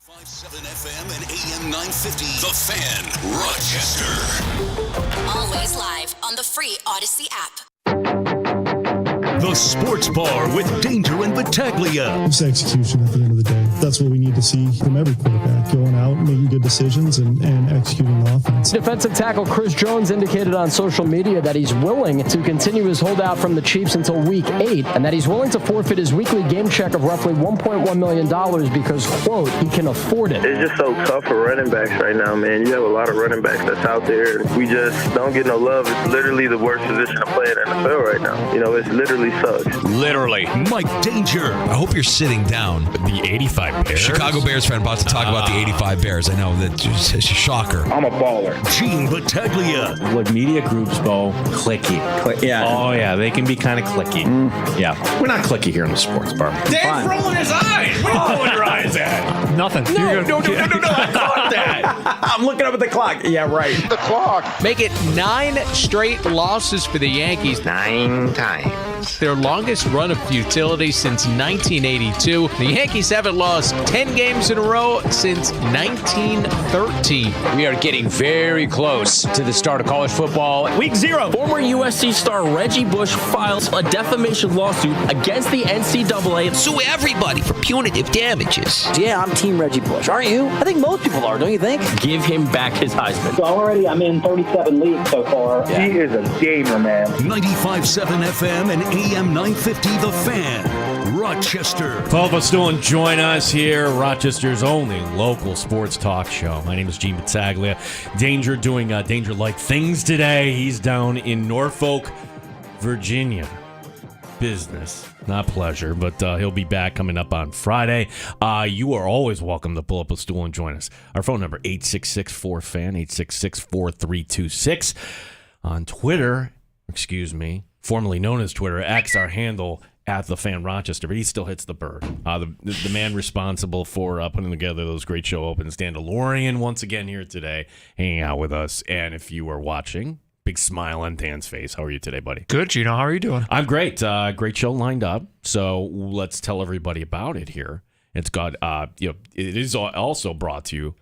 105.7 FM and AM 950. The Fan, Rochester. Always live on the free Odyssey app. The Sports Bar with Danger and Battaglia. It's execution at the end of the day. That's what we need to see from every quarterback, going out, making good decisions, and executing the offense. Defensive tackle Chris Jones indicated on social media that he's willing to continue his holdout from the Chiefs until Week 8, and that he's willing to forfeit his weekly game check of roughly $1.1 million because, quote, he can afford it. It's just so tough for running backs right now, man. You have a lot of running backs that's out there. We just don't get no love. It's literally the worst position to play in the NFL right now. You know, it's literally sucks. Literally. Mike Danger. I hope you're sitting down. The 85 Bears? Chicago Bears fan about to talk about the 85 Bears. I know, that's just a shocker. I'm a baller. Gene Battaglia. What media groups go clicky. Yeah. Oh, yeah, they can be kind of clicky. Yeah. We're not clicky here in the sports bar. Dave's rolling his eyes. What are you rolling your eyes at? Nothing. No, I caught that. I'm looking up at the clock. Yeah, right. The clock. Make it 9 straight losses for the Yankees. 9 times. Their longest run of futility since 1982. The Yankees haven't lost 10 games in a row since 1913. We are getting very close to the start of college football. Week 0. Former USC star Reggie Bush files a defamation lawsuit against the NCAA. Sue everybody for punitive damages. Yeah, I'm Team Reggie Bush. Aren't you? I think most people are, don't you think? Give him back his Heisman. So already I'm in 37 leagues so far. Yeah. He is a gamer, man. 95.7 FM and AM 950. The Fan, Rochester. Hope you're still enjoying us here, Rochester's only local sports talk show. My name is Gene Battaglia. Danger doing Danger-like things today. He's down in Norfolk, Virginia. Business, not pleasure, but he'll be back coming up on Friday. You are always welcome to pull up a stool and join us. Our phone number, 866-4FAN, 866-4326. On Twitter, formerly known as Twitter, X, our handle, at the Fan Rochester, but he still hits the bird. The man responsible for putting together those great show opens, Dan DeLorean, once again here today, hanging out with us. And if you are watching, big smile on Dan's face. How are you today, buddy? Good, Gino. How are you doing? I'm great. Great show lined up. So let's tell everybody about it here. It's got, it is also brought to you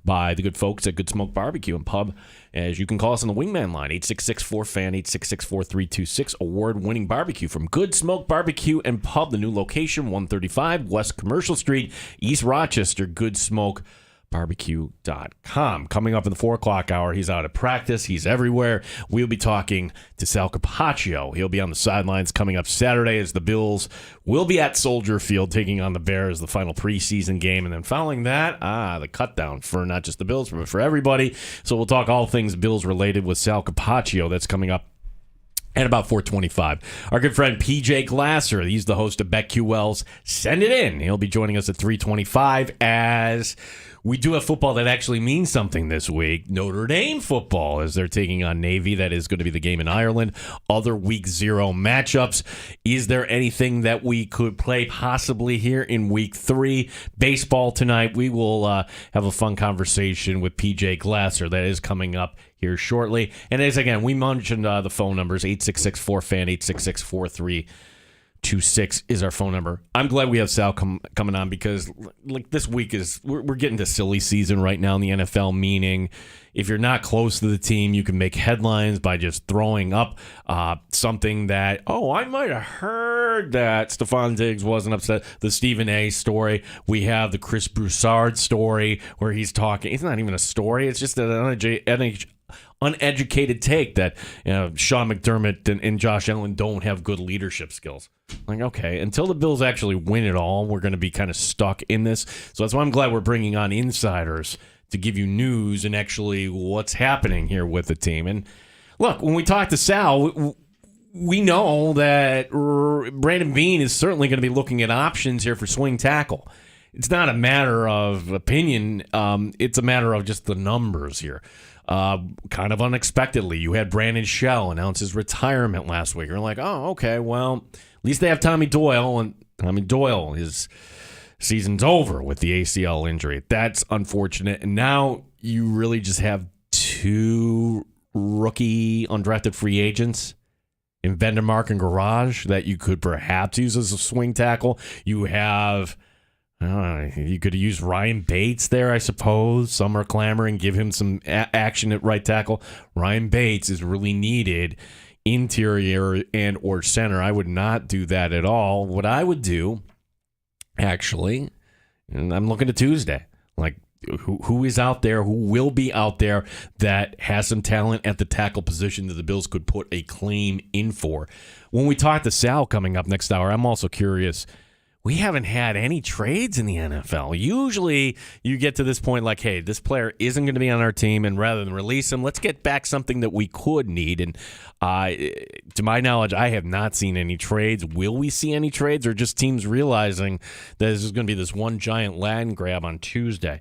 by the good folks at Good Smoke Barbecue and Pub. As you can call us on the Wingman line, 866-4FAN, 866-4326. Award-winning barbecue from Good Smoke Barbecue and Pub. The new location, 135 West Commercial Street, East Rochester, goodsmokebarbecue.com. Coming up in the 4 o'clock hour, he's out of practice. He's everywhere. We'll be talking to Sal Capaccio. He'll be on the sidelines coming up Saturday as the Bills will be at Soldier Field taking on the Bears, the final preseason game. And then following that, the cut down for not just the Bills, but for everybody. So we'll talk all things Bills related with Sal Capaccio. That's coming up at about 4:25. Our good friend PJ Glasser, he's the host of BetQL's Send It In. He'll be joining us at 3:25 as we do have football that actually means something this week. Notre Dame football, as they're taking on Navy. That is going to be the game in Ireland. Other Week 0 matchups. Is there anything that we could play possibly here in Week 3? Baseball tonight. We will have a fun conversation with PJ Glasser. That is coming up here shortly. And as again, we mentioned the phone numbers, 866-4FAN, 866-4326 is our phone number. I'm glad we have Sal coming on because like this week we're getting to silly season right now in the NFL, meaning if you're not close to the team, you can make headlines by just throwing up something that, I might have heard that Stephon Diggs wasn't upset. The Stephen A. story. We have the Chris Broussard story where he's talking. It's not even a story. It's just an uneducated take that Sean McDermott and Josh Allen don't have good leadership skills. Like, okay, until the Bills actually win it all, we're going to be kind of stuck in this. So that's why I'm glad we're bringing on insiders to give you news and actually what's happening here with the team. And look, when we talk to Sal, we know that Brandon Beane is certainly going to be looking at options here for swing tackle. It's not a matter of opinion. It's a matter of just the numbers here. Kind of unexpectedly, you had Brandon Shell announce his retirement last week. You're like, oh, okay, well, at least they have Tommy Doyle, and Tommy Doyle, his season's over with the ACL injury. That's unfortunate. And now you really just have 2 rookie undrafted free agents in Vandermark and Garage that you could perhaps use as a swing tackle. You have You could use Ryan Bates there, I suppose. Some are clamoring, give him some action at right tackle. Ryan Bates is really needed interior and or center. I would not do that at all. What I would do, actually, and I'm looking at Tuesday, like who is out there, who will be out there that has some talent at the tackle position that the Bills could put a claim in for. When we talk to Sal coming up next hour, I'm also curious. We haven't had any trades in the NFL. Usually you get to this point like, hey, this player isn't going to be on our team, and rather than release him, let's get back something that we could need. And to my knowledge, I have not seen any trades. Will we see any trades, or just teams realizing that this is going to be this one giant land grab on Tuesday?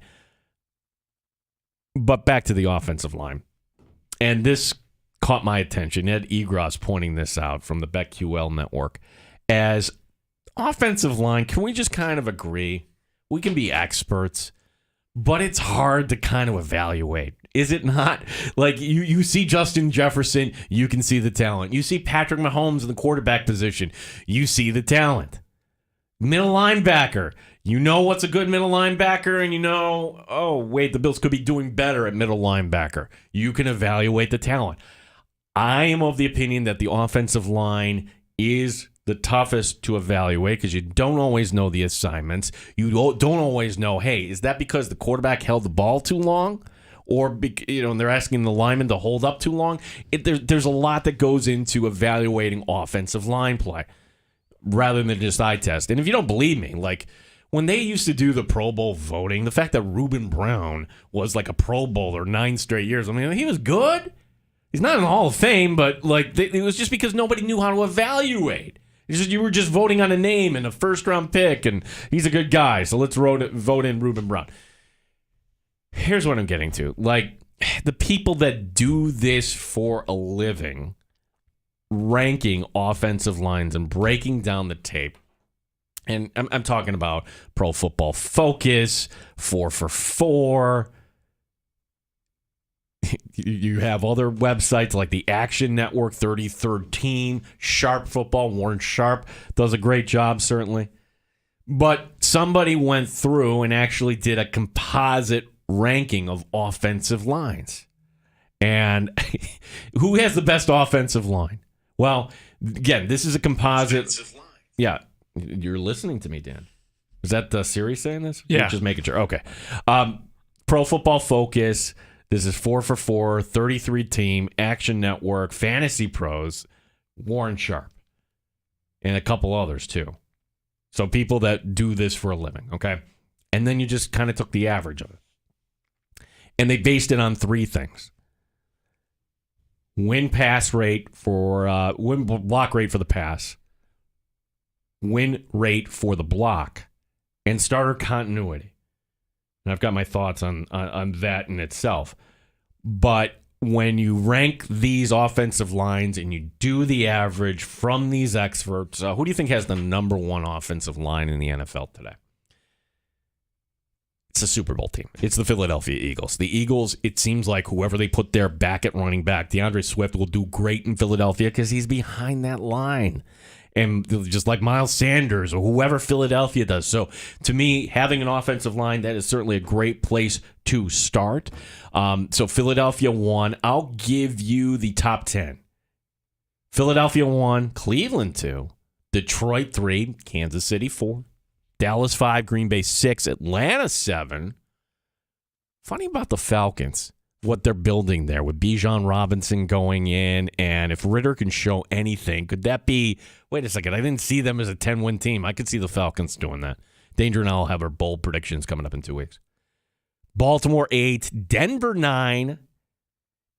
But back to the offensive line. And this caught my attention. Ed Egros pointing this out from the BetQL network as offensive line. Can we just kind of agree? We can be experts, but it's hard to kind of evaluate. Is it not? Like, you see Justin Jefferson, you can see the talent. You see Patrick Mahomes in the quarterback position, you see the talent. Middle linebacker, you know what's a good middle linebacker, and you know, oh, wait, the Bills could be doing better at middle linebacker. You can evaluate the talent. I am of the opinion that the offensive line is the toughest to evaluate because you don't always know the assignments. You don't always know, hey, is that because the quarterback held the ball too long? Or, and they're asking the lineman to hold up too long? There's a lot that goes into evaluating offensive line play rather than just eye test. And if you don't believe me, like when they used to do the Pro Bowl voting, the fact that Reuben Brown was like a Pro Bowler 9 straight years, I mean, he was good. He's not in the Hall of Fame, but like it was just because nobody knew how to evaluate. You were just voting on a name and a first-round pick, and he's a good guy, so let's vote in Reuben Brown. Here's what I'm getting to. Like, the people that do this for a living, ranking offensive lines and breaking down the tape, and I'm talking about Pro Football Focus, 4for4. You have other websites like the Action Network, 33rd Team, Sharp Football. Warren Sharp does a great job, certainly. But somebody went through and actually did a composite ranking of offensive lines. And who has the best offensive line? Well, again, this is a composite. Yeah, you're listening to me, Dan. Is that Siri saying this? Yeah. Just making sure. Okay. Pro Football Focus. This is 4for4, 33 Team, Action Network, Fantasy Pros, Warren Sharp, and a couple others too. So people that do this for a living, okay? And then you just kind of took the average of it. And they based it on 3 things. Win block rate for the pass, win rate for the block, and starter continuity. And I've got my thoughts on that in itself. But when you rank these offensive lines and you do the average from these experts, who do you think has the number 1 offensive line in the NFL today? It's a Super Bowl team. It's the Philadelphia Eagles. The Eagles, it seems like whoever they put there back at running back, DeAndre Swift will do great in Philadelphia because he's behind that line. And just like Miles Sanders or whoever Philadelphia does. So to me, having an offensive line, that is certainly a great place to start. So Philadelphia 1. I'll give you the top 10. Philadelphia 1, Cleveland 2, Detroit 3, Kansas City 4, Dallas 5, Green Bay 6, Atlanta 7. Funny about the Falcons, what they're building there with Bijan Robinson going in, and if Ritter can show anything, could that be, wait a second, I didn't see them as a 10-win team. I could see the Falcons doing that. Danger and I will have our bold predictions coming up in 2 weeks. Baltimore 8, Denver 9,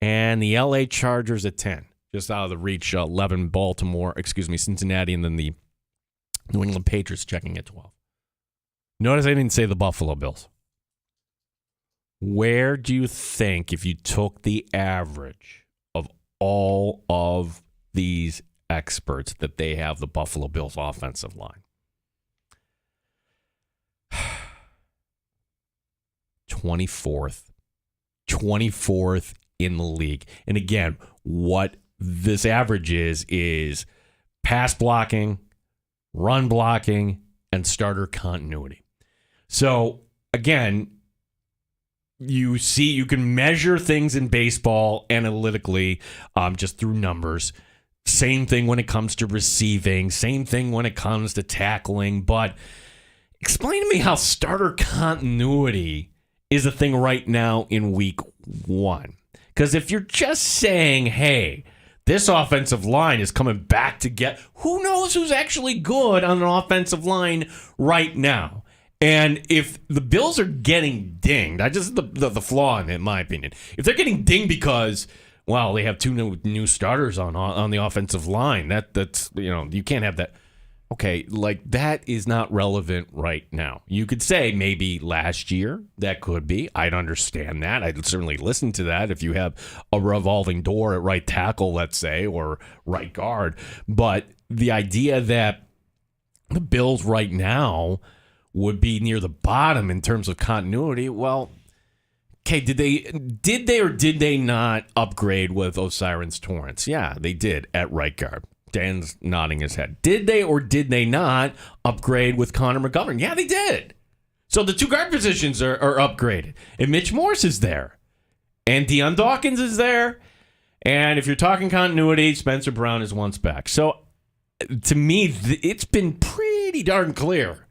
and the LA Chargers at 10. Just out of the reach, 11, Cincinnati, and then the New England Patriots checking at 12. Notice I didn't say the Buffalo Bills. Where do you think, if you took the average of all of these experts, that they have the Buffalo Bills offensive line? 24th. 24th in the league. And again, what this average is pass blocking, run blocking, and starter continuity. So, again, you can measure things in baseball analytically just through numbers. Same thing when it comes to receiving. Same thing when it comes to tackling. But explain to me how starter continuity is a thing right now in week 1. Because if you're just saying, hey, this offensive line is coming back to get, who knows who's actually good on an offensive line right now? And if the Bills are getting dinged, I just the flaw in it, in my opinion. If they're getting dinged because, well, they have 2 new starters on the offensive line, that's you can't have that. Okay, like that is not relevant right now. You could say maybe last year that could be. I'd understand that. I'd certainly listen to that if you have a revolving door at right tackle, let's say, or right guard. But the idea that the Bills right now would be near the bottom in terms of continuity, well, okay, did they or did they not upgrade with O'Cyrus Torrence? Yeah, they did at right guard. Dan's nodding his head. Did they or did they not upgrade with Connor McGovern? Yeah, they did. So the 2 guard positions are upgraded. And Mitch Morse is there. And Deion Dawkins is there. And if you're talking continuity, Spencer Brown is once back. So to me, it's been pretty darn clear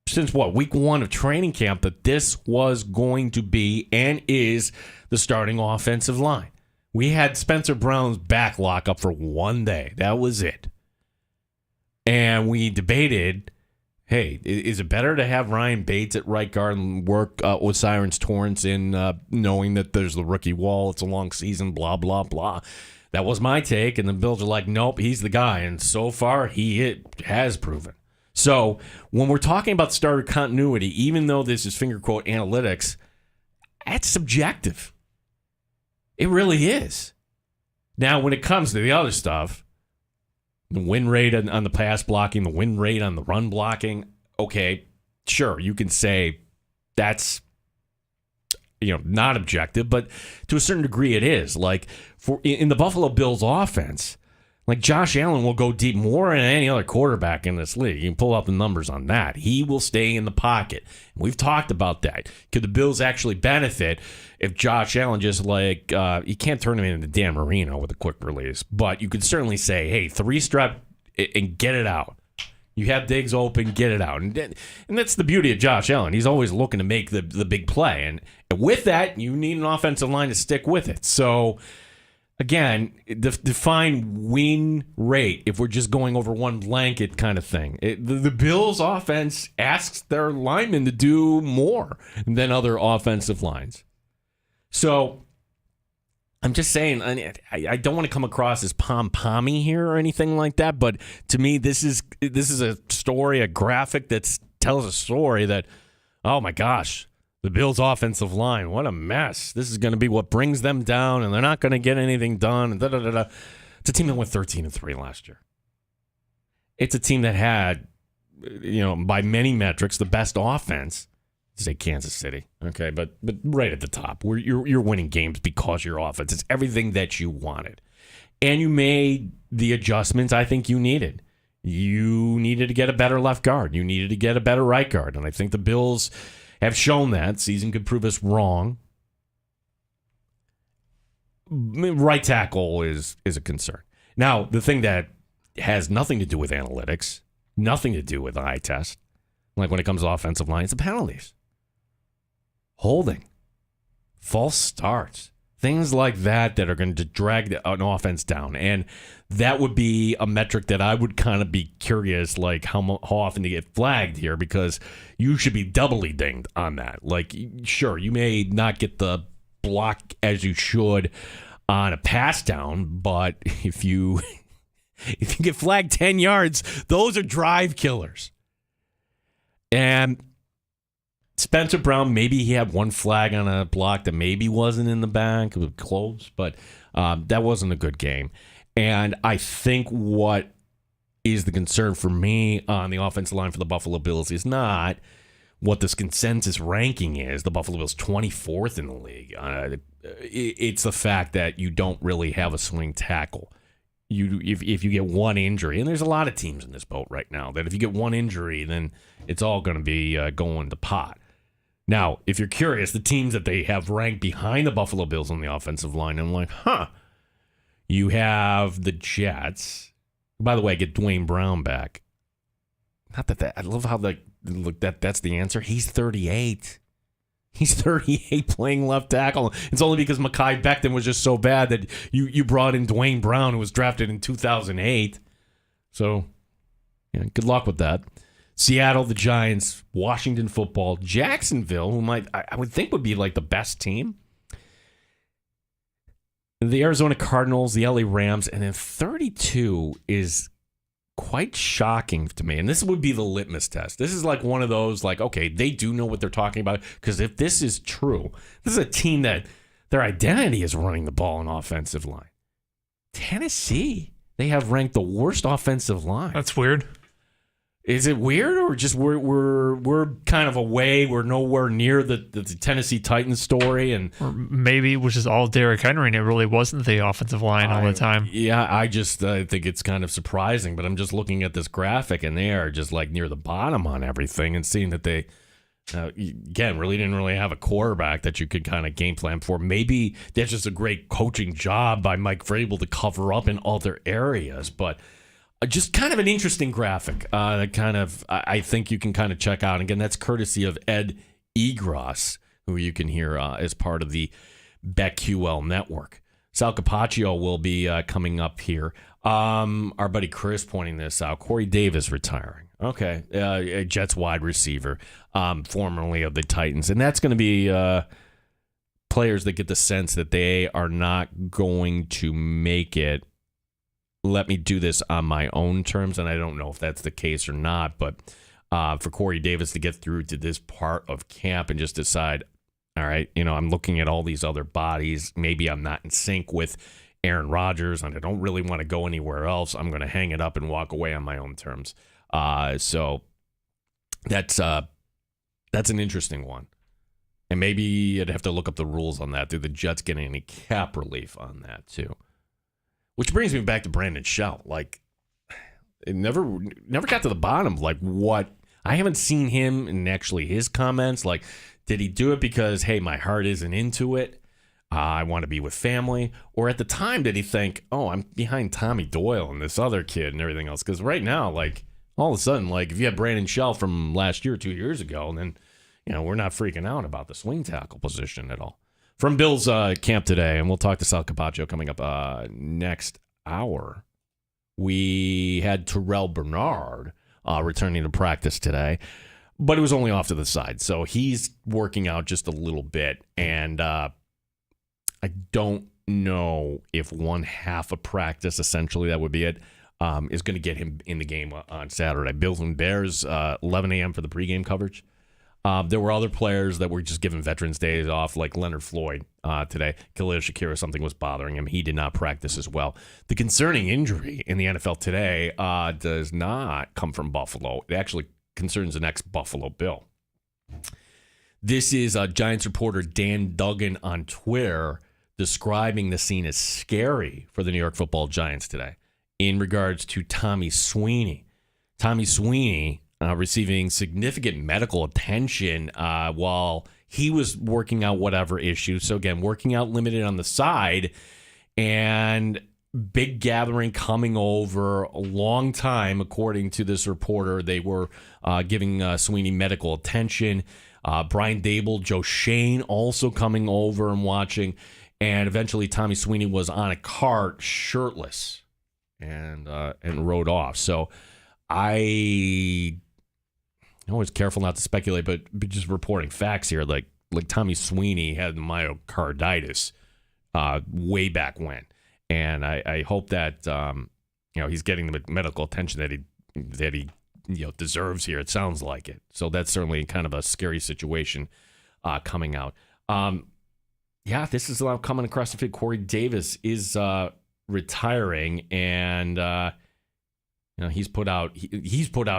since week 1 of training camp that this was going to be and is the starting offensive line. We had Spencer Brown's back lock up for 1 day. That was it. And we debated, hey, is it better to have Ryan Bates at right guard and work O'Cyrus Torrence in knowing that there's the rookie wall, it's a long season, blah, blah, blah. That was my take, and the Bills are like, nope, he's the guy. And so far, he has proven. So when we're talking about starter continuity, even though this is finger quote analytics, that's subjective. It really is. Now, when it comes to the other stuff, the win rate on the pass blocking, the win rate on the run blocking, okay, sure, you can say that's not objective, but to a certain degree it is. Like in the Buffalo Bills offense, like Josh Allen will go deep more than any other quarterback in this league. You can pull out the numbers on that. He will stay in the pocket. We've talked about that. Could the Bills actually benefit if Josh Allen just you can't turn him into Dan Marino with a quick release, but you could certainly say, hey, 3-step and get it out. You have Diggs open, get it out. And that's the beauty of Josh Allen. He's always looking to make the big play. And with that, you need an offensive line to stick with it. So, again, define win rate if we're just going over one blanket kind of thing. The Bills' offense asks their linemen to do more than other offensive lines. So I'm just saying, I don't want to come across as pom-pommy here or anything like that, but to me, this is a story, a graphic that tells a story that, oh my gosh, the Bills' offensive line, what a mess. This is going to be what brings them down, and they're not going to get anything done. And It's a team that went 13-3 last year. It's a team that had, by many metrics, the best offense. Say Kansas City, okay, but right at the top, where you're winning games because your offense. It's everything that you wanted, and you made the adjustments I think you needed. You needed to get a better left guard. You needed to get a better right guard, and I think the Bills have shown that. Season could prove us wrong. Right tackle is a concern. Now, the thing that has nothing to do with analytics, nothing to do with the eye test, like when it comes to offensive line, it's the penalties. Holding, false starts, things like that are going to drag an offense down. And that would be a metric that I would kind of be curious, like how often to get flagged here, because you should be doubly dinged on that. Like, sure, you may not get the block as you should on a pass down, but if you get flagged 10 yards, those are drive killers. And Spencer Brown, maybe he had one flag on a block that maybe wasn't in the back. It was close, but that wasn't a good game. And I think what is the concern for me on the offensive line for the Buffalo Bills is not what this consensus ranking is. The Buffalo Bills 24th in the league. It's the fact that you don't really have a swing tackle. if you get one injury, and there's a lot of teams in this boat right now, that if you get one injury, then it's all going to be going to pot. Now, if you're curious, the teams that they have ranked behind the Buffalo Bills on the offensive line, I'm like, you have the Jets. By the way, get Dwayne Brown back. Not that I love how that's the answer. He's 38. He's 38 playing left tackle. It's only because Mekhi Becton was just so bad that you brought in Dwayne Brown, who was drafted in 2008. So, yeah, good luck with that. Seattle, the Giants, Washington Football, Jacksonville, who I would think would be like the best team. The Arizona Cardinals, the LA Rams, and then 32 is quite shocking to me. And this would be the litmus test. This is like one of those, like, okay, they do know what they're talking about. Because if this is true, this is a team that their identity is running the ball on offensive line. Tennessee, they have ranked the worst offensive line. That's weird. Is it weird, or just we're kind of away? We're nowhere near the Tennessee Titans story, and or maybe it was just all Derrick Henry, and it really wasn't the offensive line all the time. Yeah, I think it's kind of surprising, but I'm just looking at this graphic, and they are just like near the bottom on everything, and seeing that they again really didn't really have a quarterback that you could kind of game plan for. Maybe that's just a great coaching job by Mike Vrabel to cover up in other areas, but. Just kind of an interesting graphic that kind of I think you can kind of check out. Again, that's courtesy of Ed Egros, who you can hear as part of the BetQL network. Sal Capaccio will be coming up here. Our buddy Chris pointing this out. Corey Davis retiring. Okay, a Jets wide receiver, formerly of the Titans. And that's going to be players that get the sense that they are not going to make it. Let me do this on my own terms, and I don't know if that's the case or not, but for Corey Davis to get through to this part of camp and just decide, all right, I'm looking at all these other bodies. Maybe I'm not in sync with Aaron Rodgers, and I don't really want to go anywhere else. I'm going to hang it up and walk away on my own terms. So that's an interesting one. And maybe I'd have to look up the rules on that. Do the Jets get any cap relief on that, too? Which brings me back to Brandon Shell. Like, it never got to the bottom. Like, what? I haven't seen him and actually his comments. Like, did he do it because, hey, my heart isn't into it? I want to be with family. Or at the time, did he think, oh, I'm behind Tommy Doyle and this other kid and everything else? Because right now, like, all of a sudden, like, if you had Brandon Shell from last year, 2 years ago, then, we're not freaking out about the swing tackle position at all. From Bill's camp today, and we'll talk to Sal Capaccio coming up next hour. We had Terrell Bernard returning to practice today, but it was only off to the side. So he's working out just a little bit, and I don't know if one half of practice, essentially that would be it, is going to get him in the game on Saturday. Bills and Bears, 11 a.m. for the pregame coverage. There were other players that were just given Veterans Days off, like Leonard Floyd today. Khalil Shakir, something was bothering him. He did not practice as well. The concerning injury in the NFL today does not come from Buffalo. It actually concerns an ex-Buffalo Bill. This is Giants reporter Dan Duggan on Twitter describing the scene as scary for the New York Football Giants today in regards to Tommy Sweeney. Tommy Sweeney receiving significant medical attention while he was working out whatever issue. So again, working out limited on the side, and big gathering coming over a long time. According to this reporter, they were giving Sweeney medical attention. Brian Dable, Joe Shane also coming over and watching. And eventually Tommy Sweeney was on a cart shirtless and rode off. So I'm always careful not to speculate, but just reporting facts here. Like Tommy Sweeney had myocarditis way back when, and I hope that he's getting the medical attention that he deserves here. It sounds like it. So that's certainly kind of a scary situation coming out. This is coming across the field. Corey Davis is retiring, and he's put out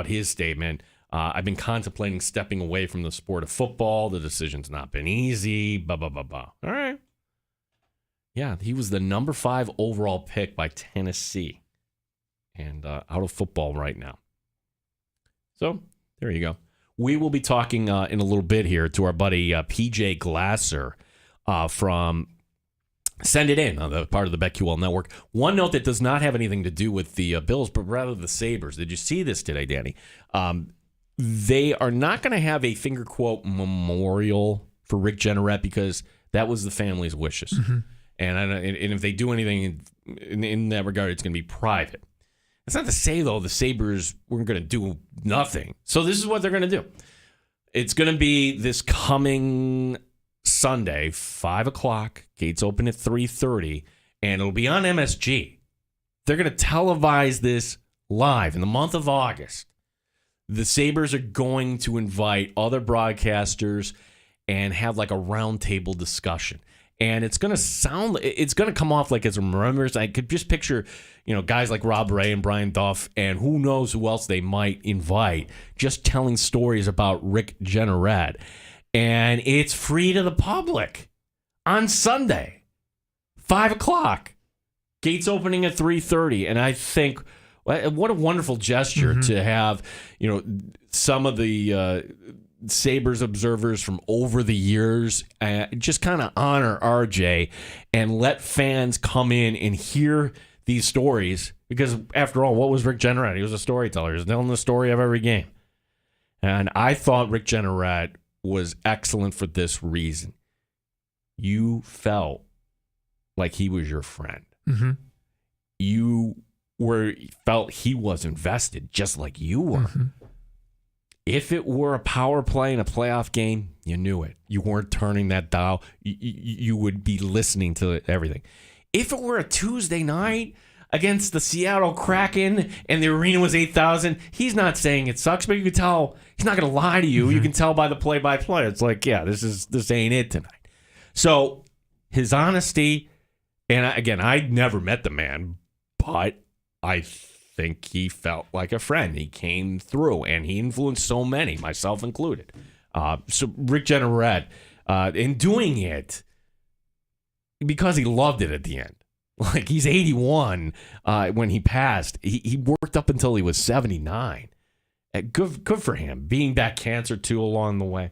his statement. I've been contemplating stepping away from the sport of football. The decision's not been easy. Blah, blah, blah, blah. All right. Yeah, he was the number 5 overall pick by Tennessee. and out of football right now. So there you go. We will be talking in a little bit here to our buddy PJ Glasser from Send It In, the part of the BetQL network. One note that does not have anything to do with the Bills, but rather the Sabres. Did you see this today, Danny? They are not going to have a finger quote memorial for Rick Jeanneret because that was the family's wishes. Mm-hmm. And if they do anything in that regard, it's going to be private. That's not to say, though, the Sabres weren't going to do nothing. So this is what they're going to do. It's going to be this coming Sunday, 5 o'clock. Gates open at 3:30, and it'll be on MSG. They're going to televise this live in the month of August. The Sabres are going to invite other broadcasters and have like a roundtable discussion. And it's going to come off like it's a remembrance. I could just picture, guys like Rob Ray and Brian Duff and who knows who else they might invite just telling stories about Rick Jeanneret. And it's free to the public on Sunday, 5 o'clock. Gates opening at 3:30. And I think, what a wonderful gesture to have, some of the Sabres observers from over the years just kind of honor RJ and let fans come in and hear these stories. Because after all, what was Rick Jeanneret? He was a storyteller. He was telling the story of every game. And I thought Rick Jeanneret was excellent for this reason. You felt like he was your friend. Mm-hmm. You felt he was invested just like you were. Mm-hmm. If it were a power play in a playoff game, you knew it. You weren't turning that dial. You would be listening to everything. If it were a Tuesday night against the Seattle Kraken and the arena was 8,000, he's not saying it sucks, but you can tell he's not going to lie to you. Mm-hmm. You can tell by the play-by-play. It's like, yeah, this ain't it tonight. So his honesty, and I never met the man, but I think he felt like a friend. He came through, and he influenced so many, myself included. So Rick Jeanneret, in doing it, because he loved it at the end. Like, he's 81 when he passed. He worked up until he was 79. Good for him, being back cancer, too, along the way.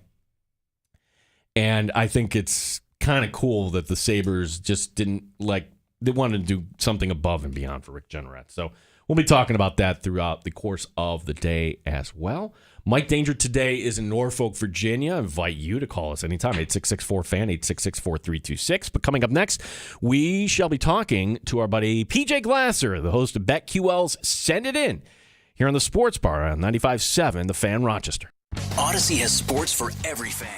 And I think it's kind of cool that the Sabres just didn't, they wanted to do something above and beyond for Rick Jeanneret. So we'll be talking about that throughout the course of the day as well. Mike Danger today is in Norfolk, Virginia. I invite you to call us anytime, 866-4FAN, 866-4326. But coming up next, we shall be talking to our buddy PJ Glasser, the host of BetQL's Send It In, here on the Sports Bar on 95.7, The Fan, Rochester. Odyssey has sports for every fan.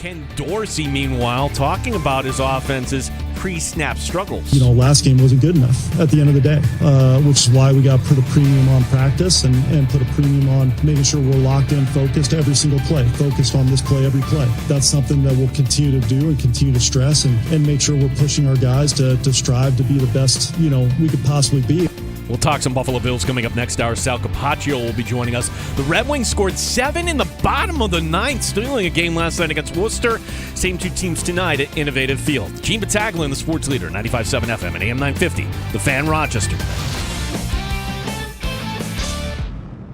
Ken Dorsey, meanwhile, talking about his offense's pre-snap struggles. Last game wasn't good enough at the end of the day, which is why we got to put a premium on practice and put a premium on making sure we're locked in, focused every single play, focused on this play, every play. That's something that we'll continue to do and continue to stress and make sure we're pushing our guys to strive to be the best, we could possibly be. We'll talk some Buffalo Bills coming up next hour. Sal Capaccio will be joining us. The Red Wings scored 7 in the bottom of the ninth, stealing a game last night against Worcester. Same two teams tonight at Innovative Field. Gene Battaglin, the sports leader, 95.7 FM and AM 950. The Fan, Rochester.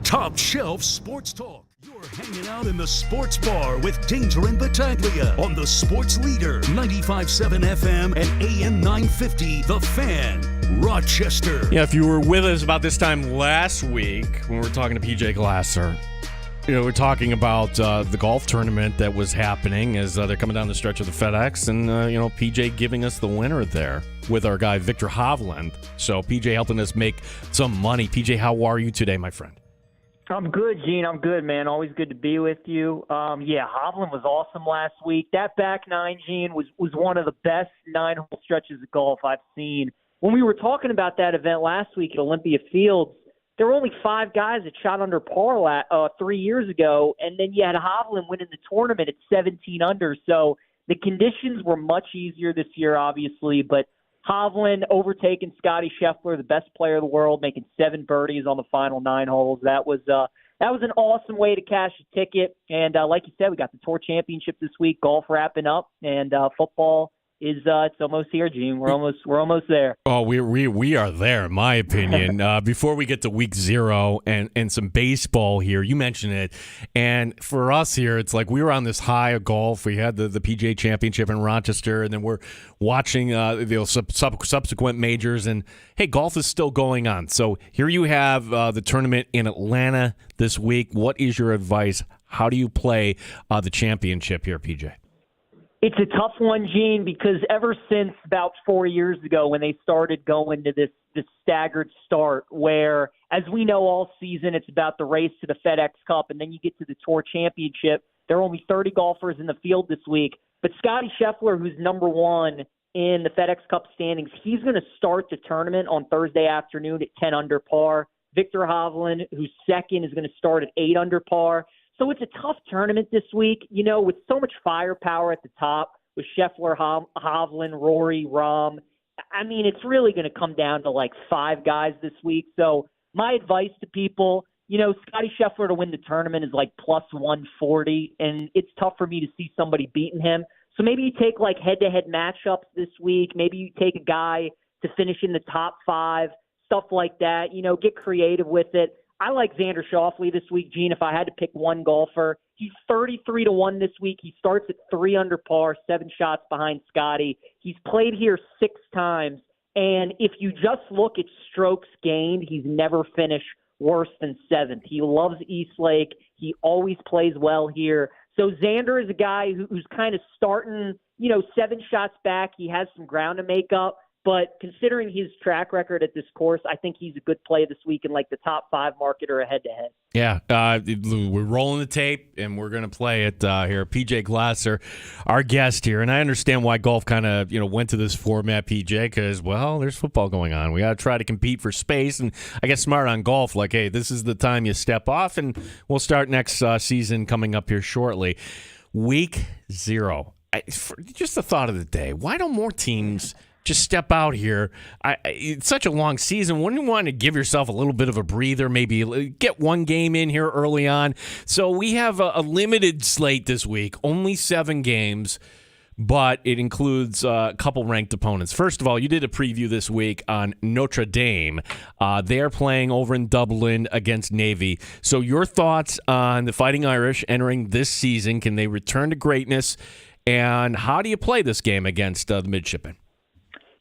Top Shelf Sports Talk. You're hanging out in the sports bar with Danger and Battaglia on the sports leader, 95.7 FM and AM 950. The Fan, Rochester. Yeah, if you were with us about this time last week when we were talking to PJ Glasser, we're talking about the golf tournament that was happening as they're coming down the stretch of the FedEx, and PJ giving us the winner there with our guy Victor Hovland. So PJ helping us make some money. PJ, how are you today, my friend? I'm good, Gene. I'm good, man. Always good to be with you. Hovland was awesome last week. That back nine, Gene, was one of the best 9-hole stretches of golf I've seen. When we were talking about that event last week at Olympia Fields, there were only 5 guys that shot under par 3 years ago, and then you had Hovland winning the tournament at 17 under. So the conditions were much easier this year, obviously, but Hovland overtaking Scotty Scheffler, the best player in the world, making 7 birdies on the final 9 holes. That was an awesome way to cash a ticket. And like you said, we got the Tour Championship this week, golf wrapping up, and football is it's almost here, Gene. We're almost there. Oh, we are there, in my opinion. Before we get to week 0 and some baseball here, you mentioned it, and for us here, it's like we were on this high of golf. We had the PGA Championship in Rochester, and then we're watching subsequent majors, and hey, golf is still going on. So here you have the tournament in Atlanta this week. What is your advice? How do you play the championship here, PJ? It's a tough one, Gene, because ever since about 4 years ago when they started going to this staggered start where, as we know all season, it's about the race to the FedEx Cup, and then you get to the Tour Championship. There are only 30 golfers in the field this week. But Scotty Scheffler, who's number 1 in the FedEx Cup standings, he's going to start the tournament on Thursday afternoon at 10 under par. Victor Hovland, who's second, is going to start at 8 under par. So it's a tough tournament this week, with so much firepower at the top with Scheffler, Hovland, Rory, Rahm. I mean, it's really going to come down to like 5 guys this week. So my advice to people, Scotty Scheffler to win the tournament is like plus 140, and it's tough for me to see somebody beating him. So maybe you take like head-to-head matchups this week. Maybe you take a guy to finish in the top 5, stuff like that. Get creative with it. I like Xander Schauffele this week, Gene. If I had to pick one golfer, he's 33-1 this week. He starts at 3 under par, 7 shots behind Scotty. He's played here 6 times, and if you just look at strokes gained, he's never finished worse than 7th. He loves Eastlake. He always plays well here. So Xander is a guy who's kind of starting, 7 shots back. He has some ground to make up. But considering his track record at this course, I think he's a good play this week in like the top 5 market or a head-to-head. Yeah, we're rolling the tape, and we're going to play it here. PJ Glasser, our guest here, and I understand why golf kind of went to this format, PJ, because, well, there's football going on. We got to try to compete for space, and I get smart on golf, like, hey, this is the time you step off, and we'll start next season coming up here shortly. Week 0. Just the thought of the day. Why don't more teams just step out here? It's such a long season. Wouldn't you want to give yourself a little bit of a breather, maybe get one game in here early on? So we have a limited slate this week, only 7 games, but it includes a couple ranked opponents. First of all, you did a preview this week on Notre Dame. They're playing over in Dublin against Navy. So your thoughts on the Fighting Irish entering this season? Can they return to greatness? And how do you play this game against the Midshipmen?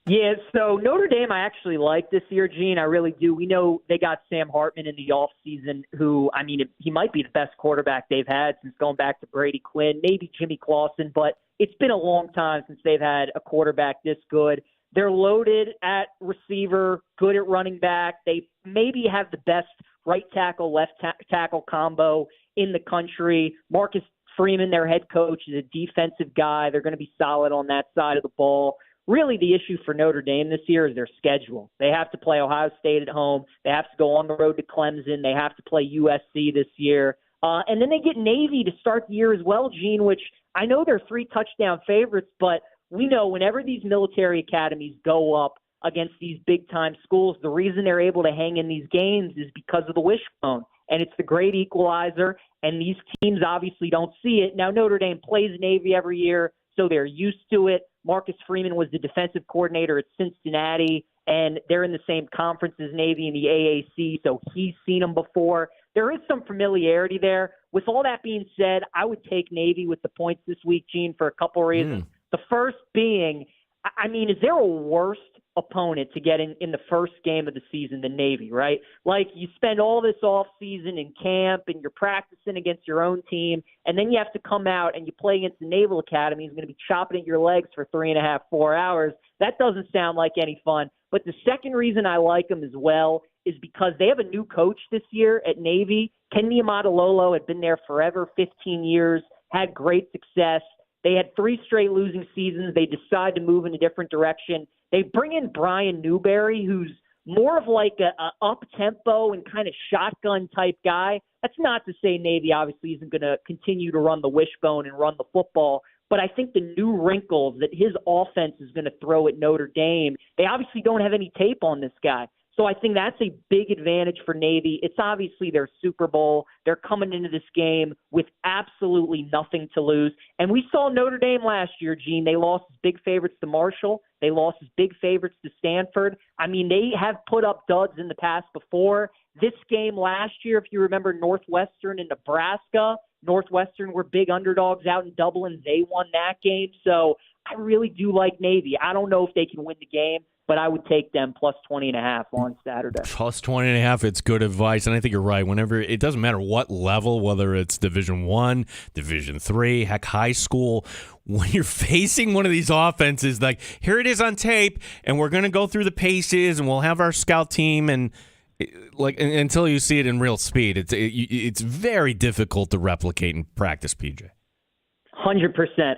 Yeah, so Notre Dame I actually like this year, Gene. I really do. We know they got Sam Hartman in the offseason, who, I mean, he might be the best quarterback they've had since going back to Brady Quinn, maybe Jimmy Clausen, but it's been a long time since they've had a quarterback this good. They're loaded at receiver, good at running back. They maybe have the best right tackle, left tackle combo in the country. Marcus Freeman, their head coach, is a defensive guy. They're going to be solid on that side of the ball. Really, the issue for Notre Dame this year is their schedule. They have to play Ohio State at home. They have to go on the road to Clemson. They have to play USC this year. And then they get Navy to start the year as well, Gene, which I know they're 3-touchdown favorites, but we know whenever these military academies go up against these big-time schools, the reason they're able to hang in these games is because of the wishbone. And it's the great equalizer, and these teams obviously don't see it. Now, Notre Dame plays Navy every year, so they're used to it. Marcus Freeman was the defensive coordinator at Cincinnati, and they're in the same conference as Navy in the AAC, so he's seen them before. There is some familiarity there. With all that being said, I would take Navy with the points this week, Gene, for a couple of reasons. The first being, I mean, is there a worse opponent to get in the first game of the season than Navy, right? Like, you spend all this off season in camp and you're practicing against your own team, and then you have to come out and you play against the Naval Academy who's going to be chopping at your legs for 3.5, 4 hours. That doesn't sound like any fun. But the second reason I like them as well is because they have a new coach this year at Navy. Ken Niumatalolo had been there forever, 15 years, had great success. They had 3 straight losing seasons. They decide to move in a different direction. They bring in Brian Newberry, who's more of like a up-tempo and kind of shotgun type guy. That's not to say Navy obviously isn't going to continue to run the wishbone and run the football, but I think the new wrinkles that his offense is going to throw at Notre Dame, they obviously don't have any tape on this guy. So I think that's a big advantage for Navy. It's obviously their Super Bowl. They're coming into this game with absolutely nothing to lose. And we saw Notre Dame last year, Gene. They lost as big favorites to Marshall. They lost as big favorites to Stanford. I mean, they have put up duds in the past before. This game last year, if you remember Northwestern and Nebraska, Northwestern were big underdogs out in Dublin. They won that game. So I really do like Navy. I don't know if they can win the game, but I would take them plus 20.5 on Saturday. Plus 20.5, it's good advice, and I think you're right. Whenever, it doesn't matter what level, whether it's Division I, Division III, heck, high school, when you're facing one of these offenses, like, here it is on tape, and we're going to go through the paces, and we'll have our scout team, and until you see it in real speed, it's very difficult to replicate in practice, PJ. 100%.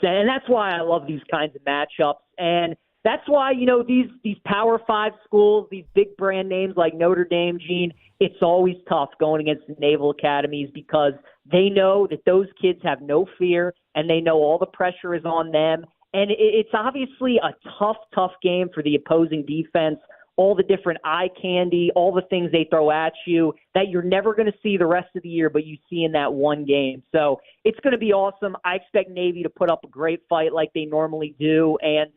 And that's why I love these kinds of matchups. And that's why, you know, these Power 5 schools, these big brand names like Notre Dame, Gene, it's always tough going against the Naval Academies because they know that those kids have no fear and they know all the pressure is on them. And it's obviously a tough game for the opposing defense, all the different eye candy, all the things they throw at you that you're never going to see the rest of the year, but you see in that one game. So it's going to be awesome. I expect Navy to put up a great fight like they normally do. And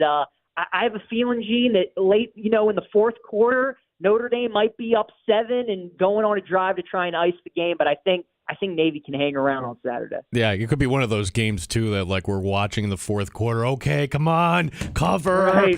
I have a feeling, Gene, that late, in the fourth quarter, Notre Dame might be up 7 and going on a drive to try and ice the game. But I think Navy can hang around on Saturday. Yeah, it could be one of those games, too, that, like, we're watching in the fourth quarter. Okay, come on, cover.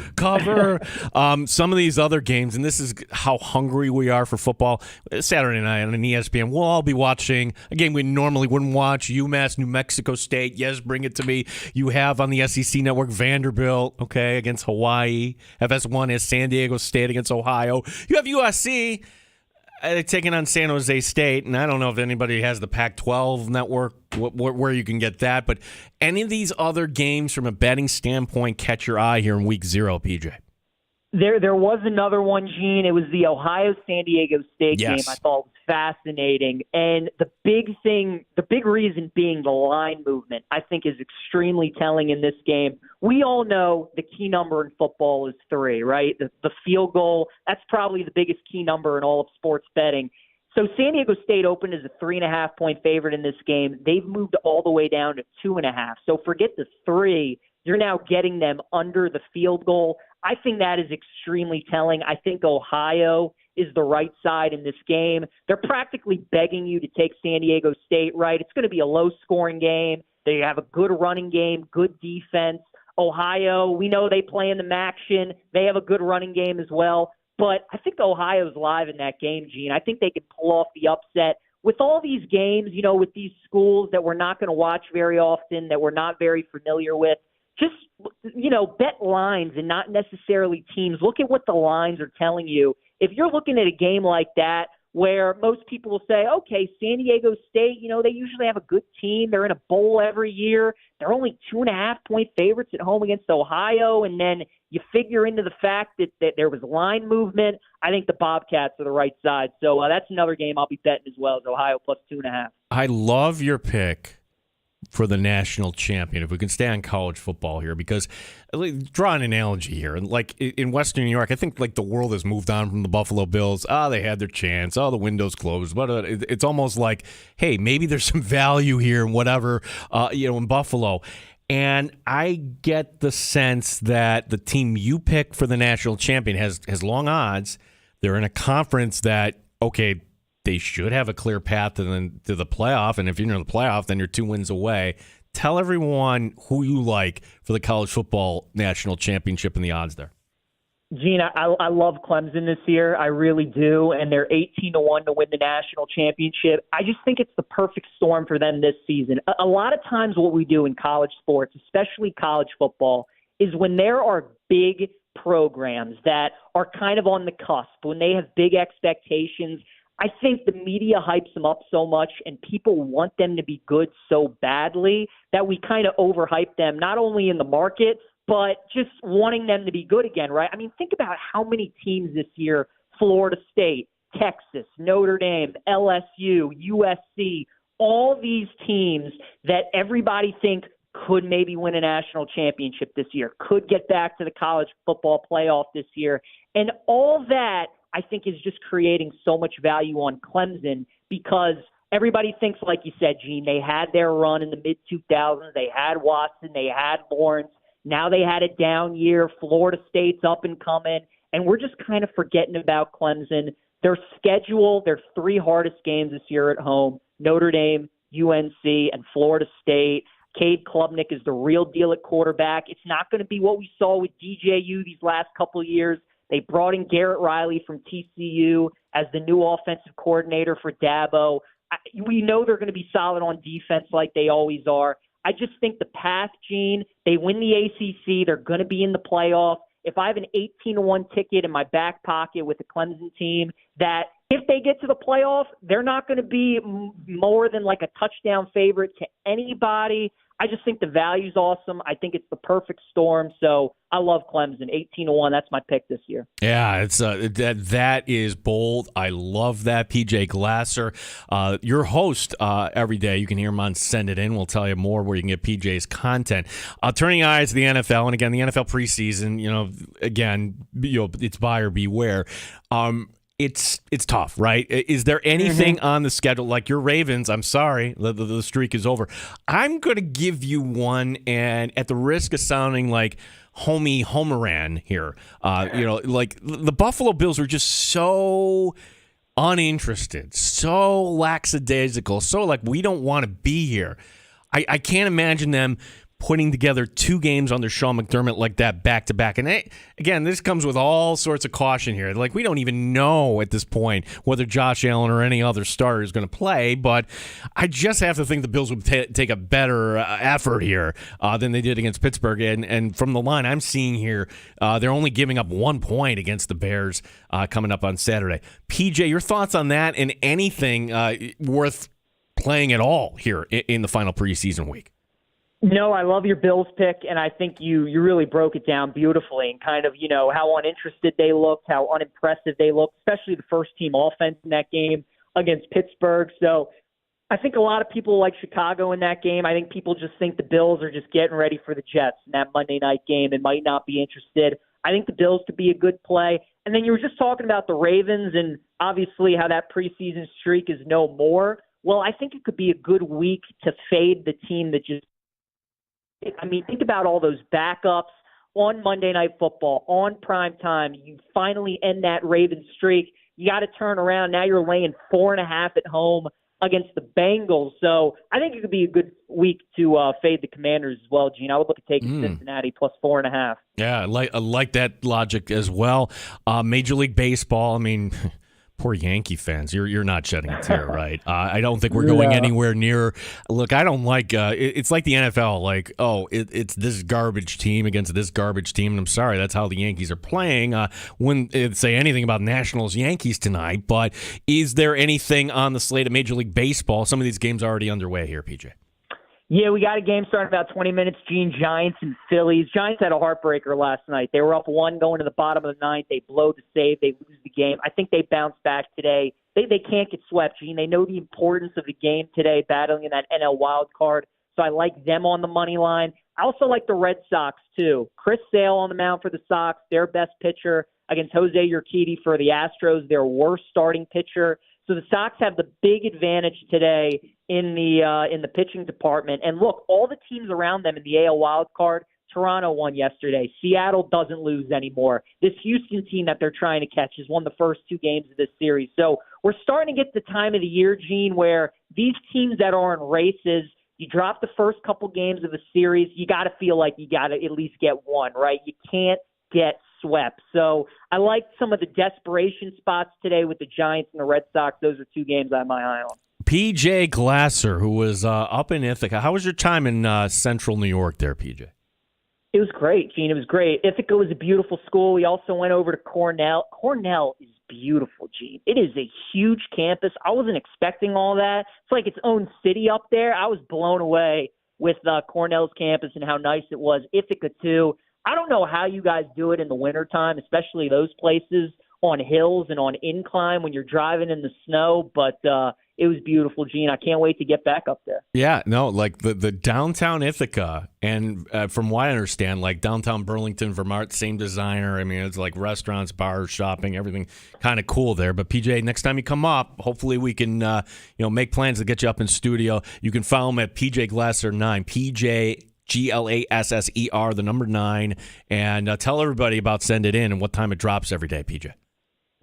Some of these other games, and this is how hungry we are for football. Saturday night on an ESPN, we'll all be watching a game we normally wouldn't watch, UMass, New Mexico State. Yes, bring it to me. You have on the SEC Network Vanderbilt, okay, against Hawaii. FS1 is San Diego State against Ohio. You have USC taking on San Jose State, and I don't know if anybody has the Pac-12 network, where you can get that, but any of these other games from a betting standpoint catch your eye here in Week 0, PJ? There was another one, Gene. It was the Ohio-San Diego State game. I thought was fascinating. And the big reason being the line movement, I think is extremely telling in this game. We all know the key number in football is 3, right? The field goal, that's probably the biggest key number in all of sports betting. So San Diego State opened as a 3.5-point favorite in this game. They've moved all the way down to 2.5. So forget the 3. You're now getting them under the field goal. I think that is extremely telling. I think Ohio is the right side in this game. They're practically begging you to take San Diego State, right? It's going to be a low-scoring game. They have a good running game, good defense. Ohio, we know they play in the MACtion. They have a good running game as well. But I think Ohio's live in that game, Gene. I think they can pull off the upset. With all these games, with these schools that we're not going to watch very often, that we're not very familiar with, just, bet lines and not necessarily teams. Look at what the lines are telling you. If you're looking at a game like that where most people will say, okay, San Diego State, they usually have a good team. They're in a bowl every year. They're only 2.5-point favorites at home against Ohio. And then you figure into the fact that there was line movement. I think the Bobcats are the right side. So that's another game I'll be betting as well, as Ohio plus 2.5. I love your pick for the national champion, if we can stay on college football here, because draw an analogy here. And like in Western New York, I think like the world has moved on from the Buffalo Bills. They had their chance. The window's closed. But it's almost like, hey, maybe there's some value here and whatever, in Buffalo. And I get the sense that the team you pick for the national champion has long odds. They're in a conference that, okay, they should have a clear path to the playoff, and if you're in the playoff, then you're 2 wins away. Tell everyone who you like for the college football national championship and the odds there. Gene, I love Clemson this year. I really do, and they're 18-1 to win the national championship. I just think it's the perfect storm for them this season. A lot of times what we do in college sports, especially college football, is when there are big programs that are kind of on the cusp, when they have big expectations, I think the media hypes them up so much and people want them to be good so badly that we kind of overhype them, not only in the market, but just wanting them to be good again, right? I mean, think about how many teams this year, Florida State, Texas, Notre Dame, LSU, USC, all these teams that everybody think could maybe win a national championship this year, could get back to the college football playoff this year. And all that, I think, is just creating so much value on Clemson because everybody thinks, like you said, Gene, they had their run in the mid-2000s. They had Watson. They had Lawrence. Now they had a down year. Florida State's up and coming. And we're just kind of forgetting about Clemson. Their schedule, their 3 hardest games this year at home, Notre Dame, UNC, and Florida State. Cade Klubnik is the real deal at quarterback. It's not going to be what we saw with DJU these last couple of years. They brought in Garrett Riley from TCU as the new offensive coordinator for Dabo. We know they're going to be solid on defense like they always are. I just think the path, Gene, they win the ACC. They're going to be in the playoff. If I have an 18-1 ticket in my back pocket with the Clemson team, that if they get to the playoff, they're not going to be more than like a touchdown favorite to anybody. I just think the value's awesome. I think it's the perfect storm. So I love Clemson. 18-1. That's my pick this year. Yeah, it's that is bold. I love that. PJ Glasser, your host every day. You can hear him on Send It In. We'll tell you more where you can get PJ's content. Turning eyes to the NFL, and again, the NFL preseason. It's buyer beware. It's tough, right? Is there anything on the schedule, like your Ravens? I'm sorry, the streak is over. I'm going to give you one, and at the risk of sounding like homie Homeran here, like the Buffalo Bills are just so uninterested, so lackadaisical, so like we don't want to be here. I can't imagine them putting together 2 games under Sean McDermott like that back-to-back. And again, this comes with all sorts of caution here. Like, we don't even know at this point whether Josh Allen or any other starter is going to play, but I just have to think the Bills would take a better effort here than they did against Pittsburgh. And from the line I'm seeing here, they're only giving up 1 point against the Bears coming up on Saturday. PJ, your thoughts on that and anything worth playing at all here in the final preseason week? No, I love your Bills pick, and I think you really broke it down beautifully and kind of, how uninterested they looked, how unimpressive they looked, especially the first-team offense in that game against Pittsburgh. So I think a lot of people like Chicago in that game. I think people just think the Bills are just getting ready for the Jets in that Monday night game and might not be interested. I think the Bills could be a good play. And then you were just talking about the Ravens and obviously how that preseason streak is no more. Well, I think it could be a good week to fade the team that just think about all those backups on Monday Night Football, on prime time. You finally end that Ravens streak. You got to turn around. Now you're laying 4.5 at home against the Bengals. So I think it could be a good week to fade the Commanders as well, Gene. I would look at taking Cincinnati plus 4.5. Yeah, I like that logic as well. Major League Baseball, Poor Yankee fans. You're not shedding a tear, right? I don't think we're going anywhere near. Look, I don't like. It's like the NFL. Like, it's this garbage team against this garbage team. And I'm sorry, that's how the Yankees are playing. Wouldn't say anything about Nationals Yankees tonight. But is there anything on the slate of Major League Baseball? Some of these games are already underway here, PJ. Yeah, we got a game starting in about 20 minutes. Giants and Phillies. Giants had a heartbreaker last night. They were up 1 going to the bottom of the ninth. They blow the save. They lose the game. I think they bounce back today. They can't get swept, Gene. They know the importance of the game today, battling in that NL wild card. So I like them on the money line. I also like the Red Sox, too. Chris Sale on the mound for the Sox, their best pitcher, against Jose Urquidy for the Astros, their worst starting pitcher. So the Sox have the big advantage today in the pitching department. And look, all the teams around them in the AL wild card, Toronto won yesterday. Seattle doesn't lose anymore. This Houston team that they're trying to catch has won the first 2 games of this series. So we're starting to get the time of the year, Gene, where these teams that are in races, you drop the first couple games of the series, you got to feel like you got to at least get one, right? You can't get swept. So I like some of the desperation spots today with the Giants and the Red Sox. Those are 2 games I have my eye on. PJ Glasser, who was up in Ithaca. How was your time in central New York there, PJ? It was great, Gene. It was great. Ithaca was a beautiful school. We also went over to Cornell. Cornell is beautiful, Gene. It is a huge campus. I wasn't expecting all that. It's like its own city up there. I was blown away with Cornell's campus and how nice it was. Ithaca, too. I don't know how you guys do it in the wintertime, especially those places on hills and on incline when you're driving in the snow, but it was beautiful, Gene. I can't wait to get back up there. Yeah, no, like the downtown Ithaca, and from what I understand, like downtown Burlington, Vermont, same designer. I mean, it's like restaurants, bars, shopping, everything kind of cool there. But PJ, next time you come up, hopefully we can make plans to get you up in studio. You can follow him at PJ Glasser 9, PJ Glasser, the number 9, and tell everybody about Send It In and what time it drops every day, PJ.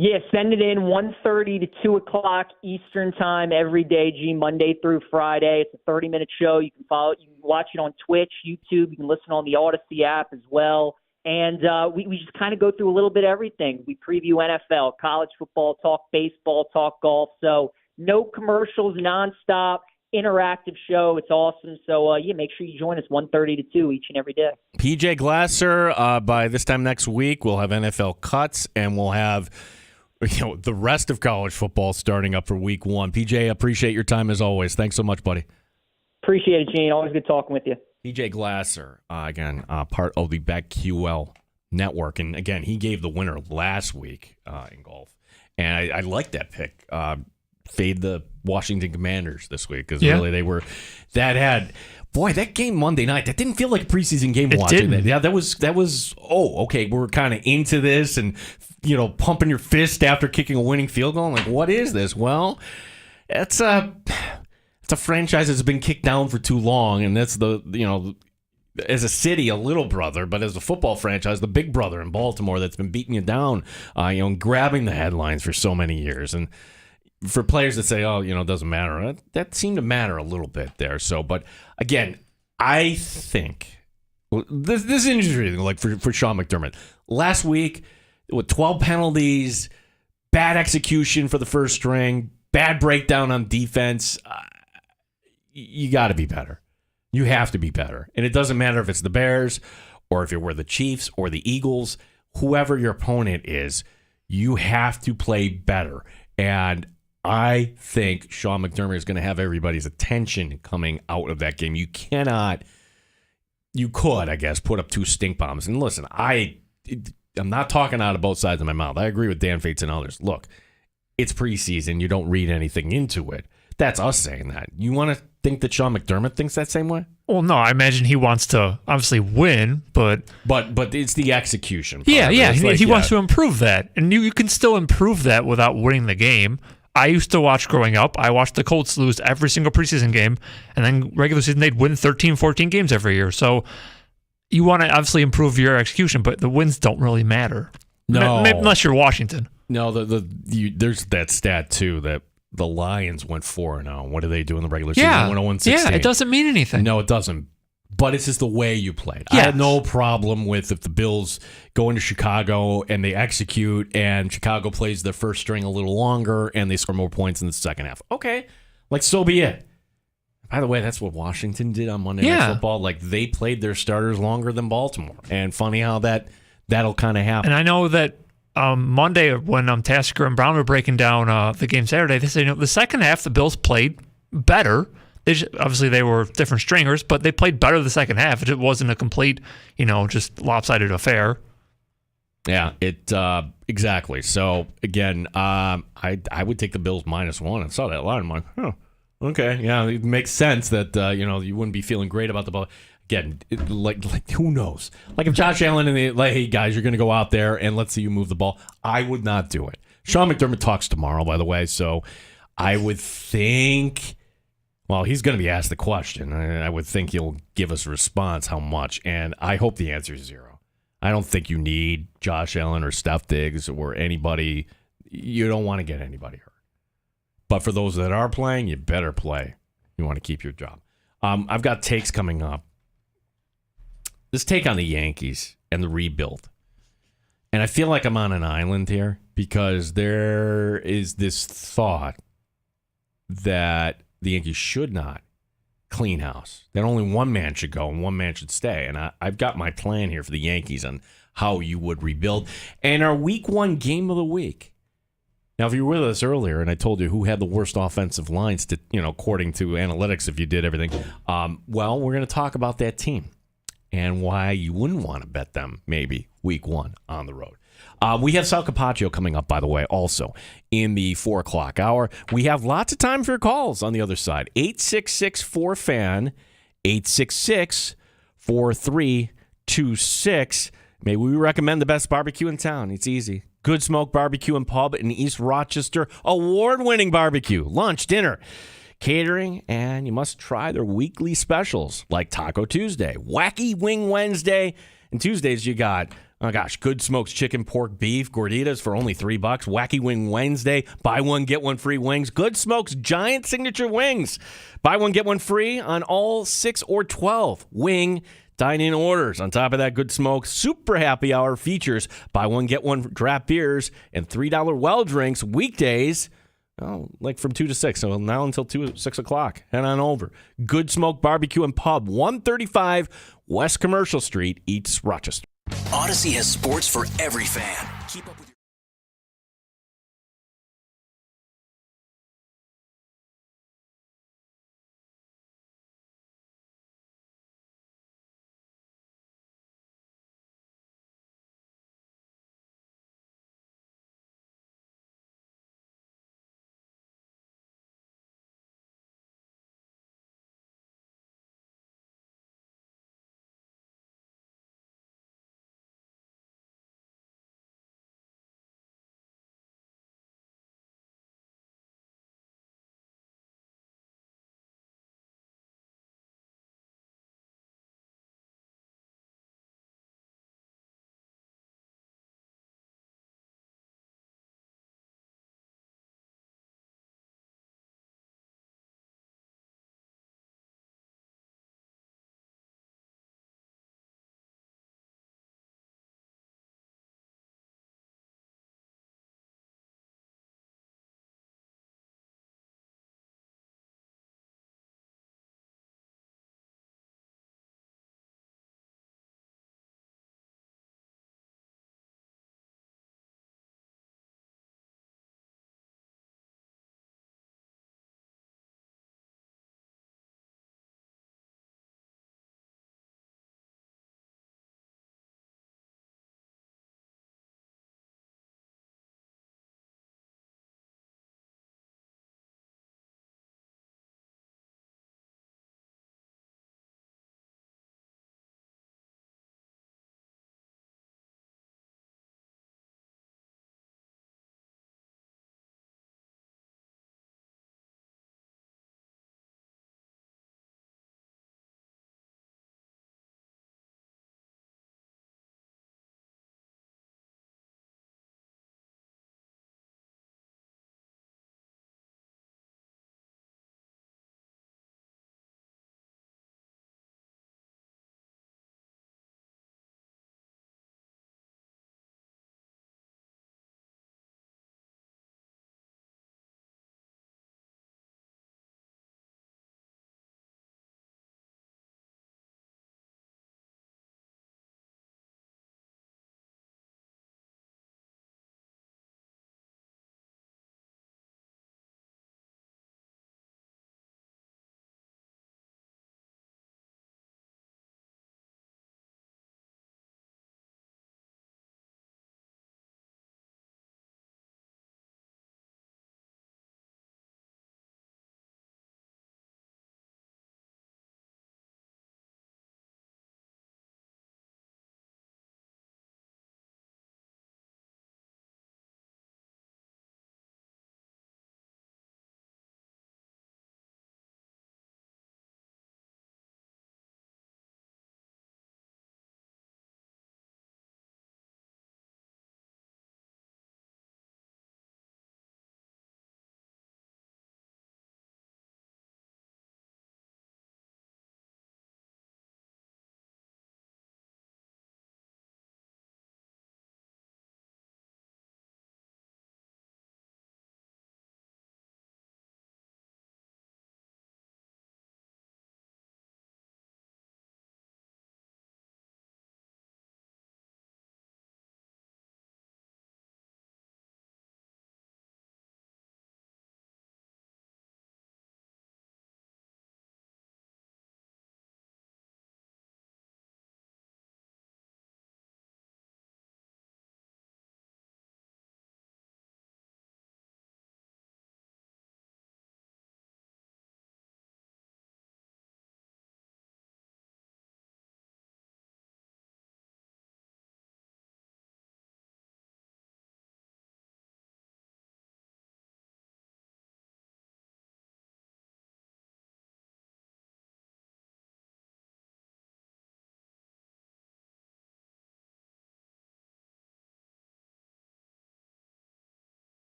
Yeah, send it in 1:30 to 2 o'clock Eastern time every day, Monday through Friday. It's a 30-minute show. You can follow it. You can watch it on Twitch, YouTube. You can listen on the Odyssey app as well. And we just kind of go through a little bit of everything. We preview NFL, college football, talk baseball, talk golf. So no commercials, nonstop, interactive show. It's awesome. So, make sure you join us 1:30 to 2 each and every day. PJ Glasser, by this time next week, we'll have NFL cuts, and we'll have the rest of college football starting up for week 1. PJ, appreciate your time as always. Thanks so much, buddy. Appreciate it, Gene. Always good talking with you. PJ Glasser, again, part of the BetQL network. And again, he gave the winner last week in golf. And I like that pick. Fade the Washington Commanders this week because really they were that game Monday night, that didn't feel like a preseason game watching that. Yeah, that was okay, we're kind of into this and pumping your fist after kicking a winning field goal. I'm like, what is this? Well, it's a franchise that's been kicked down for too long, and that's as a city, a little brother, but as a football franchise, the big brother in Baltimore that's been beating you down, grabbing the headlines for so many years. And for players that say, it doesn't matter, that seemed to matter a little bit there. So, but again, I think this is interesting, like for Sean McDermott. Last week, with 12 penalties, bad execution for the first string, bad breakdown on defense, you got to be better. You have to be better. And it doesn't matter if it's the Bears or if it were the Chiefs or the Eagles, whoever your opponent is, you have to play better. And I think Sean McDermott is going to have everybody's attention coming out of that game. You could, I guess, put up 2 stink bombs. And listen, I'm not talking out of both sides of my mouth. I agree with Dan Fates and others. Look, it's preseason. You don't read anything into it. That's us saying that. You want to think that Sean McDermott thinks that same way? Well, no, I imagine he wants to obviously win, but it's the execution part. Yeah. He wants to improve that. And you can still improve that without winning the game. I used to watch growing up. I watched the Colts lose every single preseason game, and then regular season they'd win 13, 14 games every year. So you want to obviously improve your execution, but the wins don't really matter. No. Unless you're Washington. No, there's that stat, too, that the Lions went 4-0. What do they do in the regular season? 101-16. Yeah, it doesn't mean anything. No, it doesn't. But it's just the way you played. I Yes. had no problem with if the Bills go into Chicago and they execute and Chicago plays their first string a little longer and they score more points in the second half. Okay. Like, so be it. By the way, that's what Washington did on Monday Night Football. Like, they played their starters longer than Baltimore. And funny how that'll kind of happen. And I know that Monday when Tasker and Brown were breaking down the game Saturday, they said, the second half the Bills played better. Obviously, they were different stringers, but they played better the second half. It wasn't a complete, just lopsided affair. Yeah, exactly. So, again, I would take the Bills -1. I saw that line. I'm like, oh, okay. Yeah, it makes sense that, you wouldn't be feeling great about the ball. Again, like who knows? Like if Josh Allen and hey, guys, you're going to go out there and let's see you move the ball. I would not do it. Sean McDermott talks tomorrow, by the way, so I would think... Well, he's going to be asked the question. I would think he'll give us a response how much, and I hope the answer is 0. I don't think you need Josh Allen or Steph Diggs or anybody. You don't want to get anybody hurt. But for those that are playing, you better play. You want to keep your job. I've got takes coming up. This take on the Yankees and the rebuild. And I feel like I'm on an island here because there is this thought that the Yankees should not clean house. That only one man should go and one man should stay. And I've got my plan here for the Yankees on how you would rebuild. And our week 1 game of the week. Now, if you were with us earlier and I told you who had the worst offensive lines, according to analytics, if you did everything, well, we're going to talk about that team and why you wouldn't want to bet them maybe week 1 on the road. We have Sal Capaccio coming up, by the way, also in the 4 o'clock hour. We have lots of time for your calls on the other side. 866-4FAN, 866-4326. Maybe we recommend the best barbecue in town. It's easy. Good Smoke Barbecue and Pub in East Rochester. Award-winning barbecue, lunch, dinner, catering, and you must try their weekly specials like Taco Tuesday, Wacky Wing Wednesday, and Tuesdays you got... Oh, gosh, Good Smokes chicken, pork, beef, gorditas for only $3. Wacky Wing Wednesday, buy one, get one free wings. Good Smokes giant signature wings. Buy one, get one free on all 6 or 12 wing dine-in orders. On top of that, Good Smokes super happy hour features buy one, get one draft beers and $3 well drinks weekdays. Oh, like from 2 to 6. So now until 6 o'clock. Head on over. Good Smoke Barbecue and Pub, 135 West Commercial Street, East Rochester. Odyssey has sports for every fan. Keep up with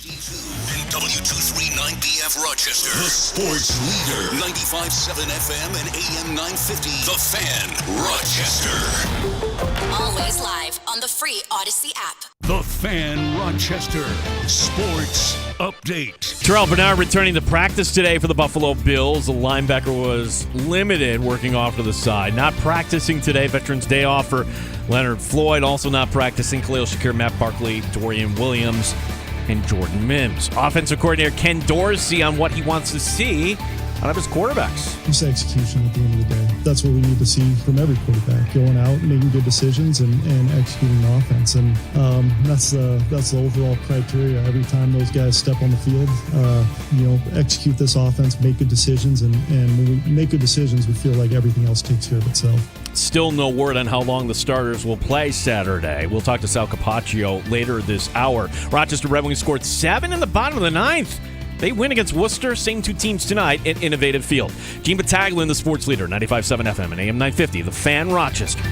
HD2 and W239BF Rochester. The sports leader. 95.7 FM and AM 950. The Fan, Rochester. Always live on the free Odyssey app. The Fan, Rochester. Sports update. Terrell Bernard returning to practice today for the Buffalo Bills. The linebacker was limited, working off to the side. Not practicing today. Veterans Day off for Leonard Floyd. Also not practicing Khalil Shakir, Matt Barkley, Dorian Williams, and Jordan Mims. Offensive coordinator Ken Dorsey on what he wants to see out of his quarterbacks. Just execution at the end of the day. That's what we need to see from every quarterback, going out, making good decisions, and executing the offense. And that's the overall criteria. Every time those guys step on the field, execute this offense, make good decisions, and when we make good decisions, we feel like everything else takes care of itself. Still no word on how long the starters will play Saturday. We'll talk to Sal Capaccio later this hour. Rochester Red Wings scored 7 in the bottom of the ninth. They win against Worcester. Same two teams tonight at Innovative Field. Gene Battaglia, the sports leader, 95.7 FM and AM 950. The Fan, Rochester.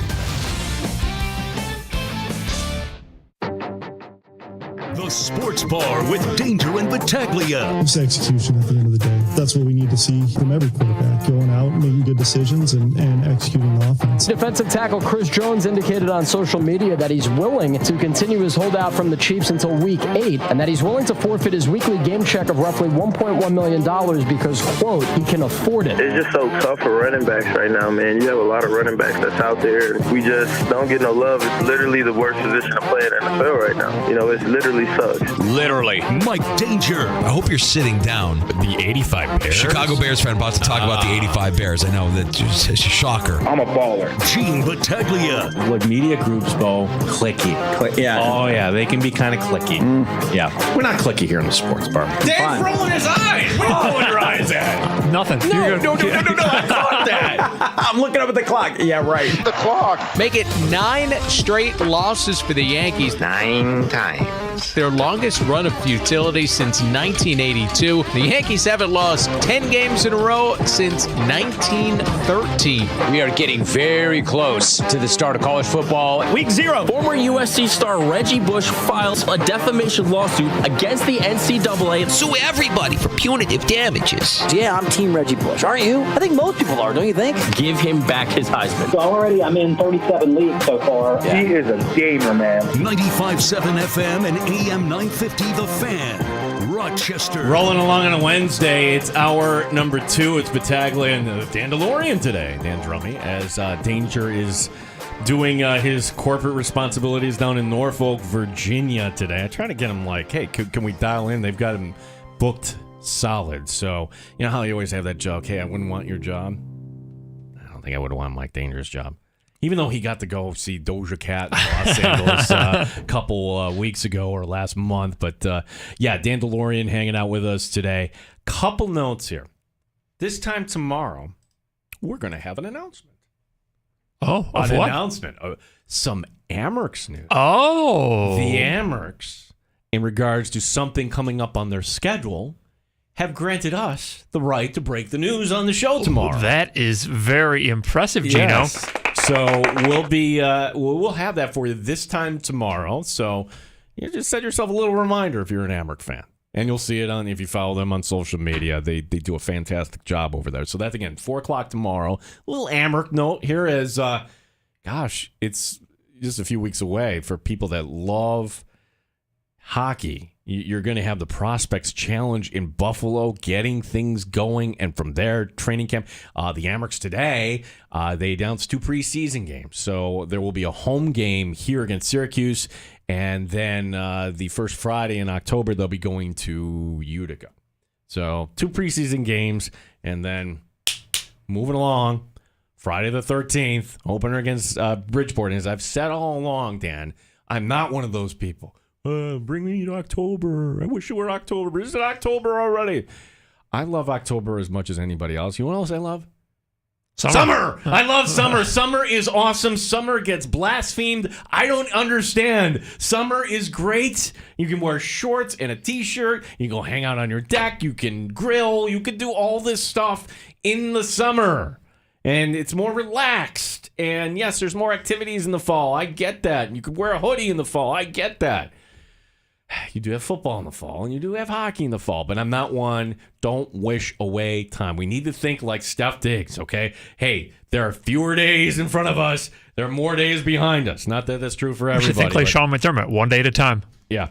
The Sports Bar with Danger and Battaglia. Just execution at the end of the day. That's what we need to see from every quarterback, going out, making good decisions, and executing the offense. Defensive tackle Chris Jones indicated on social media that he's willing to continue his holdout from the Chiefs until Week 8, and that he's willing to forfeit his weekly game check of roughly $1.1 million because, quote, he can afford it. It's just so tough for running backs right now, man. You have a lot of running backs that's out there. We just don't get no love. It's literally the worst position to play in the NFL right now. It's literally sucks. Literally. Mike Danger. I hope you're sitting down. The 85 Bears. Chicago Bears fan about to talk about the 85 Bears. I know that's just a shocker. I'm a baller. Gene Battaglia. What media groups go clicky. Yeah. Oh, yeah. They can be kind of clicky. Yeah. We're not clicky here in the sports bar. Dave's rolling his eyes. What are you rolling your eyes at? Nothing. No. I caught that. I'm looking up at the clock. Yeah, right. The clock. Make it 9 straight losses for the Yankees. 9 times. Their longest run of futility since 1982. The Yankees haven't lost 10 games in a row since 1913. We are getting very close to the start of college football. Week 0. Former USC star Reggie Bush files a defamation lawsuit against the NCAA. Sue everybody for punitive damages. Yeah, I'm Team Reggie Bush. Aren't you? I think most people are, don't you think? Give him back his Heisman. So already I'm in 37 leagues so far. Yeah. He is a gamer, man. 95.7 FM and AM 950. The Fan, Rochester. Rolling along on a Wednesday. It's hour number 2. It's Battaglia and Dan DeLorean today. Dan Drummy, as Danger is doing his corporate responsibilities down in Norfolk, Virginia today. I try to get him like, hey, can we dial in? They've got him booked solid. So, you know how you always have that joke, hey, I wouldn't want your job? I don't think I would want Mike Danger's job. Even though he got to go see Doja Cat in Los Angeles a couple weeks ago or last month. But, Dan DeLorean hanging out with us today. Couple notes here. This time tomorrow, we're going to have an announcement. Oh, an what? announcement. Some Amerks news. Oh. The Amerks, in regards to something coming up on their schedule, have granted us the right to break the news on the show tomorrow. That is very impressive, Gino. Yes. So we'll have that for you this time tomorrow. So you just set yourself a little reminder if you're an Amerk fan. And you'll see it if you follow them on social media. They do a fantastic job over there. So that's, again, 4 o'clock tomorrow. A little Amerk note here is, it's just a few weeks away for people that love hockey. You're going to have the Prospects Challenge in Buffalo, getting things going. And from there, training camp. The Amerks today, they announced 2 preseason games. So there will be a home game here against Syracuse. And then the first Friday in October, they'll be going to Utica. So 2 preseason games. And then moving along, Friday the 13th, opener against Bridgeport. And as I've said all along, Dan, I'm not one of those people. Bring me to October. I wish it were October, but is it October already? I love October as much as anybody else. You know what else I love? Summer. I love summer. Summer is awesome. Summer gets blasphemed. I don't understand. Summer is great. You can wear shorts and a t-shirt. You can go hang out on your deck. You can grill. You can do all this stuff in the summer. And it's more relaxed. And yes, there's more activities in the fall. I get that. You could wear a hoodie in the fall. I get that. you do have football in the fall and you do have hockey in the fall, but I'm not one. Don't wish away time. We need to think like Steph Diggs, okay? Hey, there are fewer days in front of us. There are more days behind us. Not that that's true for everybody. You should think like Sean McDermott, one day at a time. Yeah.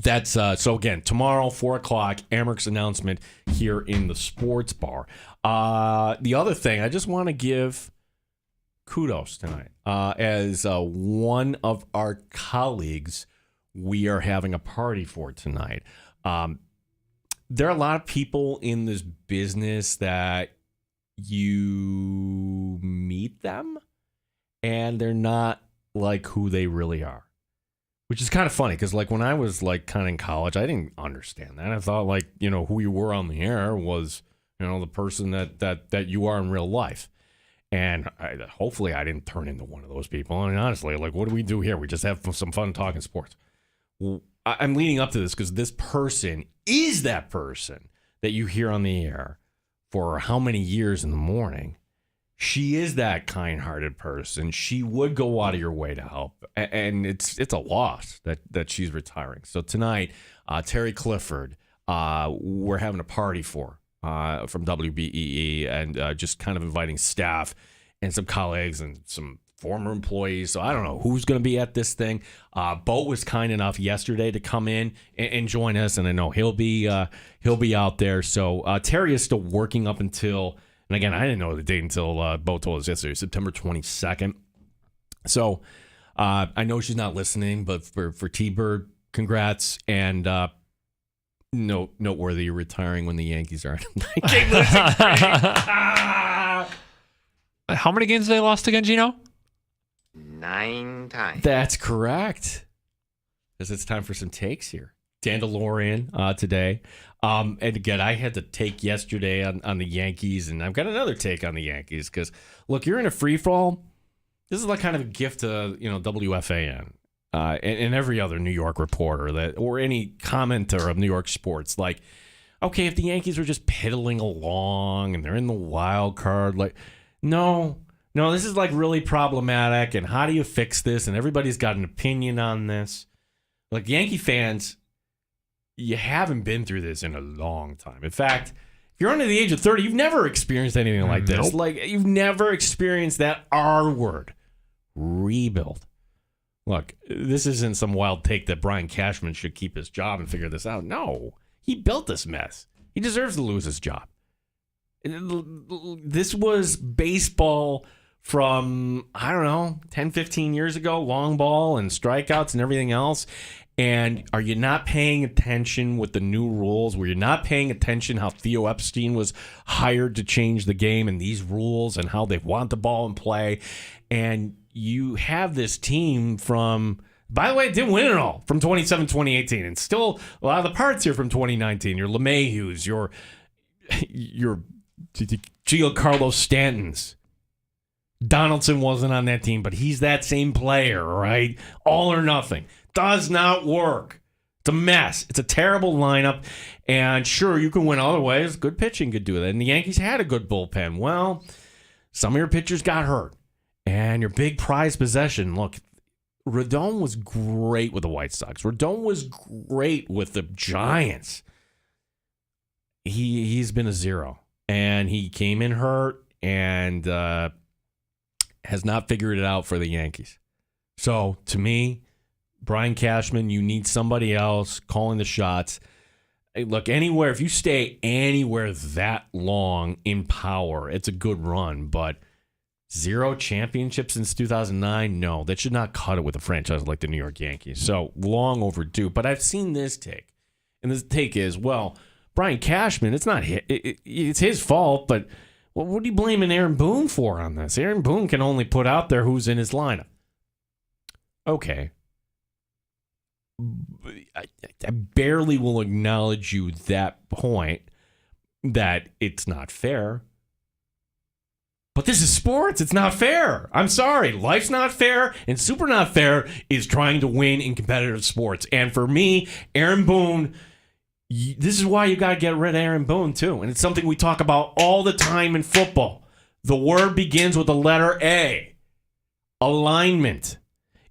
That's so again, tomorrow, 4:00, Ameryk's announcement here in the sports bar. The other thing, I just want to give kudos tonight. As one of our colleagues, we are having a party for tonight. There are a lot of people in this business that you meet them and they're not like who they really are, which is kind of funny because like when I was like kind of in college, I didn't understand that. I thought like, who you were on the air was, the person that you are in real life. And hopefully I didn't turn into one of those people. I mean, honestly, like what do we do here? We just have some fun talking sports. Well, I'm leading up to this because this person is that person that you hear on the air for how many years in the morning. She is that kind-hearted person. She would go out of your way to help. And it's a loss that she's retiring. So tonight, Terry Clifford, we're having a party for from WBEE and just kind of inviting staff and some colleagues and some former employees. So I don't know who's going to be at this thing. Bo was kind enough yesterday to come in and join us, and I know he'll be out there. So Terry is still working up until, and again, I didn't know the date until Bo told us yesterday, September 22nd. So I know she's not listening, but for T-Bird, congrats, and noteworthy you're retiring when the Yankees are. How many games they lost again, Gino? 9 times. That's correct. Because it's time for some takes here. Dandelion today. And again, I had to take yesterday on the Yankees, and I've got another take on the Yankees. Because, look, you're in a free fall. This is like kind of a gift to WFAN and every other New York reporter or any commenter of New York sports. Like, okay, if the Yankees are just piddling along and they're in the wild card, like, no, this is like really problematic. And how do you fix this? And everybody's got an opinion on this. Like Yankee fans, you haven't been through this in a long time. In fact, if you're under the age of 30, you've never experienced anything like this. Nope. Like you've never experienced that R word, rebuild. Look, this isn't some wild take that Brian Cashman should keep his job and figure this out. No, he built this mess. He deserves to lose his job. This was baseball from, 10, 15 years ago, long ball and strikeouts and everything else. And are you not paying attention with the new rules? Were you not paying attention how Theo Epstein was hired to change the game and these rules and how they want the ball in play? And you have this team from, by the way, it didn't win it all from 2017, 2018. And still a lot of the parts here from 2019. Your LeMahieu's, your Giancarlo Stanton's. Donaldson wasn't on that team, but he's that same player, right? All or nothing. Does not work. It's a mess. It's a terrible lineup. And sure, you can win other ways. Good pitching could do that. And the Yankees had a good bullpen. Well, some of your pitchers got hurt. And your big prize possession, look, Rodon was great with the White Sox. Rodon was great with the Giants. He's been a zero. And he came in hurt and has not figured it out for the Yankees. So, to me, Brian Cashman, you need somebody else calling the shots. Hey, look, anywhere, if you stay anywhere that long in power, it's a good run. But 0 championships since 2009? No, that should not cut it with a franchise like the New York Yankees. So, long overdue. But I've seen this take. And this take is, well, Brian Cashman, it's not it's his fault, but what are you blaming Aaron Boone for on this? Aaron Boone can only put out there who's in his lineup. Okay. I barely will acknowledge you that point that it's not fair. But this is sports. It's not fair. I'm sorry. Life's not fair, and super not fair is trying to win in competitive sports. And for me, Aaron Boone, this is why you got to get rid of Aaron Boone, too. And it's something we talk about all the time in football. The word begins with the letter A. Alignment.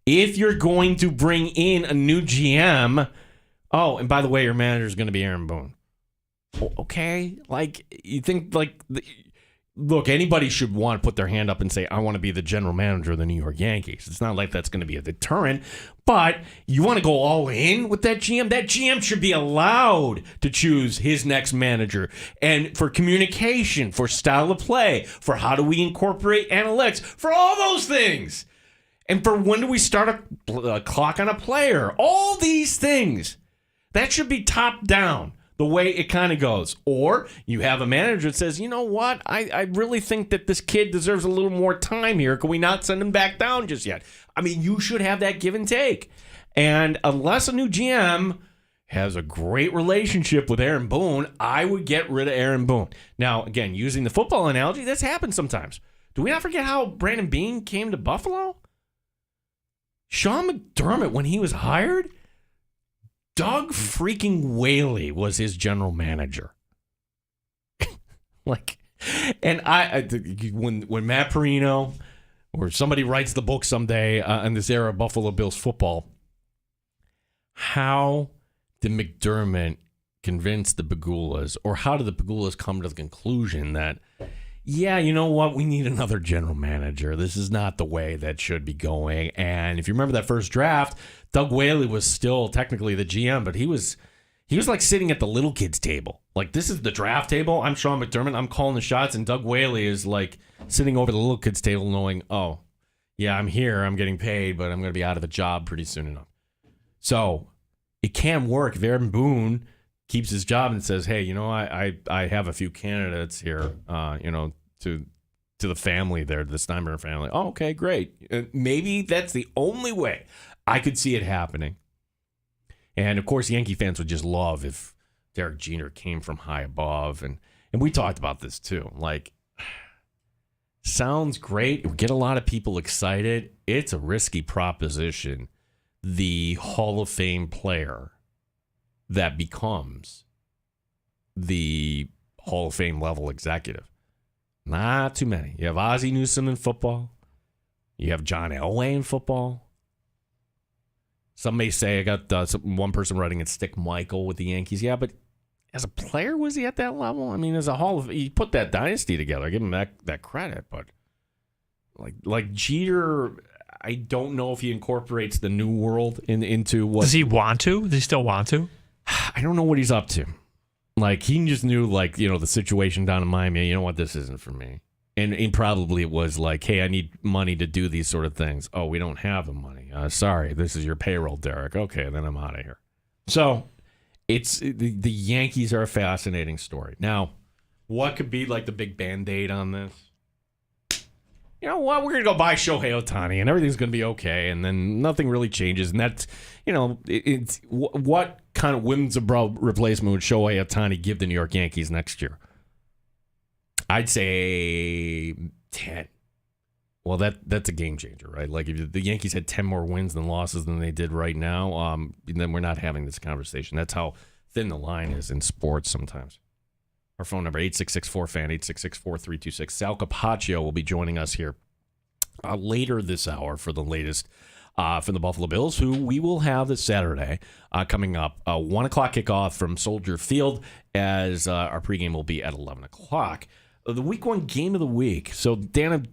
If you're going to bring in a new GM, Oh, and by the way, your manager is going to be Aaron Boone. Okay, like you think look, anybody should want to put their hand up and say, I want to be the general manager of the New York Yankees. It's not like that's going to be a deterrent, but you want to go all in with that GM? That GM should be allowed to choose his next manager. And for communication, for style of play, for how do we incorporate analytics, for all those things. And for when do we start a clock on a player? All these things. That should be top down. The way it kind of goes. Or you have a manager that says, you know what? I really think that this kid deserves a little more time here. Can we not send him back down just yet? I mean, you should have that give and take. And unless a new GM has a great relationship with Aaron Boone, I would get rid of Aaron Boone. Now, again, using the football analogy, that's happened sometimes. Do we not forget how Brandon Beane came to Buffalo? Sean McDermott, when he was hired, Doug freaking Whaley was his general manager. And when Matt Perino or somebody writes the book someday in this era of Buffalo Bills football, how did McDermott convince the Pegulas, or how did the Pegulas come to the conclusion that, yeah, you know what, we need another general manager. This is not the way that should be going. And if you remember that first draft, Doug Whaley was still technically the GM, but he was like sitting at the little kids table. Like, this is the draft table. I'm Sean McDermott. I'm calling the shots. And Doug Whaley is like sitting over the little kids table knowing, oh, yeah, I'm here. I'm getting paid, but I'm going to be out of a job pretty soon enough. So it can work if Aaron Boone keeps his job and says, hey, you know, I have a few candidates here, to the family there, the Steinbrenner family. Oh, okay, great. Maybe that's the only way I could see it happening. And, of course, Yankee fans would just love if Derek Jeter came from high above. And we talked about this, too. Like, sounds great. It would get a lot of people excited. It's a risky proposition. The Hall of Fame player that becomes the Hall of Fame level executive. Not too many. You have Ozzie Newsome in football. You have John Elway in football. Some may say, I got one person writing it, Stick Michael with the Yankees. Yeah, but as a player, was he at that level? I mean, as a he put that dynasty together. I give him that credit, but like Jeter, I don't know if he incorporates the new world into what. Does he want to? Does he still want to? I don't know what he's up to. Like, he just knew, the situation down in Miami, you know what, this isn't for me. And probably it was like, hey, I need money to do these sort of things. Oh, we don't have the money. Sorry, this is your payroll, Derek. Okay, then I'm out of here. So it's the Yankees are a fascinating story. Now, what could be like the big Band-Aid on this? You know what? We're going to go buy Shohei Ohtani and everything's going to be okay. And then nothing really changes. And that's, it's what kind of wins above replacement would Shohei Ohtani give the New York Yankees next year? I'd say 10. Well, that's a game changer, right? Like, if the Yankees had 10 more wins than losses than they did right now, then we're not having this conversation. That's how thin the line is in sports sometimes. Our phone number, 866-4FAN, 866-4326. Sal Capaccio will be joining us here later this hour for the latest from the Buffalo Bills, who we will have this Saturday coming up. 1 o'clock kickoff from Soldier Field, as our pregame will be at 11 o'clock. The week one game of the week. So, Dan,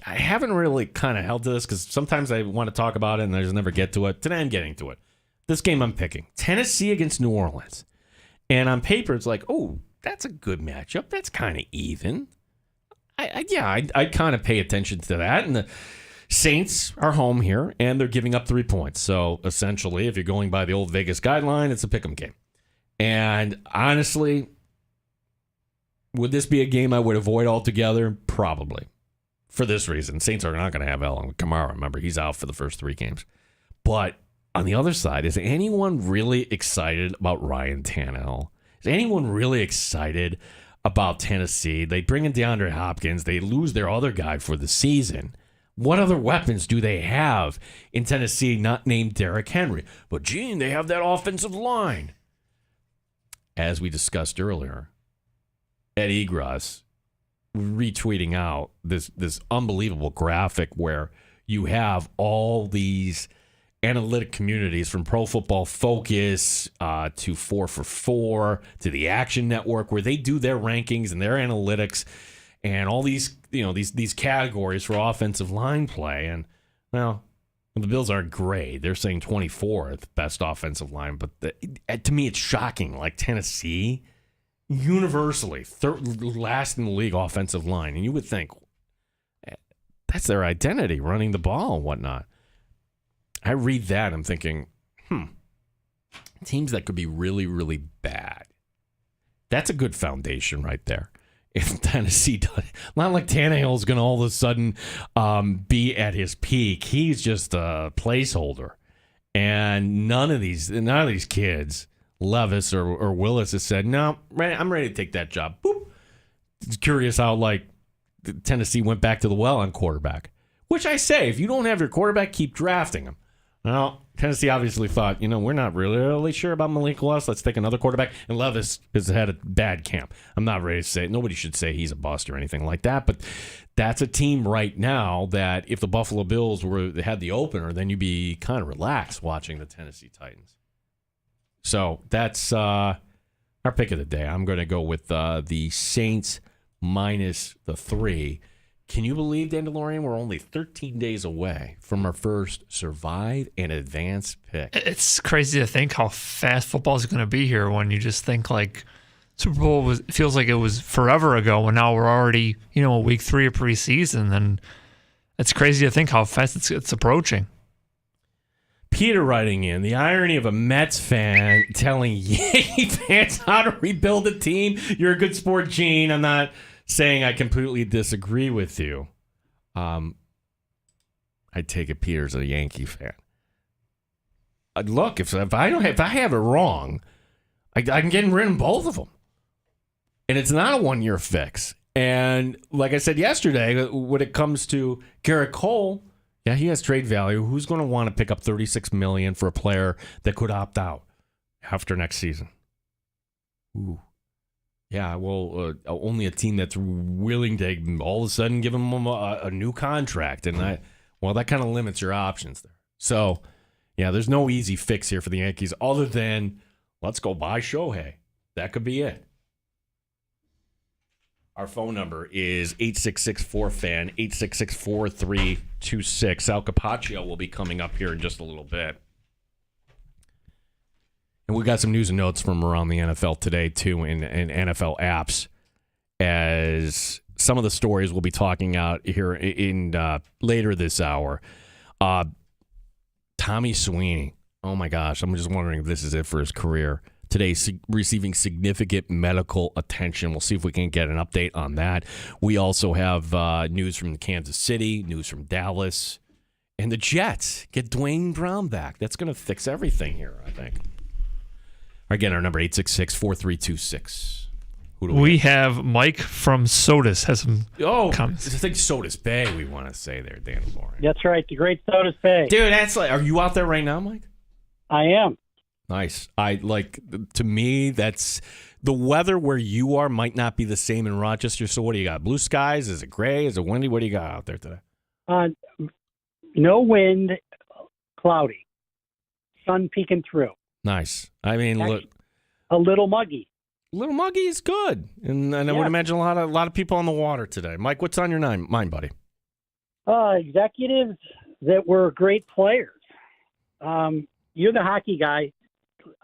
I haven't really kind of held to this because sometimes I want to talk about it and I just never get to it. Today I'm getting to it. This game I'm picking, Tennessee against New Orleans. And on paper, it's like, oh, that's a good matchup. That's kind of even. I'd kind of pay attention to that. And the Saints are home here, and they're giving up 3 points. So, essentially, if you're going by the old Vegas guideline, it's a pick'em game. And honestly, would this be a game I would avoid altogether? Probably. For this reason. Saints are not going to have Alvin Kamara. Remember, he's out for the first 3 games. But on the other side, is anyone really excited about Ryan Tannehill? Is anyone really excited about Tennessee? They bring in DeAndre Hopkins. They lose their other guy for the season. What other weapons do they have in Tennessee not named Derrick Henry? But, Gene, they have that offensive line. As we discussed earlier, Ed Egros retweeting out this unbelievable graphic where you have all these analytic communities, from Pro Football Focus to 4for4 to the Action Network, where they do their rankings and their analytics and all these these categories for offensive line play. And well, the Bills aren't great. They're saying 24th best offensive line, but to me it's shocking. Like Tennessee, universally last in the league offensive line, and you would think that's their identity, running the ball and whatnot. I read that, I'm thinking, teams that could be really, really bad. That's a good foundation right there. If Tennessee does, not like Tannehill's going to all of a sudden be at his peak. He's just a placeholder, and none of these kids, Levis or Willis, has said, "No, I'm ready to take that job." Boop. It's curious how Tennessee went back to the well on quarterback. Which I say, if you don't have your quarterback, keep drafting him. Well, Tennessee obviously thought, we're not really sure about Malik Willis. Let's take another quarterback. And Levis has had a bad camp. I'm not ready to say it. Nobody should say he's a bust or anything like that. But that's a team right now that if the Buffalo Bills had the opener, then you'd be kind of relaxed watching the Tennessee Titans. So that's our pick of the day. I'm going to go with the Saints minus the 3. Can you believe, DeLorean, we're only 13 days away from our first survive and advance pick? It's crazy to think how fast football is going to be here when you just think Super Bowl feels like it was forever ago, and now we're already, week 3 of preseason, and it's crazy to think how fast it's approaching. Peter writing in, the irony of a Mets fan telling Yankee fans how to rebuild a team. You're a good sport, Gene. I'm not saying I completely disagree with you. I take it Peter's a Yankee fan. Look, if I have it wrong, I can get rid of both of them, and it's not a 1-year fix. And like I said yesterday, when it comes to Garrett Cole, yeah, he has trade value. Who's going to want to pick up $36 million for a player that could opt out after next season? Ooh. Yeah, well, only a team that's willing to all of a sudden give him a new contract. And that kind of limits your options there. So, yeah, there's no easy fix here for the Yankees other than let's go buy Shohei. That could be it. Our phone number is 866-4FAN, 866-4326. Al Capaccio will be coming up here in just a little bit. And we got some news and notes from around the NFL today, too, in NFL apps, as some of the stories we'll be talking out here in later this hour. Tommy Sweeney. Oh, my gosh. I'm just wondering if this is it for his career. Today, receiving significant medical attention. We'll see if we can get an update on that. We also have news from Kansas City, news from Dallas, and the Jets get Dwayne Brown back. That's going to fix everything here, I think. Again, our number 866-4326. Who do we have Mike from Sodas has some comments. I think Sodas Bay we want to say there, Dan and Lauren. That's right, the great Sodas Bay. Dude, are you out there right now, Mike? I am. Nice. To me, that's the weather where you are might not be the same in Rochester. So what do you got? Blue skies? Is it gray? Is it windy? What do you got out there today? No wind, cloudy, sun peeking through. Nice. I mean, look, a little muggy. A little muggy is good, and I would imagine a lot of people on the water today. Mike, what's on your mind, buddy? Executives that were great players. You're the hockey guy.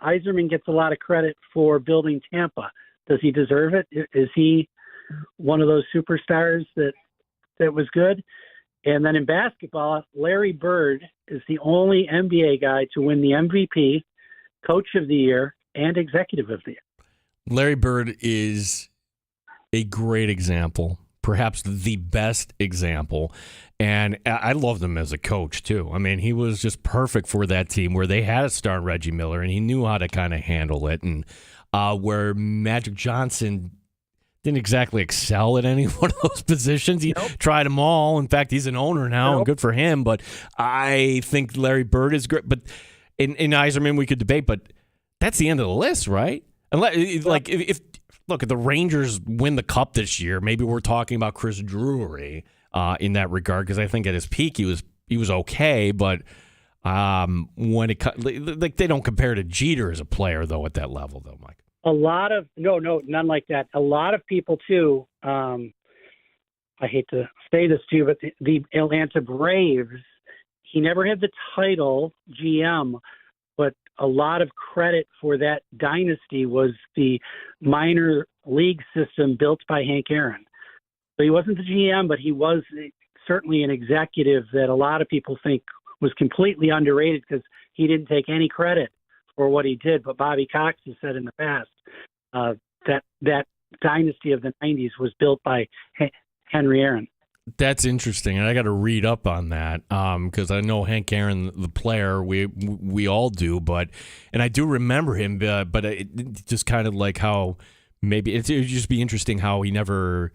Yzerman gets a lot of credit for building Tampa. Does he deserve it? Is he one of those superstars that was good? And then in basketball, Larry Bird is the only NBA guy to win the MVP, Coach of the Year, and Executive of the Year. Larry Bird is a great example, perhaps the best example. And I loved him as a coach, too. I mean, he was just perfect for that team where they had a star in Reggie Miller, and he knew how to kind of handle it. And where Magic Johnson didn't exactly excel at any one of those positions. He tried them all. In fact, he's an owner now, and good for him. But I think Larry Bird is great. But in Yzerman, we could debate, but that's the end of the list, right? If the Rangers win the Cup this year, maybe we're talking about Chris Drury in that regard, because I think at his peak he was okay, but When it like they don't compare to Jeter as a player though at that level though, Mike. A lot of no, none like that. A lot of people too. I hate to say this to you, but the Atlanta Braves, he never had the title GM, but a lot of credit for that dynasty was the minor league system built by Hank Aaron. So he wasn't the GM, but he was certainly an executive that a lot of people think was completely underrated because he didn't take any credit for what he did. But Bobby Cox has said in the past that dynasty of the 90s was built by Henry Aaron. That's interesting, and I got to read up on that because I know Hank Aaron, the player. We all do, and I do remember him. But it just kind of like how maybe it would just be interesting how he never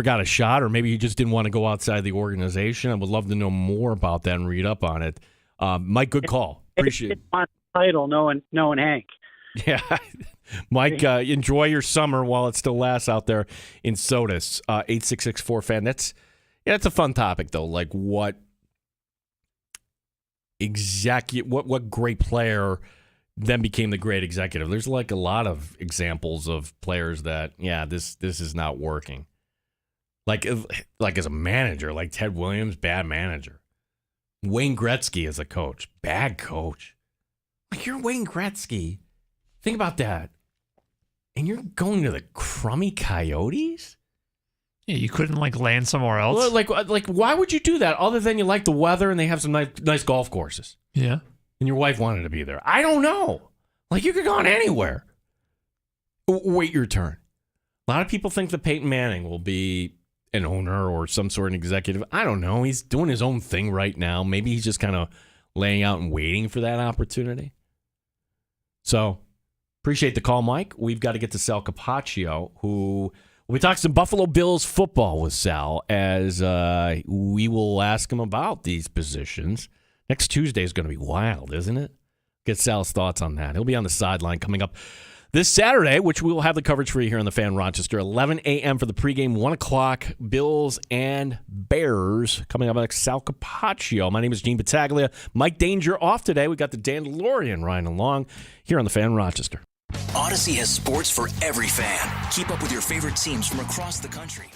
got a shot, or maybe he just didn't want to go outside the organization. I would love to know more about that and read up on it. Mike, good call. Appreciate it. Title, knowing Hank. Yeah, Mike, enjoy your summer while it still lasts out there in SOTUS. 8664-FAN. That's a fun topic though. Like what great player then became the great executive? There's like a lot of examples of players that this is not working. Like as a manager, like Ted Williams, bad manager. Wayne Gretzky as a coach, bad coach. Like you're Wayne Gretzky. Think about that. And you're going to the crummy Coyotes? Yeah, you couldn't land somewhere else. Well, like why would you do that other than you like the weather and they have some nice golf courses? Yeah. And your wife wanted to be there. I don't know. Like you could go on anywhere. Wait your turn. A lot of people think that Peyton Manning will be an owner or some sort of executive. I don't know. He's doing his own thing right now. Maybe he's just kind of laying out and waiting for that opportunity. So, appreciate the call, Mike. We've got to get to Sal Capaccio, who we talk some Buffalo Bills football with Sal, as we will ask him about these positions. Next Tuesday is going to be wild, isn't it? Get Sal's thoughts on that. He'll be on the sideline coming up this Saturday, which we will have the coverage for you here on the Fan Rochester. 11 a.m. for the pregame, 1 o'clock, Bills and Bears. Coming up next, Sal Capaccio. My name is Gene Battaglia. Mike Danger off today. We got the Dandalorian riding along here on the Fan Rochester. Odyssey has sports for every fan. Keep up with your favorite teams from across the country.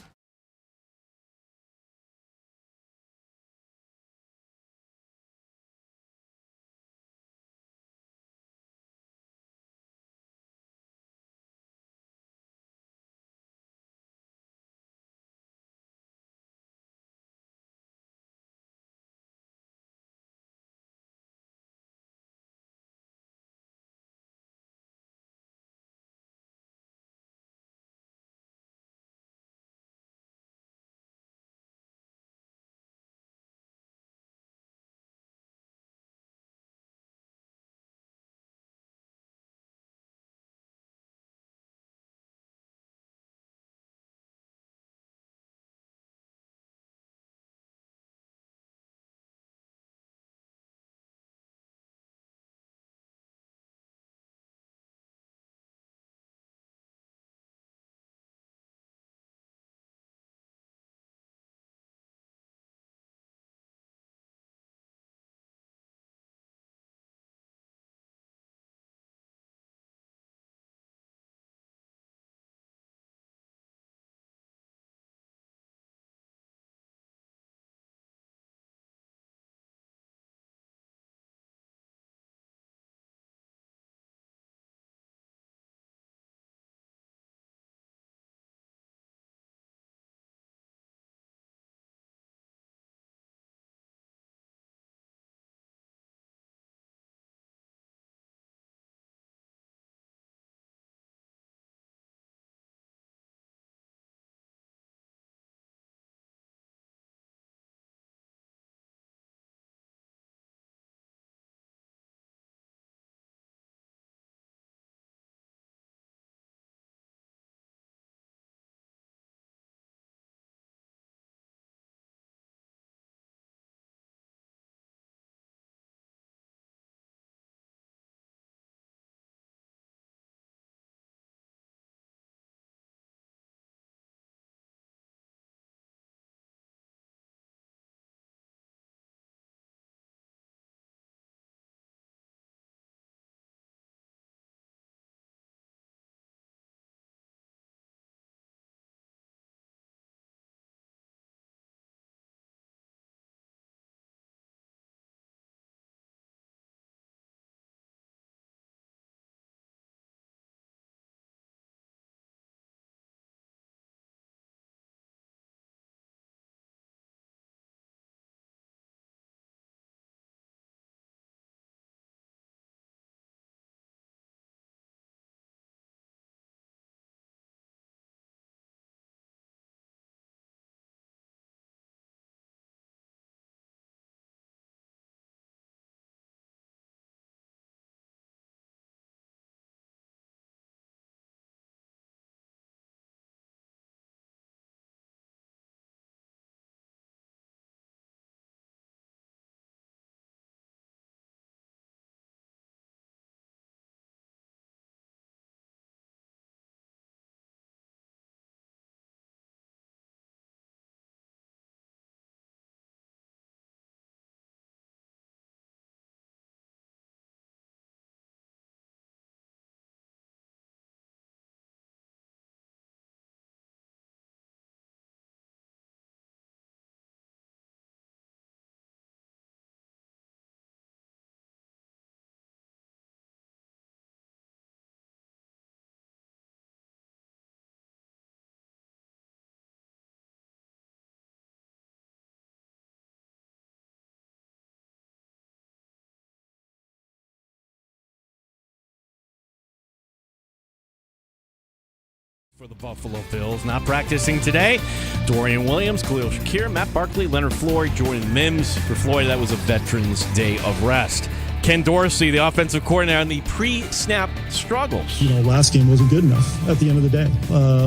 For the Buffalo Bills, not practicing today. Dorian Williams, Khalil Shakir, Matt Barkley, Leonard Floyd, Jordan Mims. For Floyd, that was a Veterans Day of rest. Ken Dorsey, the offensive coordinator, on the pre-snap struggles. Last game wasn't good enough at the end of the day,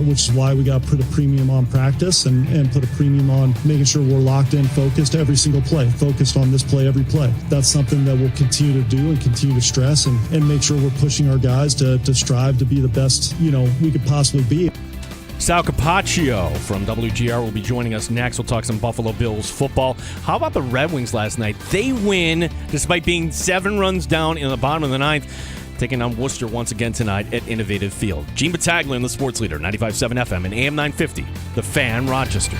which is why we got to put a premium on practice and put a premium on making sure we're locked in, focused every single play, focused on this play every play. That's something that we'll continue to do and continue to stress and make sure we're pushing our guys to strive to be the best, we could possibly be. Sal Capaccio from WGR will be joining us next. We'll talk some Buffalo Bills football. How about the Red Wings last night? They win despite being 7 runs down in the bottom of the ninth, taking on Worcester once again tonight at Innovative Field. Gene Battaglia and the Sports Leader, 95.7 FM and AM 950, The Fan, Rochester.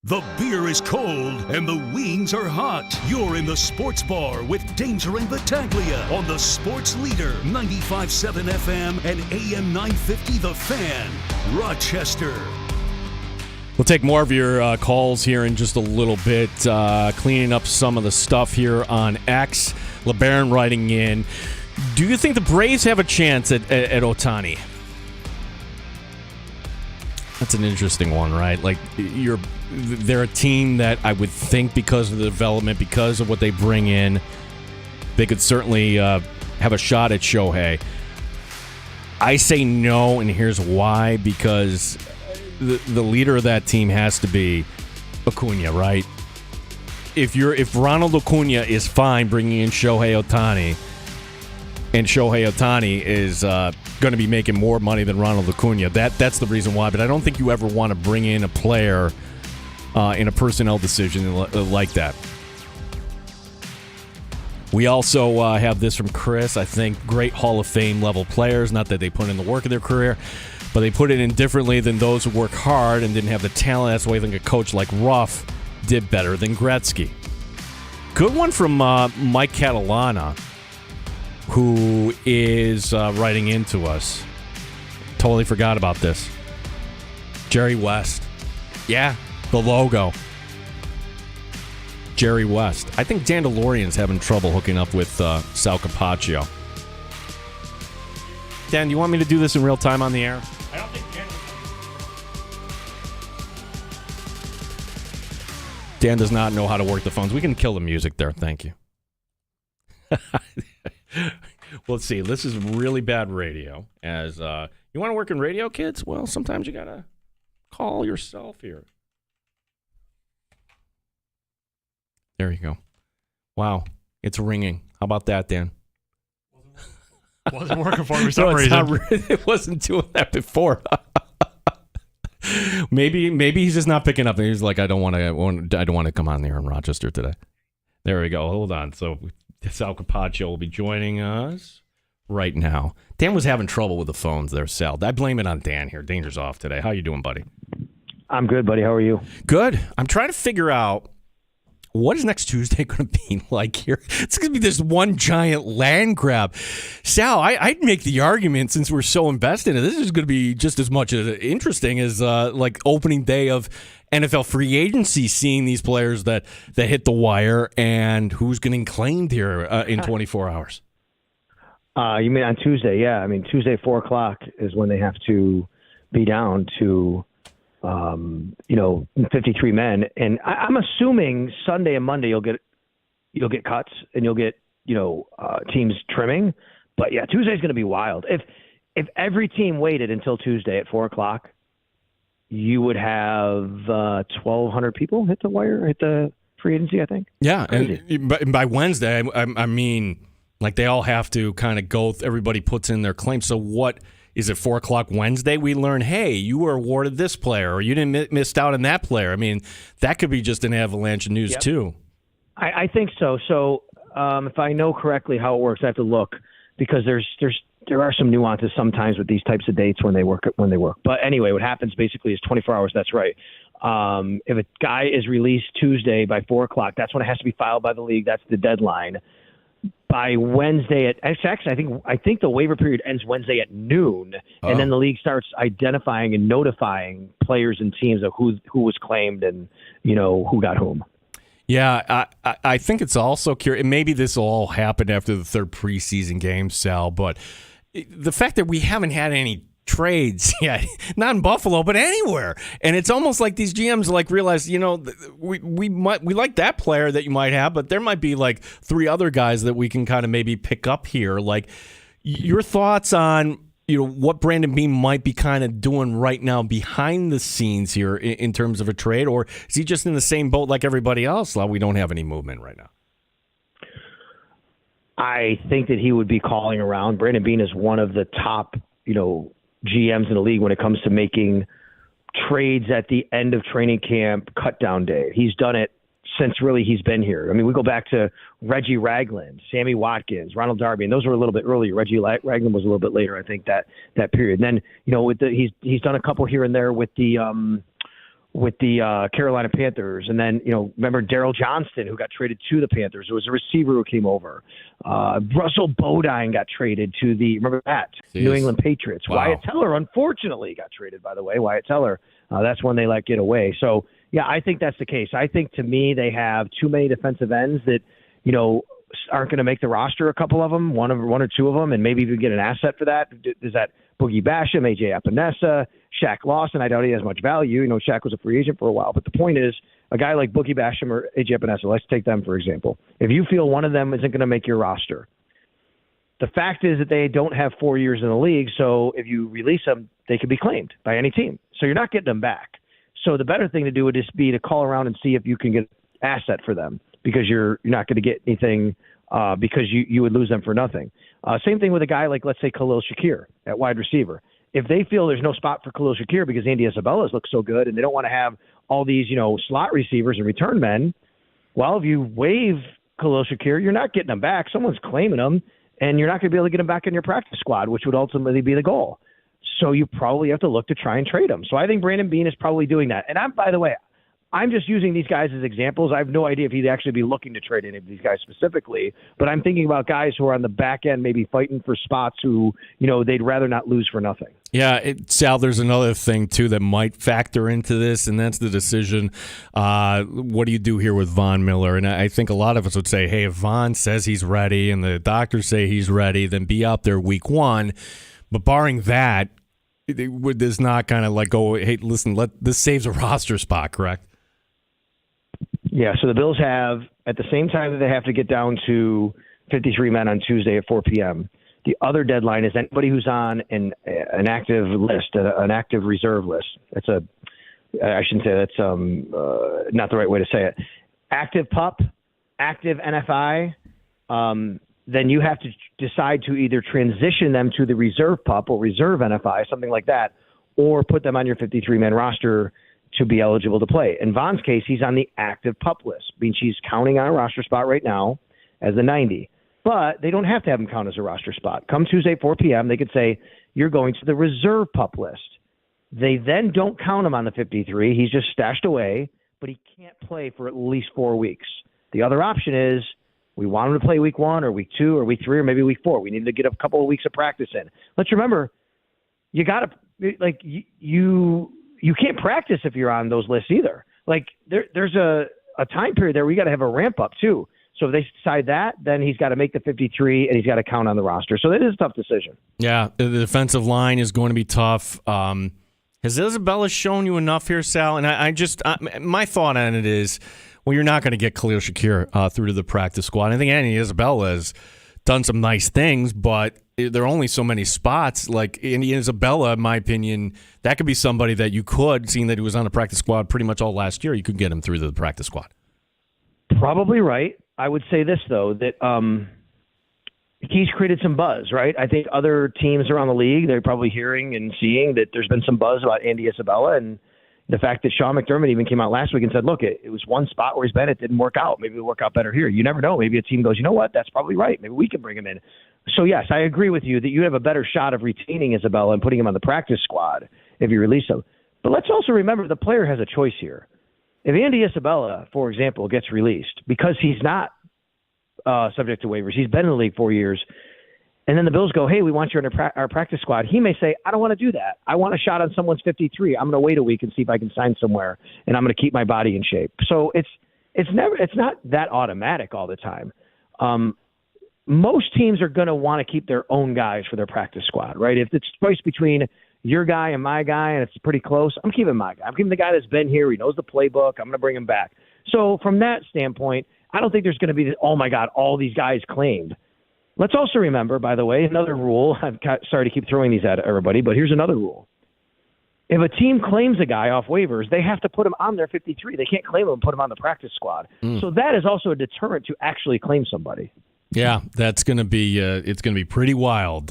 The beer is cold and the wings are hot. You're in the sports bar with Danger and Battaglia on the Sports Leader, 95.7 FM and AM 950 The Fan, Rochester. We'll take more of your calls here in just a little bit, cleaning up some of the stuff here on X. LeBaron writing in, do you think the Braves have a chance at Ohtani? That's an interesting one, right? Like, they're a team that I would think because of the development, because of what they bring in, they could certainly have a shot at Shohei. I say no, and here's why. Because the leader of that team has to be Acuna, right? If Ronald Acuna is fine bringing in Shohei Ohtani, and Shohei Ohtani is going to be making more money than Ronald Acuna, that's the reason why. But I don't think you ever want to bring in a player in a personnel decision like that. We also have this from Chris. I think great Hall of Fame level players, not that they put in the work of their career, but they put it in differently than those who work hard and didn't have the talent. That's why I think a coach like Ruff did better than Gretzky. Good one from Mike Catalana, who is writing into us. Totally forgot about this. Jerry West. Yeah, the logo. Jerry West. I think Dan DeLorean's having trouble hooking up with Sal Capaccio. Dan, do you want me to do this in real time on the air? I don't think Dan does not know how to work the phones. We can kill the music there. Thank you. Well, let's see. This is really bad radio. As you want to work in radio, kids? Well, sometimes you got to call yourself here. There you go. Wow. It's ringing. How about that, Dan? Wasn't working for me for some reason. It wasn't doing that before. Maybe he's just not picking up. And he's like, I don't want to come on there in Rochester today. There we go. Hold on. So Sal Capaccio will be joining us right now. Dan was having trouble with the phones there, Sal. I blame it on Dan here. Danger's off today. How you doing, buddy? I'm good, buddy. How are you? Good. I'm trying to figure out, what is next Tuesday going to be like here? It's going to be this one giant land grab. Sal, I'd make the argument, since we're so invested in it, this is going to be just as much interesting as like opening day of NFL free agency, seeing these players that hit the wire and who's getting claimed here in 24 hours. You mean on Tuesday? Yeah. I mean, Tuesday, 4 o'clock is when they have to be down to 53 men. And I'm assuming Sunday and Monday you'll get cuts and you'll get, teams trimming. But yeah, Tuesday's going to be wild. If every team waited until Tuesday at 4 o'clock, you would have 1,200 people hit the free agency, I think. Yeah. And by Wednesday, I mean, like, they all have to kind of go, everybody puts in their claim. So what is it, 4 o'clock Wednesday? We learn, hey, you were awarded this player, or you didn't missed out on that player. I mean, that could be just an avalanche of news too. I think so. So if I know correctly how it works, I have to look, because there are some nuances sometimes with these types of dates when they work. But anyway, what happens basically is 24 hours. That's right. If a guy is released Tuesday by 4 o'clock, that's when it has to be filed by the league. That's the deadline. By Wednesday I think the waiver period ends Wednesday at noon, and then the league starts identifying and notifying players and teams of who was claimed and who got whom. Yeah, I think it's also curious. Maybe this will all happen after the third preseason game, Sal, but the fact that we haven't had any trades yet, not in Buffalo, but anywhere. And it's almost like these GMs like realize, we like that player that you might have, but there might be like 3 other guys that we can kind of maybe pick up here. Like, your thoughts on what Brandon Beane might be kind of doing right now behind the scenes here in terms of a trade, or is he just in the same boat like everybody else? We don't have any movement right now. I think that he would be calling around. Brandon Beane is one of the top, GMs in the league when it comes to making trades at the end of training camp, cut down day. He's done it since really he's been here. I mean, we go back to Reggie Ragland, Sammy Watkins, Ronald Darby, and those were a little bit earlier. Reggie Ragland was a little bit later, I think, that period. And then, with he's done a couple here and there with the Carolina Panthers. And then, remember Daryl Johnston, who got traded to the Panthers. It was a receiver who came over. Russell Bodine got traded to remember that? Jeez. New England Patriots. Wow. Wyatt Teller, unfortunately, got traded, by the way. Wyatt Teller. That's when they let get away. So, yeah, I think that's the case. I think, to me, they have too many defensive ends that, aren't going to make the roster, a couple of them, one or two of them, and maybe even get an asset for that. Is that Boogie Basham, A.J. Epinesa, Shaq Lawson? I doubt he has much value. Shaq was a free agent for a while. But the point is, a guy like Boogie Basham or A.J. Epinesa, let's take them, for example. If you feel one of them isn't going to make your roster, the fact is that they don't have 4 years in the league, so if you release them, they could be claimed by any team. So you're not getting them back. So the better thing to do would just be to call around and see if you can get an asset for them, because you're not going to get anything because you would lose them for nothing. Same thing with a guy like, let's say, Khalil Shakir at wide receiver. If they feel there's no spot for Khalil Shakir because Andy Isabella's look so good and they don't want to have all these, slot receivers and return men, well, if you waive Khalil Shakir, you're not getting them back. Someone's claiming them, and you're not going to be able to get them back in your practice squad, which would ultimately be the goal. So you probably have to look to try and trade them. So I think Brandon Beane is probably doing that. And by the way, I'm just using these guys as examples. I have no idea if he'd actually be looking to trade any of these guys specifically, but I'm thinking about guys who are on the back end maybe fighting for spots who, they'd rather not lose for nothing. Yeah, Sal, there's another thing, too, that might factor into this, and that's the decision. What do you do here with Von Miller? And I think a lot of us would say, hey, if Von says he's ready and the doctors say he's ready, then be out there week 1. But barring that, there's not kind of like, oh, hey, listen, this saves a roster spot, correct? Yeah, so the Bills have, at the same time that they have to get down to 53 men on Tuesday at 4 p.m., the other deadline is anybody who's on an active list, an active reserve list. I shouldn't say that's not the right way to say it. Active PUP, active NFI, then you have to decide to either transition them to the reserve PUP or reserve NFI, something like that, or put them on your 53-man roster to be eligible to play. In Von's case, he's on the active PUP list, means he's counting on a roster spot right now as a 90. But they don't have to have him count as a roster spot. Come Tuesday, 4 p.m., they could say, you're going to the reserve PUP list. They then don't count him on the 53. He's just stashed away, but he can't play for at least 4 weeks. The other option is we want him to play week 1 or week 2 or week 3 or maybe week 4. We need to get a couple of weeks of practice in. Let's remember, you got to, like, you can't practice if you're on those lists either. Like there's a time period there where you got to have a ramp up too. So if they decide that, then he's got to make the 53 and he's got to count on the roster. So that is a tough decision. Yeah, the defensive line is going to be tough. Has Isabella shown you enough here, Sal? And my thought on it is, well, you're not going to get Khalil Shakir through to the practice squad. I think Andy Isabella has done some nice things, but there are only so many spots. Like Andy Isabella, in my opinion, that could be somebody that you could, seeing that he was on the practice squad pretty much all last year, you could get him through the practice squad. Probably right. I would say this, though, that he's created some buzz, right? I think other teams around the league, they're probably hearing and seeing that there's been some buzz about Andy Isabella, and the fact that Sean McDermott even came out last week and said, look, it was one spot where he's been, it didn't work out. Maybe it'll work out better here. You never know. Maybe a team goes, you know what, that's probably right. Maybe we can bring him in. So, yes, I agree with you that you have a better shot of retaining Isabella and putting him on the practice squad if you release him. But let's also remember the player has a choice here. If Andy Isabella, for example, gets released because he's not subject to waivers, he's been in the league 4 years, and then the Bills go, hey, we want you on our practice squad, he may say, I don't want to do that. I want a shot on someone's 53. I'm going to wait a week and see if I can sign somewhere, and I'm going to keep my body in shape. So it's not that automatic all the time. most teams are going to want to keep their own guys for their practice squad, right? If it's choice between your guy and my guy and it's pretty close, I'm keeping my guy. I'm keeping the guy that's been here. He knows the playbook. I'm going to bring him back. So from that standpoint, I don't think there's going to be, oh my God, all these guys claimed. Let's also remember, by the way, another rule. I'm sorry to keep throwing these at everybody, but here's another rule. If a team claims a guy off waivers, they have to put him on their 53. They can't claim him and put him on the practice squad. So that is also a deterrent to actually claim somebody. Yeah, that's going to be it's going to be pretty wild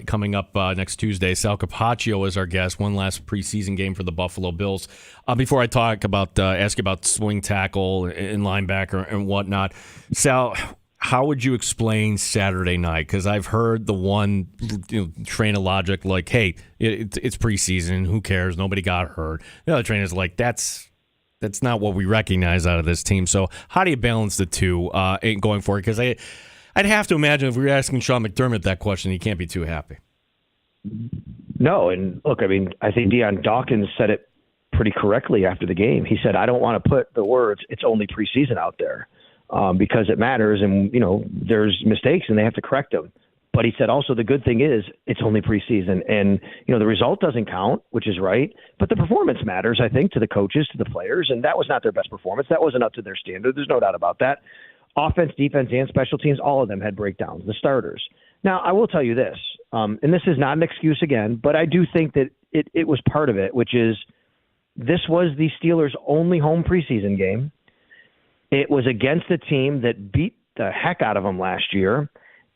coming up next Tuesday. Sal Capaccio is our guest. One last preseason game for the Buffalo Bills. Before I talk about ask you about swing tackle and linebacker and whatnot, Sal, how would you explain Saturday night? Because I've heard the one train of logic like, hey, it's preseason. Who cares? Nobody got hurt. The other train is like, that's not what we recognize out of this team. So how do you balance the two going forward? Because I'd have to imagine if we were asking Sean McDermott that question, he can't be too happy. No, and look, I mean, I think Deion Dawkins said it pretty correctly after the game. He said, I don't want to put the words, it's only preseason out there because it matters and, there's mistakes and they have to correct them. But he said also the good thing is it's only preseason and, the result doesn't count, which is right. But the performance matters, I think, to the coaches, to the players. And that was not their best performance. That wasn't up to their standard. There's no doubt about that. Offense, defense, and special teams, all of them had breakdowns, the starters. Now, I will tell you this, and this is not an excuse again, but I do think that it was part of it, which is this was the Steelers' only home preseason game. It was against a team that beat the heck out of them last year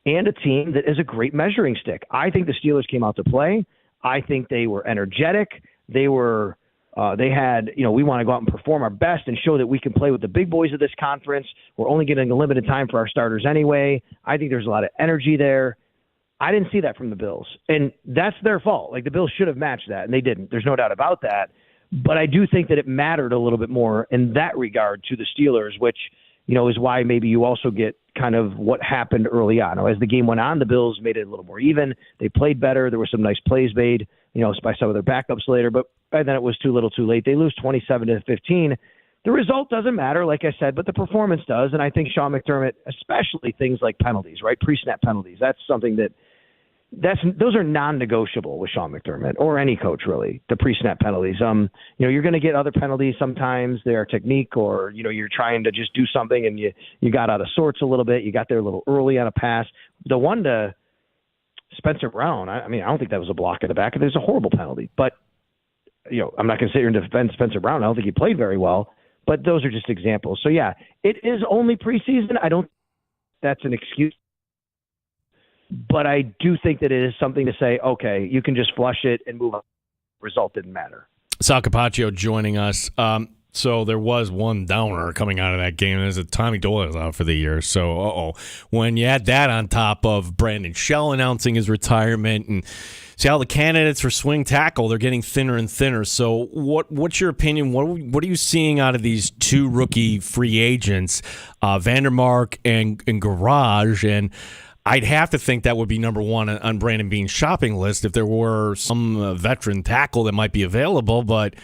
and a team that is a great measuring stick. I think the Steelers came out to play. I think they were energetic. They had, we want to go out and perform our best and show that we can play with the big boys of this conference. We're only getting a limited time for our starters anyway. I think there's a lot of energy there. I didn't see that from the Bills, and that's their fault. Like the Bills should have matched that, and they didn't. There's no doubt about that. But I do think that it mattered a little bit more in that regard to the Steelers, which, is why maybe you also get kind of what happened early on. Now, as the game went on, the Bills made it a little more even. They played better. There were some nice plays made, by some of their backups later, but by then it was too little too late. They lose 27-15. The result doesn't matter, like I said, but the performance does. And I think Sean McDermott, especially things like penalties, right? Pre-snap penalties. That's something those are non-negotiable with Sean McDermott or any coach really, the pre-snap penalties. You're going to get other penalties sometimes. They're technique or, you're trying to just do something and you got out of sorts a little bit. You got there a little early on a pass. The one to Spencer Brown, I don't think that was a block in the back. There's a horrible penalty, but I'm not going to sit here and defend Spencer Brown. I don't think he played very well, but those are just examples. So yeah, it is only preseason. I don't, that's an excuse, but I do think that it is something to say, okay, you can just flush it and move on. Result didn't matter. Sal Capaccio joining us. So there was one downer coming out of that game, is that Tommy Doyle's out for the year. So, when you add that on top of Brandon Shell announcing his retirement and see how the candidates for swing tackle, they're getting thinner and thinner. So what's your opinion? What are you seeing out of these two rookie free agents, Vandermark and Garage? And I'd have to think that would be number one on Brandon Beane's shopping list if there were some veteran tackle that might be available, but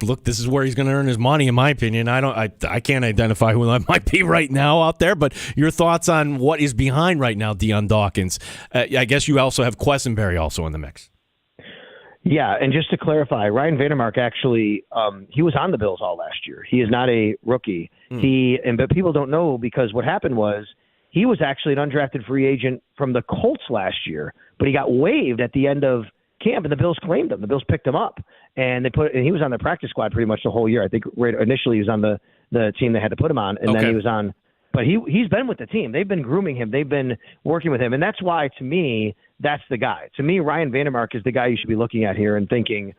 look, this is where he's going to earn his money, in my opinion. I can't identify who that might be right now out there, but your thoughts on what is behind right now, Deion Dawkins. I guess you also have Quessenberry also in the mix. Yeah, and just to clarify, Ryan Vandermark actually, he was on the Bills all last year. He is not a rookie. But people don't know because what happened was he was actually an undrafted free agent from the Colts last year, but he got waived at the end of camp, and the Bills claimed him. The Bills picked him up, and he was on the practice squad pretty much the whole year. I think initially he was on the team they had to put him on, and then he was on. But he's been with the team. They've been grooming him. They've been working with him, and that's why, to me, that's the guy. To me, Ryan Vandermark is the guy you should be looking at here and thinking,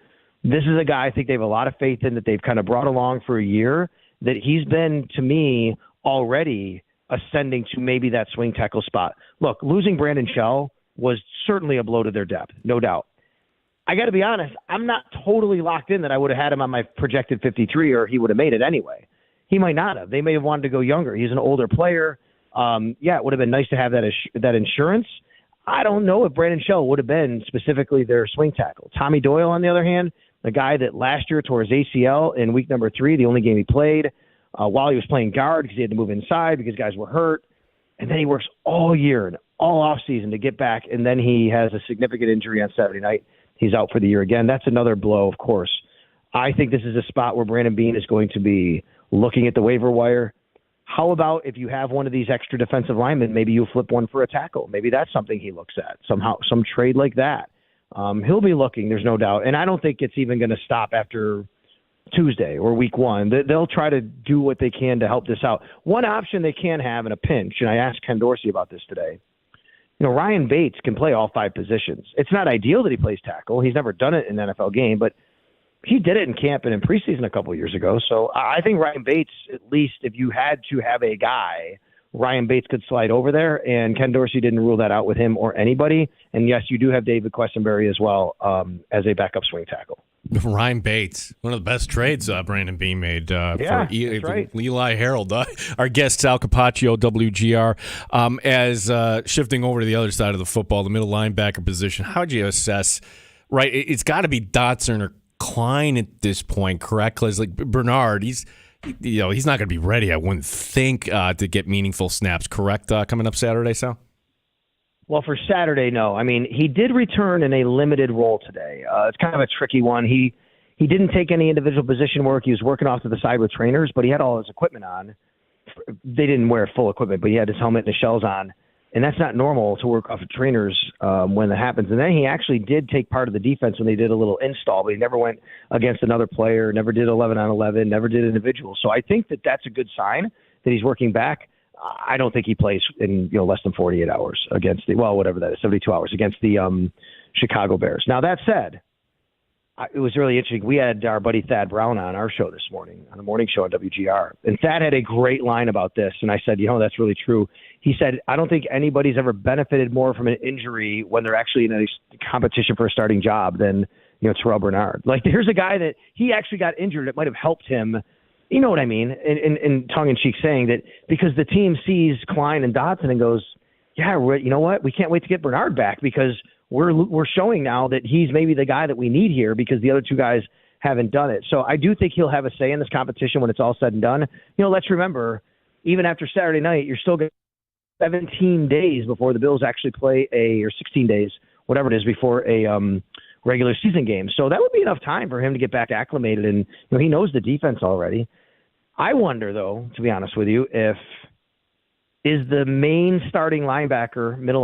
this is a guy I think they have a lot of faith in, that they've kind of brought along for a year, that he's been, to me, already ascending to maybe that swing tackle spot. Look, losing Brandon Shell was certainly a blow to their depth, no doubt. I got to be honest, I'm not totally locked in that I would have had him on my projected 53 or he would have made it anyway. He might not have. They may have wanted to go younger. He's an older player. It would have been nice to have that insurance. I don't know if Brandon Shell would have been specifically their swing tackle. Tommy Doyle, on the other hand, the guy that last year tore his ACL in week number 3, the only game he played, while he was playing guard because he had to move inside because guys were hurt. and then he works all year and all off season to get back, and then he has a significant injury on Saturday night. He's out for the year again. That's another blow, of course. I think this is a spot where Brandon Beane is going to be looking at the waiver wire. How about if you have one of these extra defensive linemen, maybe you flip one for a tackle? Maybe that's something he looks at, somehow, some trade like that. He'll be looking, there's no doubt. And I don't think it's even going to stop after Tuesday or week one. They'll try to do what they can to help this out. One option they can have in a pinch, and I asked Ken Dorsey about this today, Ryan Bates can play all 5 positions. It's not ideal that he plays tackle. He's never done it in an NFL game, but he did it in camp and in preseason a couple of years ago. So I think Ryan Bates, at least if you had to have a guy, Ryan Bates could slide over there, and Ken Dorsey didn't rule that out with him or anybody. And yes, you do have David Questenberry as well as a backup swing tackle. Ryan Bates, one of the best trades Brandon Beane made for right. Eli Harold. Our guest, Sal Capaccio, WGR. As shifting over to the other side of the football, the middle linebacker position, how would you assess, right, it's got to be Dotson or Klein at this point, correct? Because like Bernard, he's not going to be ready, I wouldn't think, to get meaningful snaps, correct, coming up Saturday, Sal? Well, for Saturday, no. I mean, he did return in a limited role today. It's kind of a tricky one. He didn't take any individual position work. He was working off to the side with trainers, but he had all his equipment on. They didn't wear full equipment, but he had his helmet and his shells on. And that's not normal to work off of trainers when that happens. And then he actually did take part of the defense when they did a little install, but he never went against another player, never did 11-on-11, never did individual. So I think that that's a good sign that he's working back. I don't think he plays in less than 48 hours against whatever that is, 72 hours against the Chicago Bears. Now, that said, it was really interesting. We had our buddy Thad Brown on our show this morning, on the morning show on WGR. And Thad had a great line about this. And I said, that's really true. He said, I don't think anybody's ever benefited more from an injury when they're actually in a competition for a starting job than, Terrell Bernard. Like, here's a guy that he actually got injured. It might have helped him. You know what I mean? In tongue-in-cheek saying that because the team sees Klein and Dotson and goes, yeah, you know what? We can't wait to get Bernard back because we're showing now that he's maybe the guy that we need here because the other two guys haven't done it. So I do think he'll have a say in this competition when it's all said and done. Let's remember, even after Saturday night, you're still going 17 days before the Bills actually play or 16 days, whatever it is, before a regular season game. So that would be enough time for him to get back acclimated. And he knows the defense already. I wonder, though, to be honest with you, is the main starting middle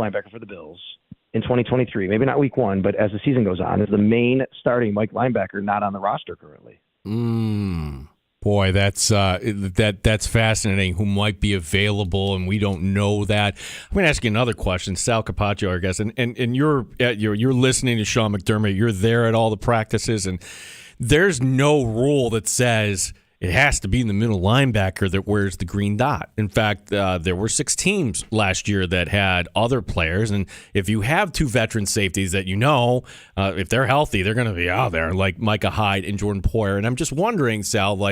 linebacker for the Bills in 2023, maybe not week one, but as the season goes on, is the main starting Mike linebacker not on the roster currently? Boy, that's fascinating. Who might be available, and we don't know that. I'm going to ask you another question, Sal Capaccio, our guest, and you're listening to Sean McDermott. You're there at all the practices, and there's no rule that says it has to be in the middle linebacker that wears the green dot. In fact, there were 6 teams last year that had other players, and if you have 2 veteran safeties that if they're healthy, they're going to be out there, like Micah Hyde and Jordan Poyer. And I'm just wondering, Sal,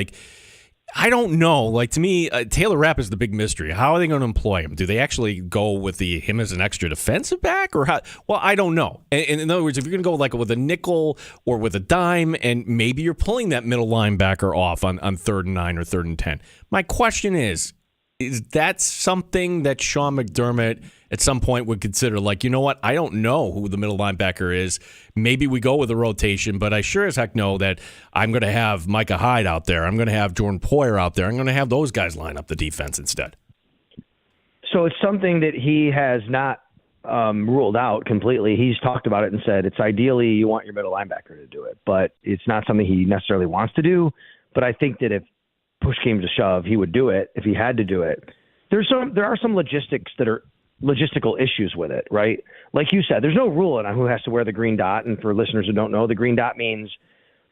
I don't know. To me, Taylor Rapp is the big mystery. How are they going to employ him? Do they actually go with him as an extra defensive back, or how? Well, I don't know. And in other words, if you're going to go with a nickel or with a dime, and maybe you're pulling that middle linebacker off on 3rd and 9 or 3rd and 10. My question is that something that Sean McDermott at some point would consider? You know what? I don't know who the middle linebacker is. Maybe we go with a rotation, but I sure as heck know that I'm going to have Micah Hyde out there. I'm going to have Jordan Poyer out there. I'm going to have those guys line up the defense instead. So it's something that he has not ruled out completely. He's talked about it and said it's ideally you want your middle linebacker to do it, but it's not something he necessarily wants to do. But I think that if push came to shove, he would do it if he had to do it. There are some logistical issues with it, right? Like you said, there's no rule on who has to wear the green dot. And for listeners who don't know, the green dot means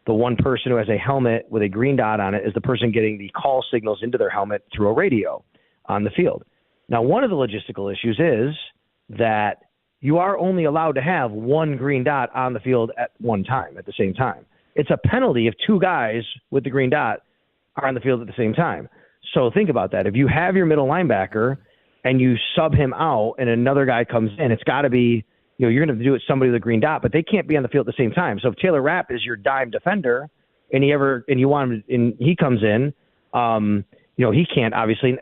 the one person who has a helmet with a green dot on it is the person getting the call signals into their helmet through a radio on the field. Now, one of the logistical issues is that you are only allowed to have one green dot on the field at one time, at the same time. It's a penalty if 2 guys with the green dot are on the field at the same time. So think about that. If you have your middle linebacker and you sub him out and another guy comes in, it's got to be, you're going to have to do it somebody with a green dot, but they can't be on the field at the same time. So if Taylor Rapp is your dime defender and you want him and he comes in, he can't, obviously,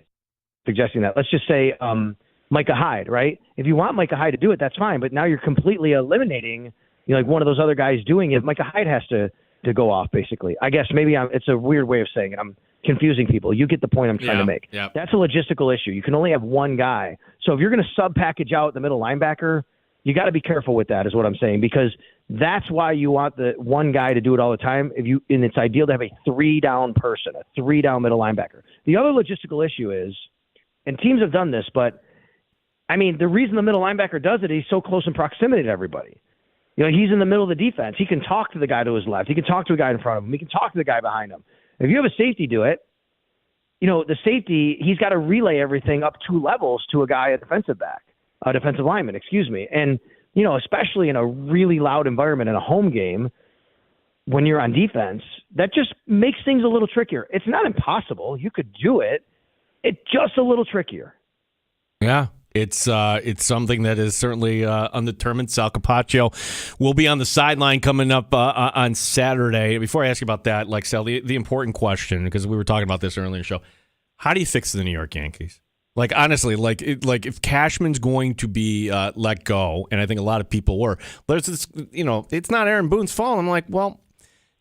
suggesting that. Let's just say Micah Hyde, right? If you want Micah Hyde to do it, that's fine. But now you're completely eliminating, like one of those other guys doing it. Micah Hyde has to go off, basically. I guess maybe it's a weird way of saying it. I'm confusing people. You get the point I'm trying to make. Yeah. That's a logistical issue. You can only have one guy. So if you're going to sub-package out the middle linebacker, you got to be careful with that is what I'm saying, because that's why you want the one guy to do it all the time. And it's ideal to have a 3-down person, a 3-down middle linebacker. The other logistical issue is, and teams have done this, but I mean, the reason the middle linebacker does it, he's so close in proximity to everybody. He's in the middle of the defense. He can talk to the guy to his left. He can talk to a guy in front of him. He can talk to the guy behind him. If you have a safety do it, the safety, he's got to relay everything up 2 levels to a guy, a defensive lineman, excuse me. And, especially in a really loud environment in a home game, when you're on defense, that just makes things a little trickier. It's not impossible. You could do it. It's just a little trickier. Yeah. It's something that is certainly undetermined. Sal Capaccio will be on the sideline coming up on Saturday. Before I ask you about that, like Sal, the important question, because we were talking about this earlier in the show, how do you fix the New York Yankees? Like, honestly, if Cashman's going to be let go, and I think a lot of people were, there's this, it's not Aaron Boone's fault. I'm like, well,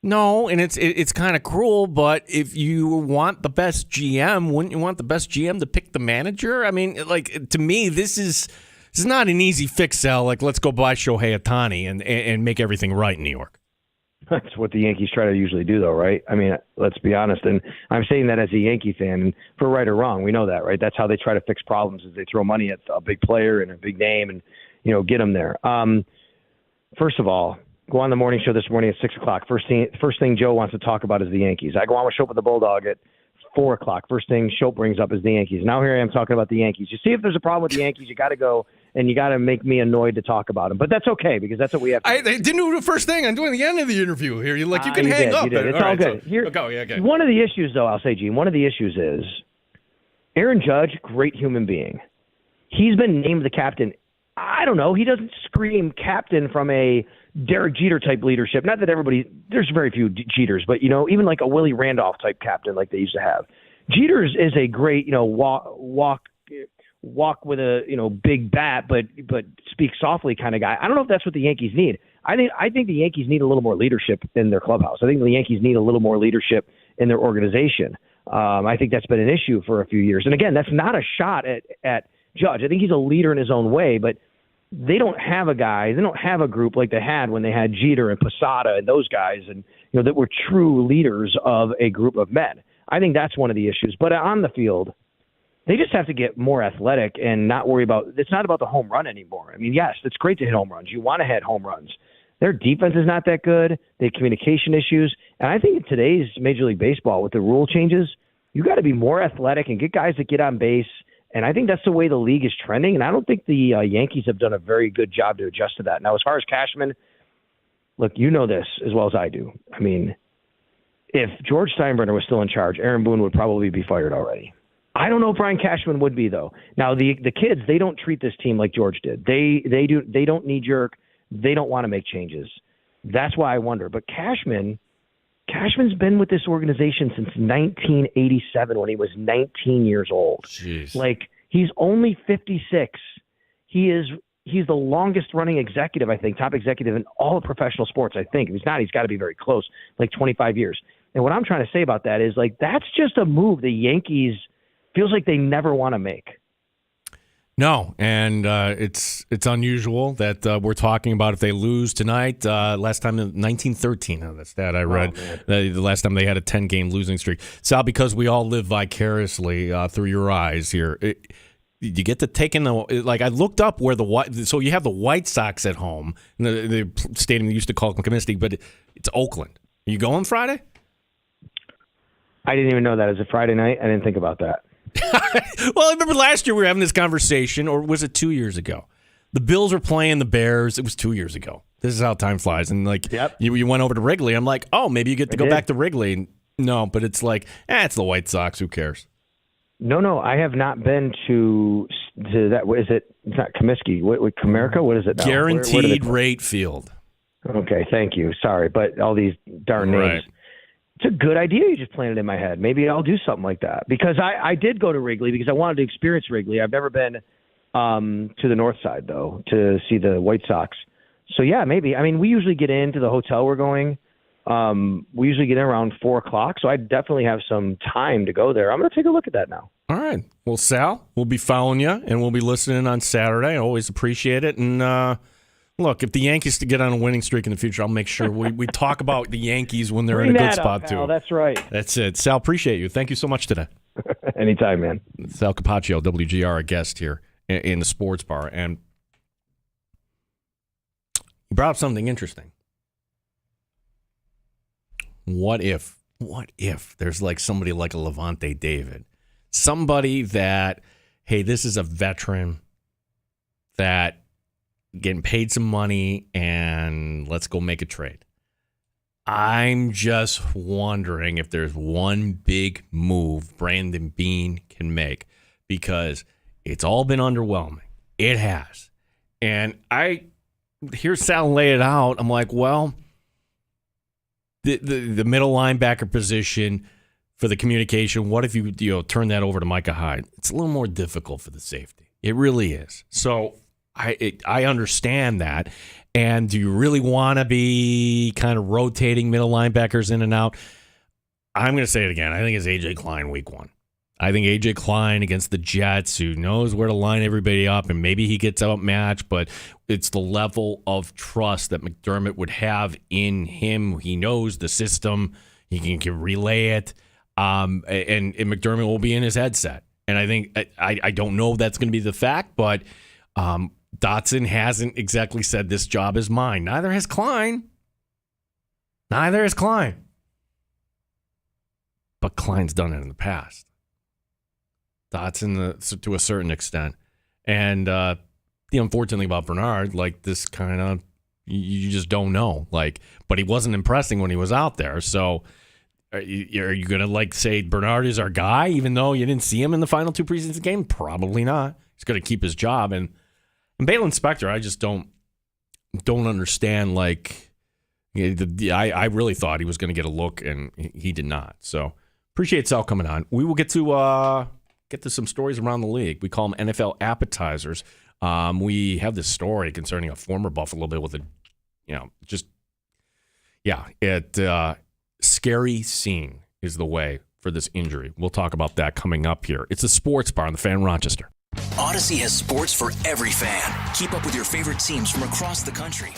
no, and it's kind of cruel, but if you want the best GM, wouldn't you want the best GM to pick the manager? I mean, to me, this is not an easy fix, Sal. Like, let's go buy Shohei Ohtani and make everything right in New York. That's what the Yankees try to usually do, though, right? I mean, let's be honest, and I'm saying that as a Yankee fan, and for right or wrong, we know that, right? That's how they try to fix problems, is they throw money at a big player and a big name and, get them there. First of all, go on the morning show this morning at 6 o'clock. First thing Joe wants to talk about is the Yankees. I go on with Show with the Bulldog at 4 o'clock. First thing Show brings up is the Yankees. Now here I am talking about the Yankees. You see, if there's a problem with the Yankees, you got to go and you got to make me annoyed to talk about them. But that's okay, because that's what we have to do. I didn't do the first thing. I'm doing the end of the interview here. You can you hang did, up. You did. It's all good. So, go. Yeah, okay. One of the issues, though, I'll say, Gene, one of the issues is Aaron Judge, great human being. He's been named the captain. I don't know. He doesn't scream captain from a Derek Jeter type leadership. Not that there's very few Jeters, but, even like a Willie Randolph type captain like they used to have. Jeters is a great, walk with a, big bat, but speak softly kind of guy. I don't know if that's what the Yankees need. I think the Yankees need a little more leadership in their clubhouse. I think the Yankees need a little more leadership in their organization. I think that's been an issue for a few years. And again, that's not a shot at Judge. I think he's a leader in his own way, but they don't have a group like they had when they had Jeter and Posada and those guys, and that were true leaders of a group of men. I think that's one of the issues. But on the field, they just have to get more athletic and not worry about – it's not about the home run anymore. I mean, yes, it's great to hit home runs. You want to hit home runs. Their defense is not that good. They have communication issues. And I think in today's Major League Baseball, with the rule changes, you got to be more athletic and get guys that get on base. And I think that's the way the league is trending. And I don't think the Yankees have done a very good job to adjust to that. Now, as far as Cashman, look, you know this as well as I do. I mean, if George Steinbrenner was still in charge, Aaron Boone would probably be fired already. I don't know if Brian Cashman would be, though. Now, the kids, they don't treat this team like George did. They don't knee-jerk. They don't want to make changes. That's why I wonder. But Cashman's been with this organization since 1987 when he was 19 years old. Jeez. Like, he's only 56. He's the longest-running executive, I think, top executive in all of professional sports, I think. If he's not, he's got to be very close, like 25 years. And what I'm trying to say about that is, like, that's just a move the Yankees feels like they never want to make. No, and it's unusual that we're talking about if they lose tonight. Last time in 1913, that's that I read. The last time they had a 10-game losing streak. Sal, because we all live vicariously through your eyes here, you get to take in I looked up where so you have the White Sox at home, the stadium they used to call Comiskey, but it's Oakland. Are you going Friday? I didn't even know that. Is it Friday night? I didn't think about that. Well, I remember last year we were having this conversation, or was it 2 years ago? The Bills were playing the Bears. It was 2 years ago. This is how time flies. And you went over to Wrigley. I'm like, oh, maybe you get to go back to Wrigley. No, but it's like, it's the White Sox. Who cares? No, I have not been to that. What is it? It's not Comiskey. What Comerica? What is it now? Guaranteed Rate Field. Okay, thank you. Sorry, but all these darn names. Right. It's a good idea you just planted in my head. Maybe I'll do something like that. Because I did go to Wrigley because I wanted to experience Wrigley. I've never been to the north side, though, to see the White Sox. So, yeah, maybe. I mean, we usually get into the hotel we're going. We usually get in around 4 o'clock, so I definitely have some time to go there. I'm going to take a look at that now. All right. Well, Sal, we'll be following you, and we'll be listening on Saturday. I always appreciate it. And look, if the Yankees to get on a winning streak in the future, I'll make sure we talk about the Yankees when they're in a good spot, too. That's right. That's it. Sal, appreciate you. Thank you so much today. Anytime, man. Sal Capaccio, WGR, a guest here in the sports bar. And he brought up something interesting. What if there's like somebody like a Levante David, somebody that, hey, this is a veteran that getting paid some money and let's go make a trade. I'm just wondering if there's one big move Brandon Beane can make, because it's all been underwhelming. It has. And I hear Sal lay it out. I'm like, well, the middle linebacker position for the communication, what if you turn that over to Micah Hyde? It's a little more difficult for the safety. It really is. So I understand that. And do you really want to be kind of rotating middle linebackers in and out? I'm going to say it again. I think it's A.J. Klein week 1. I think A.J. Klein against the Jets, who knows where to line everybody up, and maybe he gets outmatched, but it's the level of trust that McDermott would have in him. He knows the system. He can relay it, and McDermott will be in his headset. And I think I don't know if that's going to be the fact, but Dotson hasn't exactly said this job is mine. Neither has Klein. But Klein's done it in the past. Dotson to a certain extent. And the unfortunate thing about Bernard, like this kind of, you just don't know. But he wasn't impressing when he was out there. So are you going to say Bernard is our guy, even though you didn't see him in the final 2 preseason games? Probably not. He's going to keep his job. And Balin Spector, I just don't understand. I really thought he was going to get a look, and he did not. So appreciate Sal coming on. We will get to some stories around the league. We call them NFL appetizers. We have this story concerning a former Buffalo Bill with scary scene is the way for this injury. We'll talk about that coming up here. It's a sports bar on the Fan Rochester. Odyssey has sports for every fan. Keep up with your favorite teams from across the country.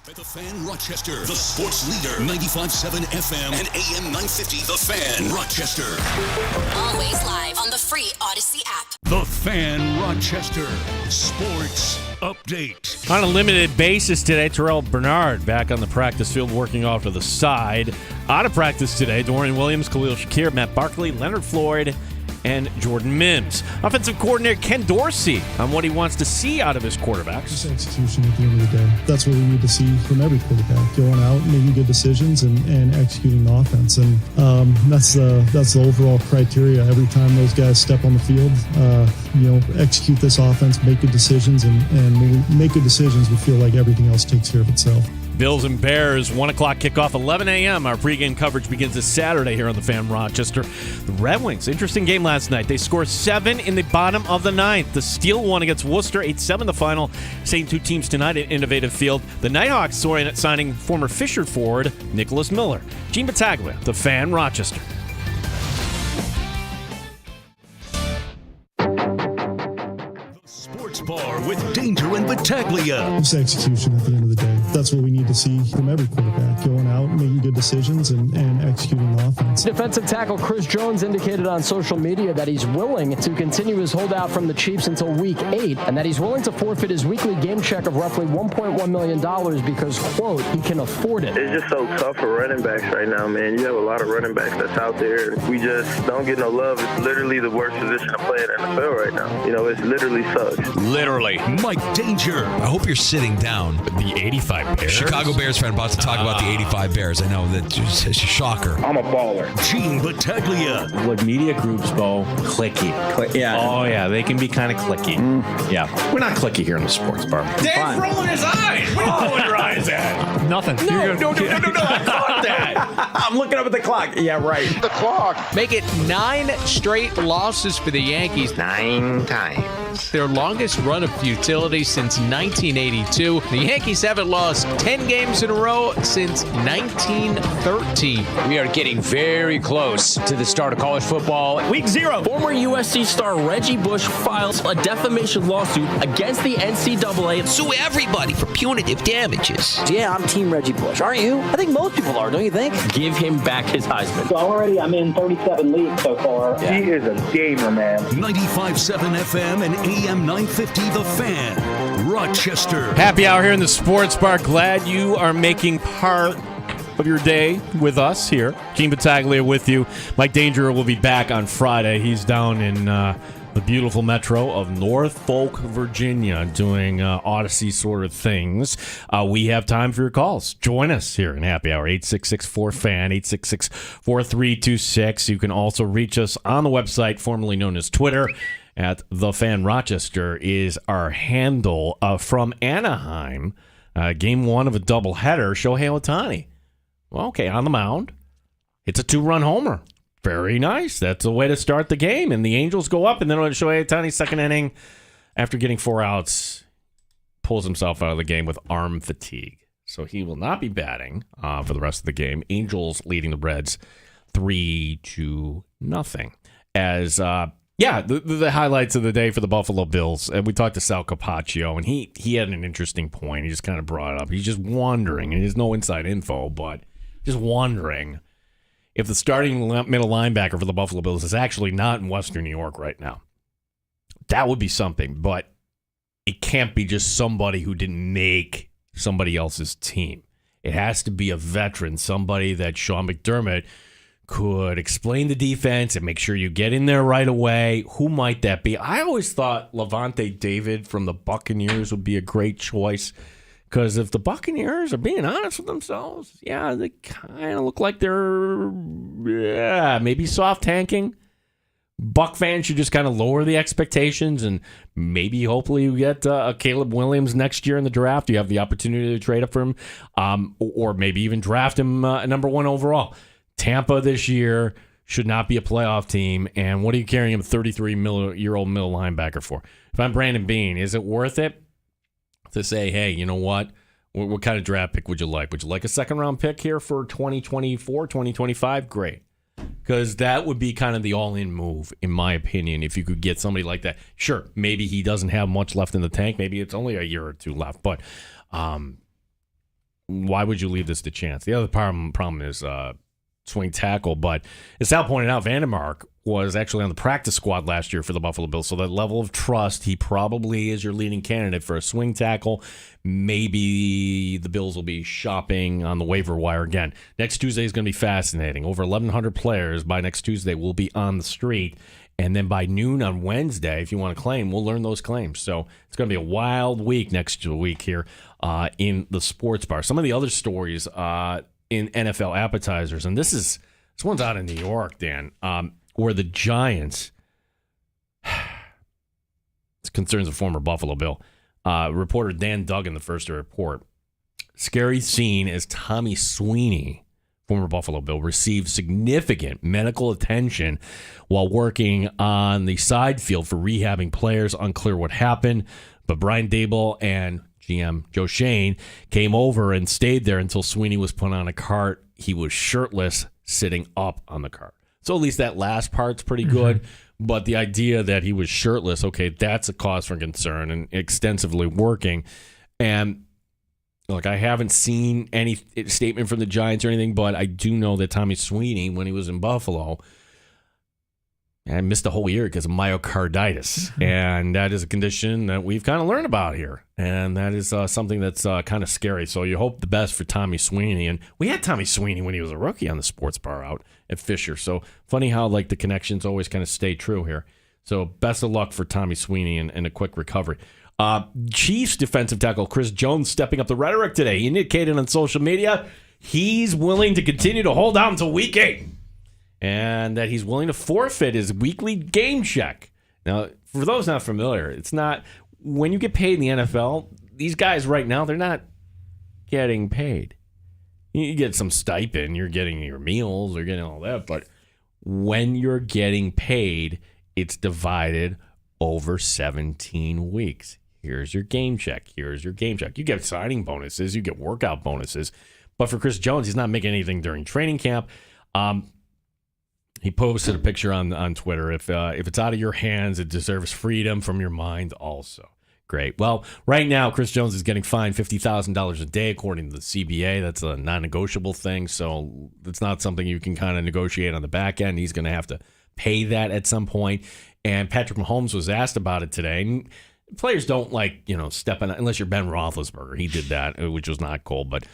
At the Fan Rochester, the sports leader, 95.7 FM and AM 950, The Fan Rochester. Always live on the free Odyssey app. The Fan Rochester Sports Update. On a limited basis today, Terrell Bernard back on the practice field working off to the side. Out of practice today, Dorian Williams, Khalil Shakir, Matt Barkley, Leonard Floyd, and Jordan Mims. Offensive coordinator Ken Dorsey on what he wants to see out of his quarterbacks. Just execution at the end of the day. That's what we need to see from every quarterback. Going out, making good decisions, and executing the offense. And that's the overall criteria. Every time those guys step on the field, execute this offense, make good decisions. And when we make good decisions, we feel like everything else takes care of itself. Bills and Bears, 1 o'clock kickoff, 11 a.m. Our pregame coverage begins this Saturday here on the Fan Rochester. The Red Wings, interesting game last night. They scored 7 in the bottom of the ninth. The Steel won against Worcester, 8-7 the final. Same two teams tonight at Innovative Field. The Nighthawks signing former Fisher forward Nicholas Miller. Gene Battaglia, the Fan Rochester. Bar with Danger and Battaglia. Just execution at the end of the day. That's what we need to see from every quarterback. Going out, making good decisions, and executing the offense. Defensive tackle Chris Jones indicated on social media that he's willing to continue his holdout from the Chiefs until Week 8, and that he's willing to forfeit his weekly game check of roughly $1.1 million because, quote, he can afford it. It's just so tough for running backs right now, man. You have a lot of running backs that's out there. We just don't get no love. It's literally the worst position to play in the NFL right now. It literally sucks. Literally. Mike Danger. I hope you're sitting down. The 85 Bears. Chicago Bears fan about to talk about the 85 Bears. I know that's just a shocker. I'm a baller. Gene Battaglia. What media groups go clicky. Yeah. Oh, yeah. They can be kind of clicky. Yeah. We're not clicky here in the sports bar. Dave's rolling his eyes. What are you rolling your eyes at? Nothing. No. I caught that. I'm looking up at the clock. Yeah, right. The clock. Make it 9 straight losses for the Yankees. 9 times. Their longest run of futility since 1982. The Yankees haven't lost 10 games in a row since 1913. We are getting very close to the start of college football. Week 0. Former USC star Reggie Bush files a defamation lawsuit against the NCAA. Sue everybody for punitive damages. Yeah, I'm Team Reggie Bush. Aren't you? I think most people are, don't you think? Give him back his Heisman. So already I'm in 37 leagues so far. Yeah. He is a gamer, man. 95.7 FM and AM 950, The Fan Rochester. Happy hour here in the sports bar. Glad you are making part of your day with us here. Gene Battaglia with you. Mike Danger will be back on Friday. He's down in the beautiful metro of Norfolk, Virginia, doing Odyssey sort of things. We have time for your calls. Join us here in Happy Hour, 866-4FAN, 866-4326. You can also reach us on the website, formerly known as Twitter, at The Fan Rochester is our handle. From Anaheim, game 1 of a doubleheader, Shohei Ohtani. Well, okay, on the mound. It's a 2-run homer. Very nice. That's a way to start the game. And the Angels go up, and then Shohei Ohtani's second inning, after getting 4 outs, pulls himself out of the game with arm fatigue. So he will not be batting for the rest of the game. Angels leading the Reds 3-0. As the highlights of the day for the Buffalo Bills. And we talked to Sal Capaccio, and he had an interesting point. He just kind of brought it up. He's just wondering, and there's no inside info, but just wondering if the starting middle linebacker for the Buffalo Bills is actually not in Western New York right now. That would be something, but it can't be just somebody who didn't make somebody else's team. It has to be a veteran, somebody that Sean McDermott could explain the defense and make sure you get in there right away. Who might that be? I always thought Levante David from the Buccaneers would be a great choice, because if the Buccaneers are being honest with themselves, they kind of look like they're maybe soft tanking. Buck fans should just kind of lower the expectations, and maybe hopefully you get a Caleb Williams next year in the draft. You have the opportunity to trade up for him, or maybe even draft him number 1 overall. Tampa this year should not be a playoff team, and what are you carrying him a 33-year-old middle linebacker for? If I'm Brandon Beane, is it worth it to say, hey, you know what kind of draft pick would you like? Would you like a second-round pick here for 2024, 2025? Great. Because that would be kind of the all-in move, in my opinion, if you could get somebody like that. Sure, maybe he doesn't have much left in the tank. Maybe it's only a year or two left. But why would you leave this to chance? The other problem is swing tackle, but as Sal pointed out, Vandermark was actually on the practice squad last year for the Buffalo Bills, so that level of trust, he probably is your leading candidate for a swing tackle. Maybe the Bills will be shopping on the waiver wire again. Next Tuesday is going to be fascinating. Over 1,100 players by next Tuesday will be on the street, and then by noon on Wednesday, if you want to claim, we'll learn those claims. So it's going to be a wild week next week here in the sports bar. Some of the other stories in NFL appetizers, and this one's out in New York, Dan, where the Giants, it's concerns a former Buffalo Bill, reporter Dan Duggan, the first to report, scary scene as Tommy Sweeney, former Buffalo Bill, received significant medical attention while working on the side field for rehabbing players. Unclear what happened, but Brian Daboll and GM Joe Shane came over and stayed there until Sweeney was put on a cart. He was shirtless, sitting up on the cart. So at least that last part's pretty good. But the idea that he was shirtless, okay, that's a cause for concern, and extensively working. And look, I haven't seen any statement from the Giants or anything, but I do know that Tommy Sweeney, when he was in Buffalo, and missed a whole year because of myocarditis. And that is a condition that we've kind of learned about here. And that is something that's kind of scary. So you hope the best for Tommy Sweeney. And we had Tommy Sweeney when he was a rookie on the sports bar out at Fisher. So funny how like the connections always kind of stay true here. So best of luck for Tommy Sweeney and a quick recovery. Chiefs defensive tackle Chris Jones stepping up the rhetoric today. He indicated on social media he's willing to continue to hold out until week 8. And that he's willing to forfeit his weekly game check. Now, for those not familiar, it's not when you get paid in the NFL, these guys right now, they're not getting paid. You get some stipend, you're getting your meals, you're getting all that. But when you're getting paid, it's divided over 17 weeks. Here's your game check. Here's your game check. You get signing bonuses, you get workout bonuses. But for Chris Jones, he's not making anything during training camp. He posted a picture on Twitter. If it's out of your hands, it deserves freedom from your mind also. Great. Well, right now, Chris Jones is getting fined $50,000 a day, according to the CBA. That's a non-negotiable thing, so it's not something you can kind of negotiate on the back end. He's going to have to pay that at some point. And Patrick Mahomes was asked about it today. And players don't step in, unless you're Ben Roethlisberger. He did that, which was not cool. But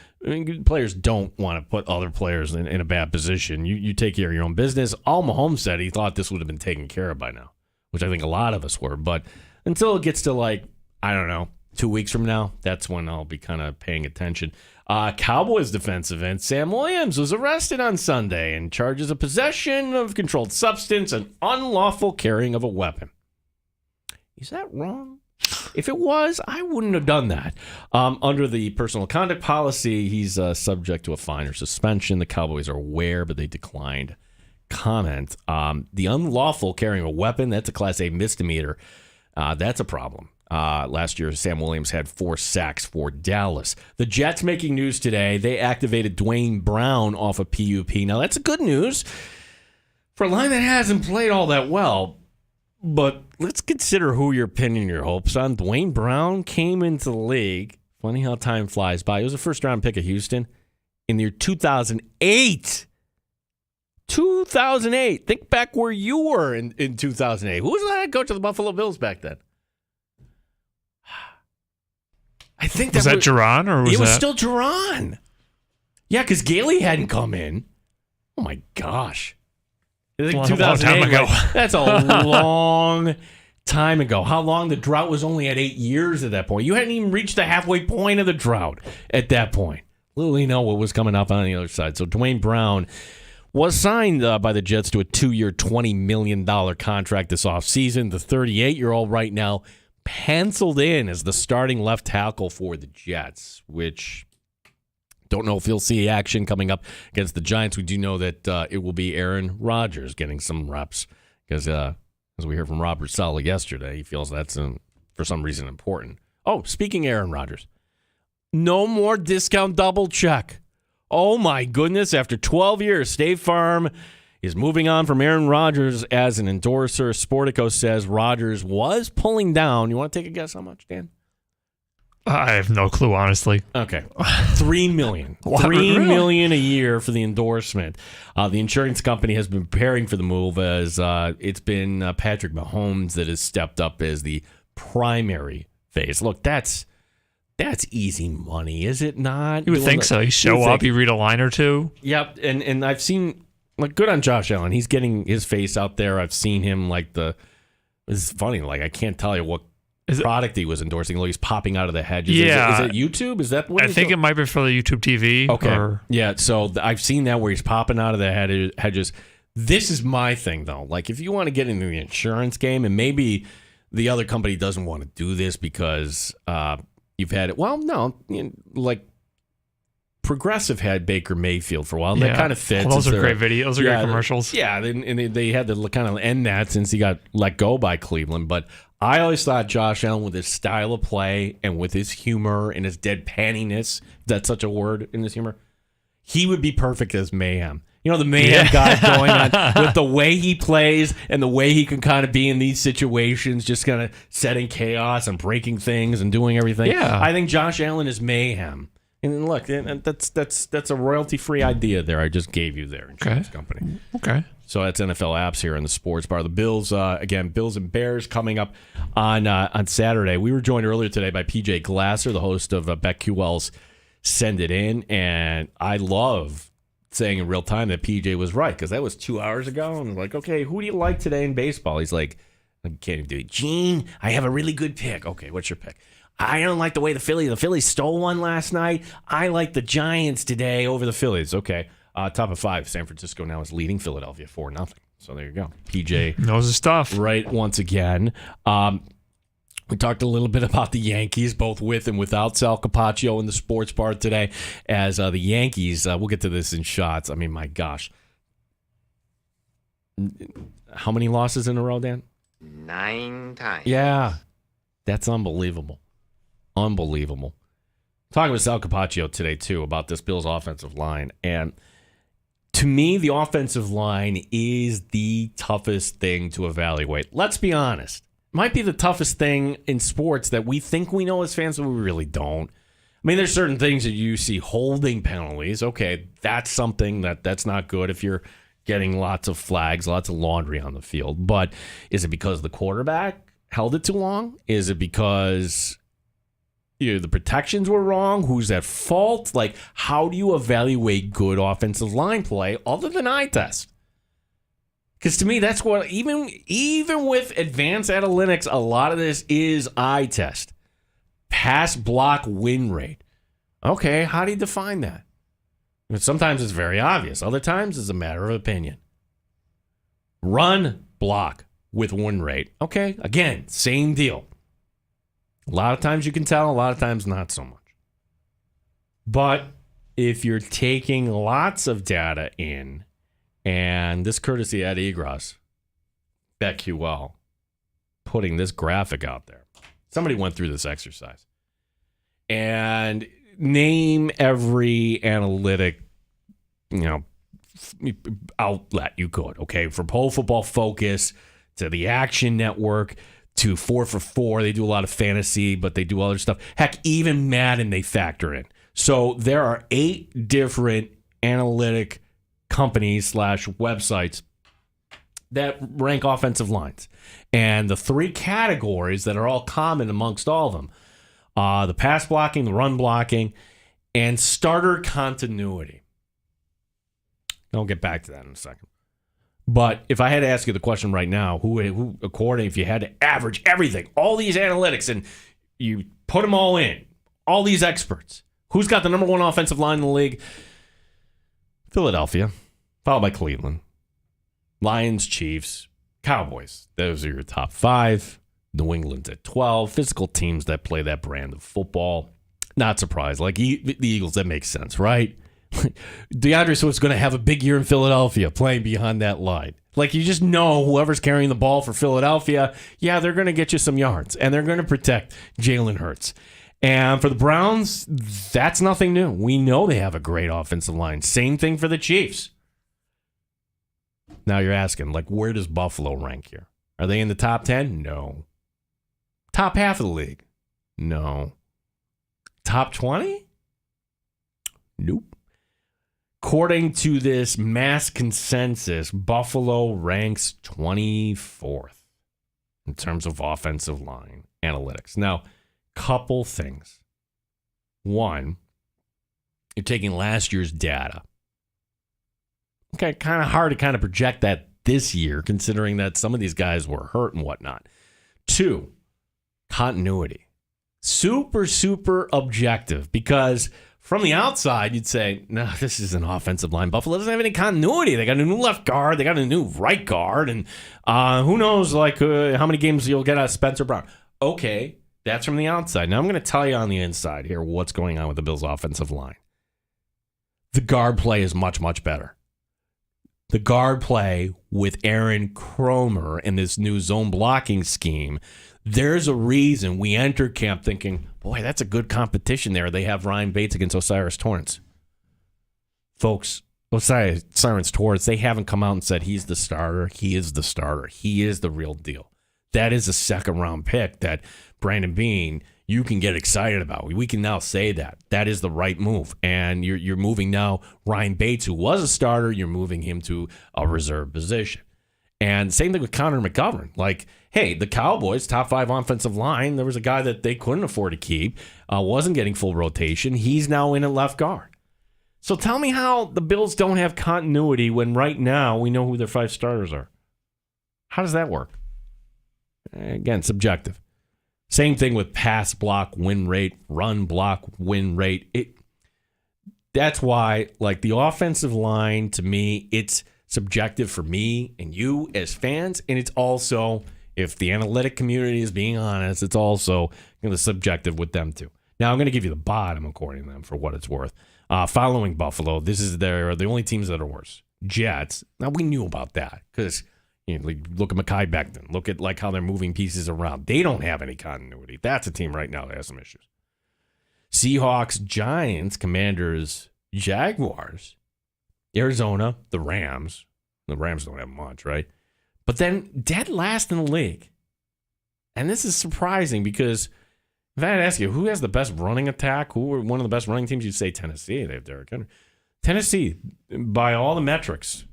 players don't want to put other players in a bad position. You take care of your own business. All Mahomes said, he thought this would have been taken care of by now, which I think a lot of us were. But until it gets to 2 weeks from now, that's when I'll be kind of paying attention. Cowboys defensive end Sam Williams was arrested on Sunday and charges of possession of controlled substance and unlawful carrying of a weapon. Is that wrong? If it was, I wouldn't have done that. Under the personal conduct policy, he's subject to a fine or suspension. The Cowboys are aware, but they declined comment. The unlawful carrying a weapon, that's a Class A misdemeanor. That's a problem. Last year, Sam Williams had 4 sacks for Dallas. The Jets making news today. They activated Dwayne Brown off of PUP. Now, that's good news for a line that hasn't played all that well. But let's consider who you're pinning your hopes on. Dwayne Brown came into the league. Funny how time flies by. He was a first-round pick of Houston in the year 2008. 2008. Think back where you were in 2008. Who was the head coach of the Buffalo Bills back then? I think was that Duran or was it was that... still Duran? Yeah, because Gailey hadn't come in. Oh my gosh. I think 2008 ago. That's a long time ago. How long? The drought was only at 8 years at that point. You hadn't even reached the halfway point of the drought at that point. Little you know what was coming up on the other side. So Dwayne Brown was signed by the Jets to a 2-year, $20 million contract this offseason. The 38-year-old right now penciled in as the starting left tackle for the Jets, which... don't know if he'll see action coming up against the Giants. We do know that it will be Aaron Rodgers getting some reps because, as we heard from Robert Saleh yesterday, he feels that's, for some reason, important. Oh, speaking of Aaron Rodgers, no more discount double check. Oh, my goodness. After 12 years, State Farm is moving on from Aaron Rodgers as an endorser. Sportico says Rodgers was pulling down. You want to take a guess how much, Dan? I have no clue, honestly. Okay. $3 million. $3 million a year for the endorsement. The insurance company has been preparing for the move as it's been Patrick Mahomes that has stepped up as the primary face. Look, that's easy money, is it not? You would think so. You show up, you read a line or two. Yep, and I've seen, like, good on Josh Allen. He's getting his face out there. I've seen him, it's funny, like, I can't tell you what product he was endorsing. Like, he's popping out of the hedges. Yeah. Is it YouTube? Is that what I think it might be for the YouTube TV. Okay. Yeah, so I've seen that where he's popping out of the hedges. This is my thing, though. Like, if you want to get into the insurance game, and maybe the other company doesn't want to do this because you've had it. Well, no, like Progressive had Baker Mayfield for a while, and that kind of fits. Well, those are great videos. Those are great commercials. Yeah, and they had to kind of end that since he got let go by Cleveland. But I always thought Josh Allen, with his style of play and with his humor and his deadpanniness, if that's such a word in his humor, he would be perfect as Mayhem. You know, the Mayhem guy going on with the way he plays and the way he can kind of be in these situations, just kind of setting chaos and breaking things and doing everything. Yeah. I think Josh Allen is Mayhem. And look, and that's a royalty-free idea there I just gave you there, insurance company. Okay. So that's NFL apps here in the sports bar. The Bills, again, Bills and Bears coming up on Saturday. We were joined earlier today by PJ Glasser, the host of BetQL's Send It In, and I love saying in real time that PJ was right, because that was 2 hours ago. And I was like, okay, who do you like today in baseball? He's like, I can't even do it. Gene, I have a really good pick. Okay, what's your pick? I don't like the way the Phillies stole one last night. I like the Giants today over the Phillies. Okay. Top of 5, San Francisco now is leading Philadelphia 4-0. So there you go. PJ knows his stuff. Right, once again. We talked a little bit about the Yankees, both with and without Sal Capaccio in the sports bar today. As the Yankees, we'll get to this in shots. I mean, my gosh. How many losses in a row, Dan? 9 times. Yeah. That's unbelievable. Unbelievable. Talking with Sal Capaccio today, too, about this Bills offensive line. And to me, the offensive line is the toughest thing to evaluate. Let's be honest. It might be the toughest thing in sports that we think we know as fans, but we really don't. I mean, there's certain things that you see, holding penalties. Okay, that's something that's not good if you're getting lots of flags, lots of laundry on the field. But is it because the quarterback held it too long? Is it because the protections were wrong? Who's at fault? Like, how do you evaluate good offensive line play other than eye test? Because to me, that's what, even with advanced analytics, a lot of this is eye test. Pass block win rate. Okay, how do you define that? Sometimes it's very obvious. Other times it's a matter of opinion. Run block with win rate. Okay, again, same deal. A lot of times you can tell, a lot of times not so much. But if you're taking lots of data in, and this courtesy Ed Egros, BetQL, putting this graphic out there. Somebody went through this exercise. And name every analytic, outlet you could, okay? From Pro Football Focus to the Action Network to 4 for 4. They do a lot of fantasy, but they do other stuff. Heck, even Madden they factor in. So there are 8 different analytic companies / websites that rank offensive lines. And the 3 categories that are all common amongst all of them, the pass blocking, the run blocking, and starter continuity. I'll get back to that in a second. But if I had to ask you the question right now, who according, if you had to average everything, all these analytics, and you put them all in, all these experts, who's got the number 1 offensive line in the league? Philadelphia, followed by Cleveland. Lions, Chiefs, Cowboys. Those are your top 5. New England's at 12. Physical teams that play that brand of football. Not surprised. Like the Eagles, that makes sense, right? DeAndre Swift's going to have a big year in Philadelphia playing behind that line. Like, you just know whoever's carrying the ball for Philadelphia, yeah, they're going to get you some yards, and they're going to protect Jalen Hurts. And for the Browns, that's nothing new. We know they have a great offensive line. Same thing for the Chiefs. Now you're asking, like, where does Buffalo rank here? Are they in the top 10? No. Top half of the league? No. Top 20? Nope. According to this mass consensus, Buffalo ranks 24th in terms of offensive line analytics. Now, couple things. One, you're taking last year's data. Okay, kind of hard to kind of project that this year, considering that some of these guys were hurt and whatnot. Two, continuity. Super, super objective, because from the outside, you'd say, no, this is an offensive line. Buffalo doesn't have any continuity. They got a new left guard. They got a new right guard. And who knows how many games you'll get out of Spencer Brown. Okay, that's from the outside. Now I'm going to tell you on the inside here what's going on with the Bills' offensive line. The guard play is much, much better. The guard play with Aaron Kromer in this new zone blocking scheme, there's a reason we enter camp thinking, boy, that's a good competition there. They have Ryan Bates against Osiris Torrance. Folks, Osiris Torrance, they haven't come out and said he's the starter. He is the starter. He is the real deal. That is a second-round pick that Brandon Beane, you can get excited about. We can now say that. That is the right move. And you're moving now Ryan Bates, who was a starter, you're moving him to a reserve position. And same thing with Connor McGovern. Like, hey, the Cowboys, top 5 offensive line, there was a guy that they couldn't afford to keep, wasn't getting full rotation. He's now in at left guard. So tell me how the Bills don't have continuity when right now we know who their 5 starters are. How does that work? Again, subjective. Same thing with pass block win rate, run block win rate. That's why, like, the offensive line, to me, it's subjective for me and you as fans, and it's also, if the analytic community is being honest, it's also subjective with them too. Now, I'm going to give you the bottom according to them for what it's worth. Following Buffalo, this is the only teams that are worse. Jets. Now, we knew about that because look at Mekhi Becton. Look at how they're moving pieces around. They don't have any continuity. That's a team right now that has some issues. Seahawks, Giants, Commanders, Jaguars, Arizona, the Rams. The Rams don't have much, right? But then dead last in the league. And this is surprising because if I had to ask you, who has the best running attack? Who are one of the best running teams? You'd say Tennessee. They have Derrick Henry. Tennessee, by all the metrics,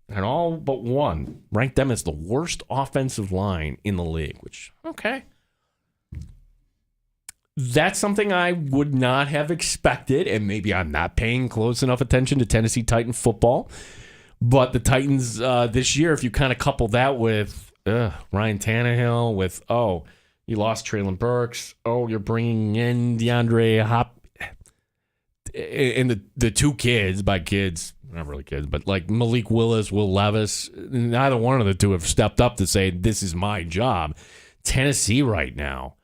and all but one, ranked them as the worst offensive line in the league, which, okay. That's something I would not have expected, and maybe I'm not paying close enough attention to Tennessee Titan football. But the Titans this year, if you kind of couple that with Ryan Tannehill, with, you lost Treylon Burks, you're bringing in DeAndre Hop, and the 2 kids, by kids, not really kids, but like Malik Willis, Will Levis, neither one of the two have stepped up to say, this is my job. Tennessee right now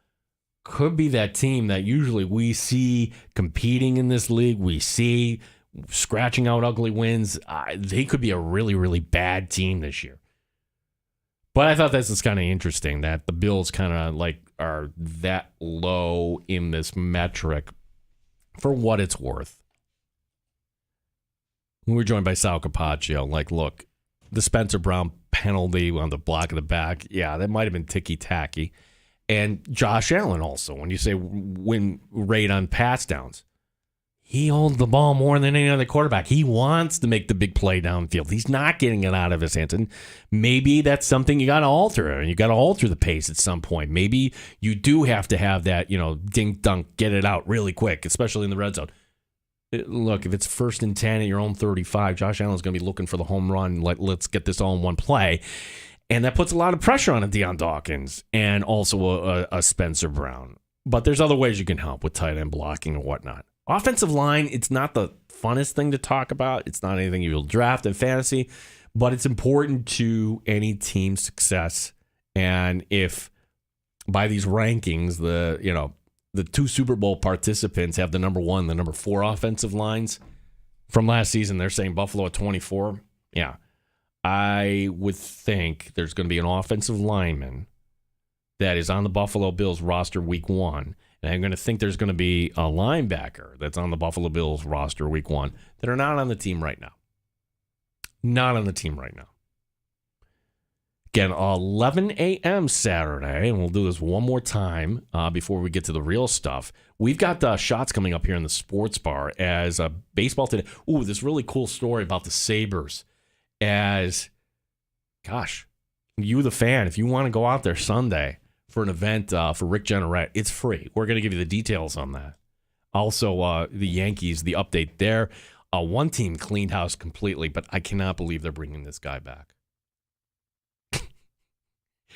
could be that team that usually we see competing in this league. We see scratching out ugly wins. They could be a really, really bad team this year. But I thought this is kind of interesting that the Bills kind of are that low in this metric for what it's worth. We were joined by Sal Capaccio. Look, the Spencer Brown penalty on the block of the back, yeah, that might have been ticky-tacky. And Josh Allen also, when you say win rate on pass downs, he holds the ball more than any other quarterback. He wants to make the big play downfield. He's not getting it out of his hands. And maybe that's something you got to alter. You got to alter the pace at some point. Maybe you do have to have that, dink-dunk, get it out really quick, especially in the red zone. Look, if it's 1st and 10 at your own 35, Josh Allen's going to be looking for the home run. Let's get this all in one play. And that puts a lot of pressure on a Deion Dawkins and also a Spencer Brown. But there's other ways you can help with tight end blocking and whatnot. Offensive line, it's not the funnest thing to talk about. It's not anything you'll draft in fantasy, but it's important to any team's success. And if by these rankings, the 2 Super Bowl participants have the number 1, the number 4 offensive lines from last season, they're saying Buffalo at 24. Yeah. I would think there's going to be an offensive lineman that is on the Buffalo Bills roster week 1. And I'm going to think there's going to be a linebacker that's on the Buffalo Bills roster week 1 that are not on the team right now. Not on the team right now. Again, 11 a.m. Saturday, and we'll do this one more time before we get to the real stuff. We've got shots coming up here in the sports bar as baseball today. Ooh, this really cool story about the Sabres. As, gosh, you the fan, if you want to go out there Sunday for an event for Rick Jenneret, it's free. We're going to give you the details on that. Also, the Yankees, the update there. One team cleaned house completely, but I cannot believe they're bringing this guy back.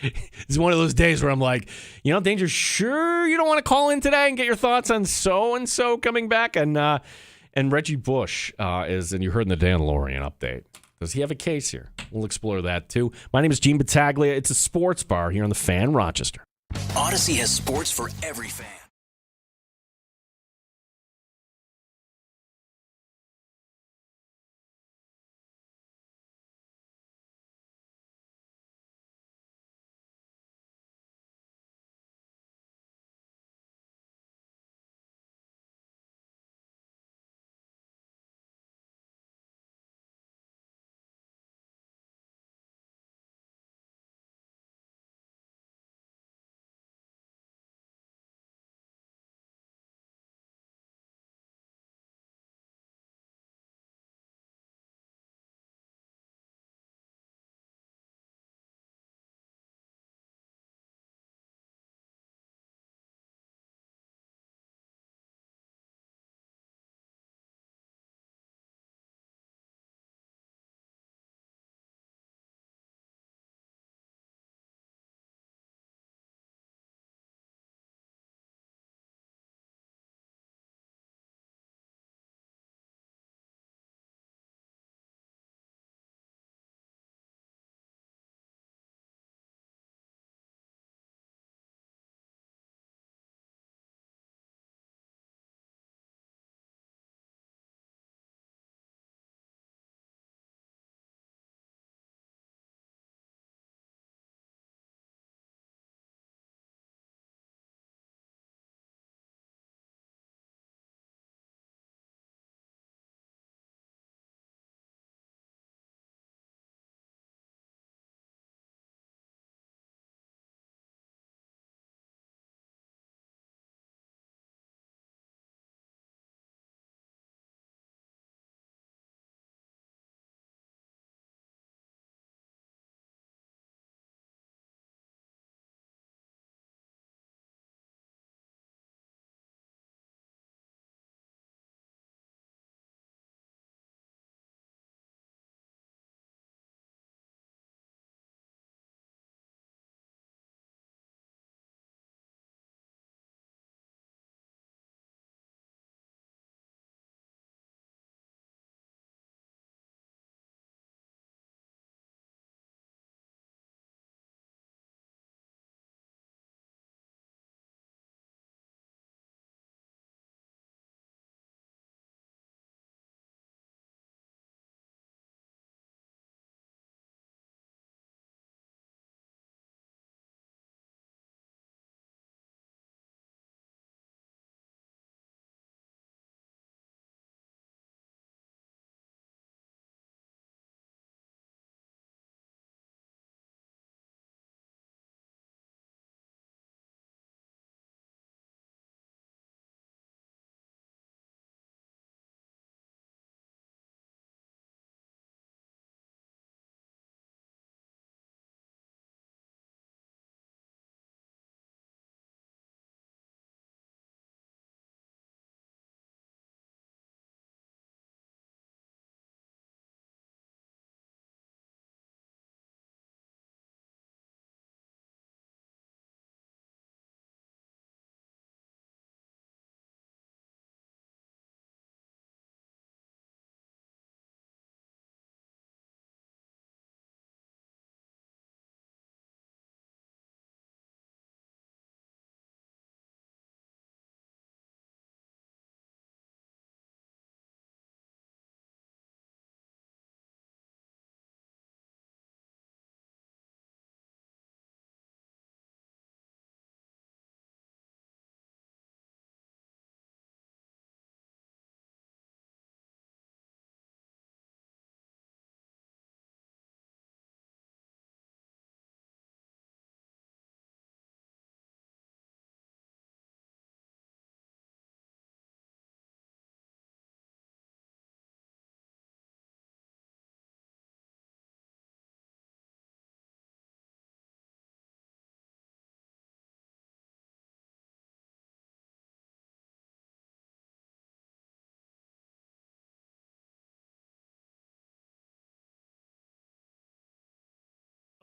It's one of those days where I'm like, Danger, sure you don't want to call in today and get your thoughts on so-and-so coming back? And Reggie Bush is, and you heard in the Dan Lorian update. Does he have a case here? We'll explore that, too. My name is Gene Battaglia. It's a sports bar here on the Fan, Rochester. Odyssey has sports for every fan.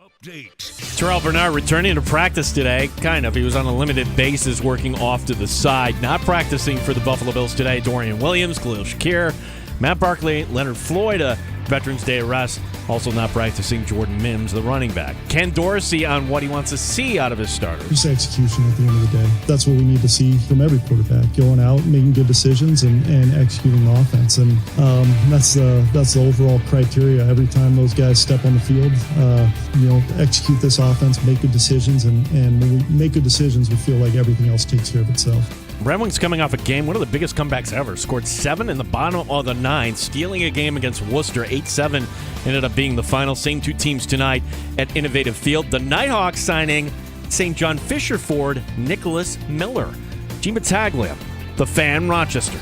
Update. Terrell Bernard returning to practice today. Kind of. He was on a limited basis working off to the side. Not practicing for the Buffalo Bills today. Dorian Williams, Khalil Shakir, Matt Barkley, Leonard Floyd, Veterans Day arrest. Also not practicing Jordan Mims, the running back. Ken Dorsey on what he wants to see out of his starters. Just execution at the end of the day. That's what we need to see from every quarterback. Going out, making good decisions, and executing the offense. And that's the overall criteria. Every time those guys step on the field, execute this offense, make good decisions. And when we make good decisions, we feel like everything else takes care of itself. Red Wings coming off a game, one of the biggest comebacks ever. Scored 7 in the bottom of the 9th, stealing a game against Worcester. 8-7 ended up being the final. Same two teams tonight at Innovative Field. The Nighthawks signing St. John Fisher forward Nicholas Miller. Gene Battaglia, The Fan, Rochester.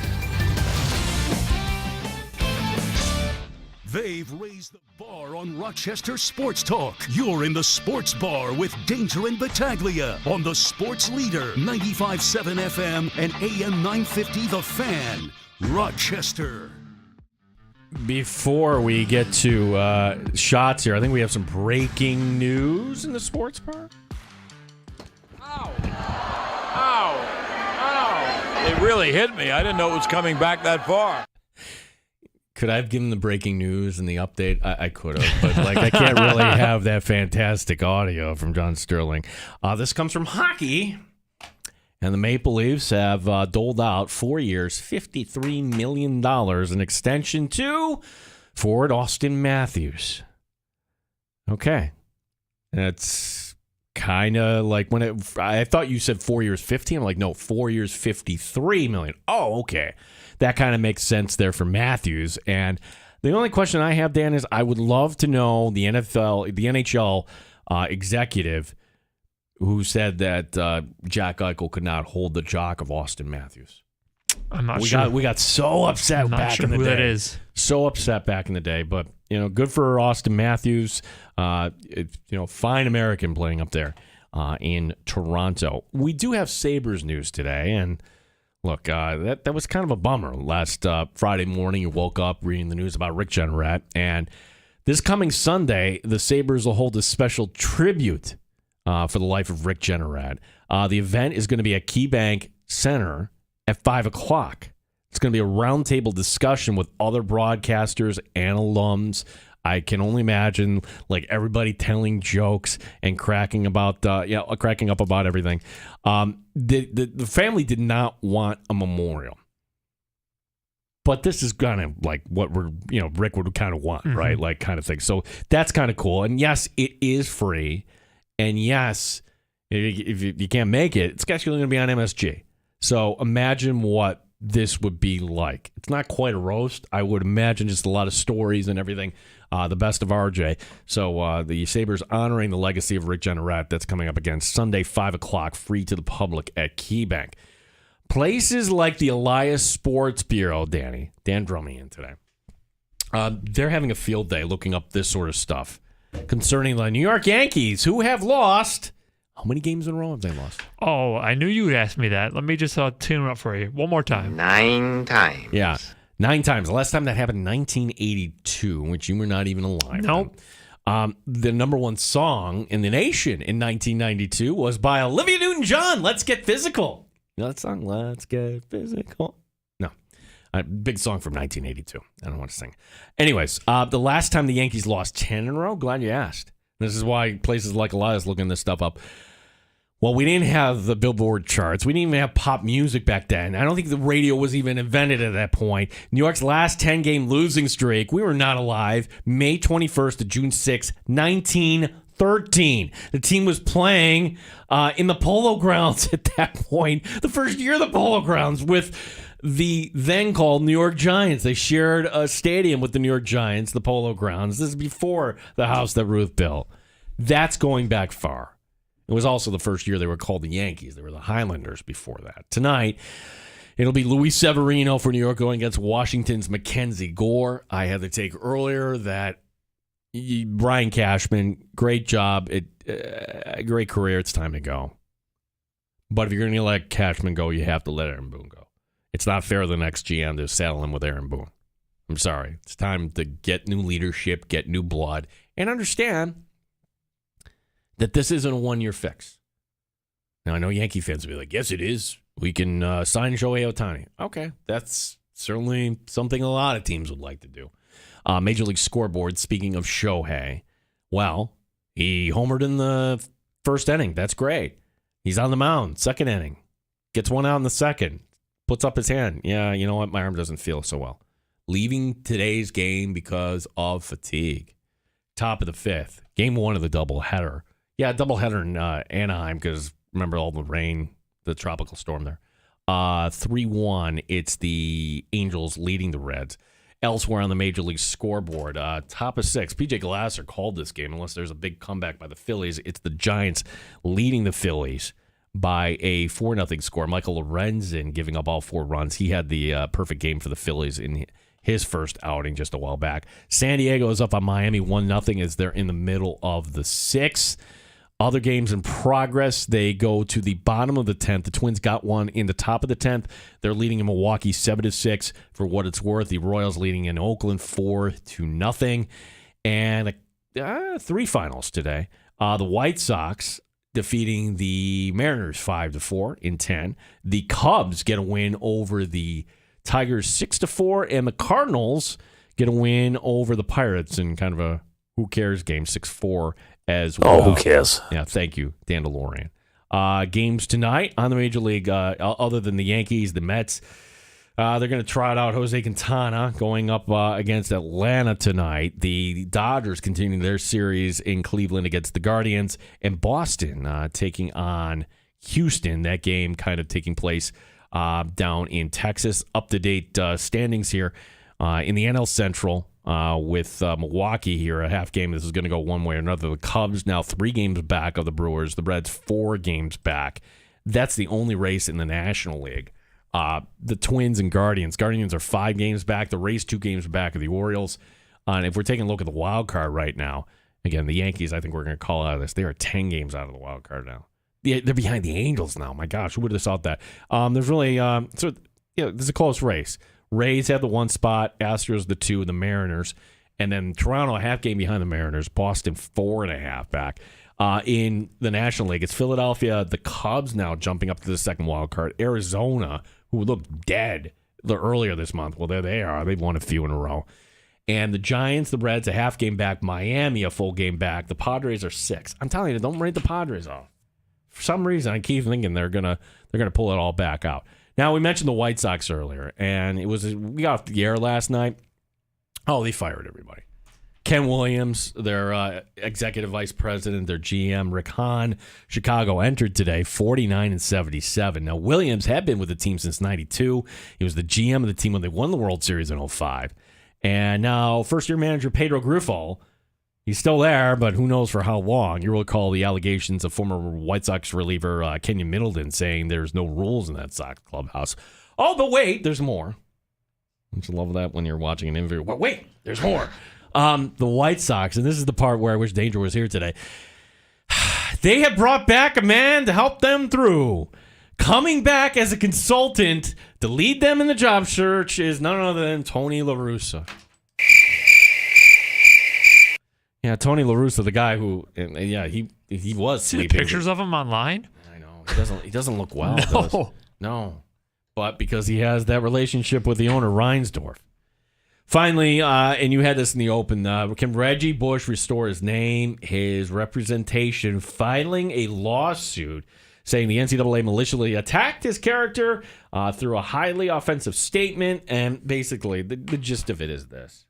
They've raised the bar on Rochester Sports Talk. You're in the Sports Bar with Danger and Battaglia on the Sports Leader, 95.7 FM and AM 950 The Fan, Rochester. Before we get to shots here, I think we have some breaking news in the Sports Bar. Ow! Ow! Ow! It really hit me. I didn't know it was coming back that far. Could I have given the breaking news and the update? I could have, but I can't really have that fantastic audio from John Sterling. This comes from hockey, and the Maple Leafs have doled out 4 years, $53 million in extension to forward Austin Matthews. Okay. That's kind of like when I thought you said 4 years, 15. I'm like, no, 4 years, $53 million. Oh, okay. That kind of makes sense there for Matthews. And the only question I have, Dan, is I would love to know the NHL executive who said that Jack Eichel could not hold the jock of Austin Matthews. I'm not sure. We got so upset back in the day. That is. So upset back in the day. But, good for Austin Matthews. Fine American playing up there in Toronto. We do have Sabres news today, and look, that was kind of a bummer. Last Friday morning, you woke up reading the news about Rick Jeanneret, and this coming Sunday, the Sabres will hold a special tribute for the life of Rick Jeanneret. The event is going to be at KeyBank Center at 5 o'clock. It's going to be a roundtable discussion with other broadcasters and alums. I can only imagine everybody telling jokes and cracking up about everything. The family did not want a memorial, but this is kind of like what Rick would kind of want, right? Kind of thing. So that's kind of cool. And yes, it is free. And yes, if you can't make it, it's actually going to be on MSG. So imagine what this would be like. It's not quite a roast. I would imagine just a lot of stories and everything. The best of RJ. So the Sabres honoring the legacy of Rick Jeanneret. That's coming up again Sunday, 5 o'clock, free to the public at KeyBank. Places like the Elias Sports Bureau, Dan Drumming in today. They're having a field day looking up this sort of stuff concerning the New York Yankees, who have lost. How many games in a row have they lost? Oh, I knew you would ask me that. Let me just tune it up for you one more time. 9 times. Yeah, 9 times. The last time that happened, 1982, in which you were not even alive. Nope. The number one song in the nation in 1992 was by Olivia Newton-John, Let's Get Physical. You know that song? Let's Get Physical. No. Big song from 1982. I don't want to sing. Anyways, the last time the Yankees lost 10 in a row, glad you asked. This is why places like Elias looking this stuff up. Well, we didn't have the Billboard charts. We didn't even have pop music back then. I don't think the radio was even invented at that point. New York's last 10-game losing streak, we were not alive, May 21st to June 6th, 1913. The team was playing in the Polo Grounds at that point, the first year of the Polo Grounds, with the then called New York Giants. They shared a stadium with the New York Giants, the Polo Grounds. This is before the house that Ruth built. That's going back far. It was also the first year they were called the Yankees. They were the Highlanders before that. Tonight, it'll be Luis Severino for New York going against Washington's Mackenzie Gore. I had to take earlier that Brian Cashman, great job, great career. It's time to go. But if you're going to let Cashman go, you have to let Aaron Boone go. It's not fair to the next GM to saddle him with Aaron Boone. I'm sorry. It's time to get new leadership, get new blood, and understand that this isn't a one-year fix. Now, I know Yankee fans will be like, yes, it is. We can sign Shohei Ohtani. Okay, that's certainly something a lot of teams would like to do. Major League Scoreboard, speaking of Shohei, well, he homered in the first inning. That's great. He's on the mound, second inning. Gets one out in the second. Puts up his hand. Yeah, you know what? My arm doesn't feel so well. Leaving today's game because of fatigue. Top of the fifth. Game one of the doubleheader. Yeah, doubleheader in Anaheim because remember all the rain, the tropical storm there. 3-1. It's the Angels leading the Reds. Elsewhere on the Major League Scoreboard, top of six. PJ Glasser called this game unless there's a big comeback by the Phillies. It's the Giants leading the Phillies by a 4-0 score. Michael Lorenzen giving up all 4 runs. He had the perfect game for the Phillies in his first outing just a while back. San Diego is up on Miami 1-0 as they're in the middle of the 6th. Other games in progress, they go to the bottom of the 10th. The Twins got one in the top of the 10th. They're leading in Milwaukee 7-6. For what it's worth, the Royals leading in Oakland 4-0. And 3 finals today. The White Sox defeating the Mariners 5-4 in 10. The Cubs get a win over the Tigers 6-4. And the Cardinals get a win over the Pirates in kind of a who cares game 6-4. As well. Oh, who cares? Yeah, thank you, Dan DeLorean. Games tonight on the Major League, other than the Yankees, the Mets, they're going to trot out Jose Quintana going up against Atlanta tonight. The Dodgers continuing their series in Cleveland against the Guardians, and Boston taking on Houston. That game kind of taking place down in Texas. Up-to-date standings here in the NL Central. With Milwaukee here, a half game. This is going to go one way or another. The Cubs now 3 games back of the Brewers. The Reds 4 games back. That's the only race in the National League. The Twins and Guardians. Guardians are 5 games back. The Rays 2 games back of the Orioles. And if we're taking a look at the wild card right now, again, the Yankees, I think we're going to call out of this. They are 10 games out of the wild card now. They're behind the Angels now. My gosh, who would have thought that? There's really there's a close race. Rays have the 1 spot, Astros the 2, the Mariners, and then Toronto a half game behind the Mariners, Boston 4.5 back. In the National League, it's Philadelphia, the Cubs now jumping up to the second wild card. Arizona, who looked dead earlier this month, well, there they are. They've won a few in a row. And the Giants, the Reds, a half game back. Miami, a full game back. The Padres are 6. I'm telling you, don't write the Padres off. For some reason, I keep thinking they're gonna pull it all back out. Now, we mentioned the White Sox earlier, and we got off the air last night. Oh, they fired everybody. Ken Williams, their executive vice president, their GM, Rick Hahn, Chicago entered today 49-77. Now, Williams had been with the team since 92. He was the GM of the team when they won the World Series in 05. And now, first-year manager Pedro Grifol, he's still there, but who knows for how long. You recall the allegations of former White Sox reliever Kenyon Middleton saying there's no rules in that Sox clubhouse. Oh, but wait, there's more. I just love that when you're watching an interview. Well, wait, there's more. The White Sox, and this is the part where I wish Danger was here today. They have brought back a man to help them through. Coming back as a consultant to lead them in the job search is none other than Tony La Russa. Yeah, Tony La Russa, the guy who, he was sleeping. See the pictures of him online? I know. He doesn't look well. No. But because he has that relationship with the owner, Reinsdorf. Finally, and you had this in the open, can Reggie Bush restore his name, his representation, filing a lawsuit saying the NCAA maliciously attacked his character through a highly offensive statement? And basically, the gist of it is this.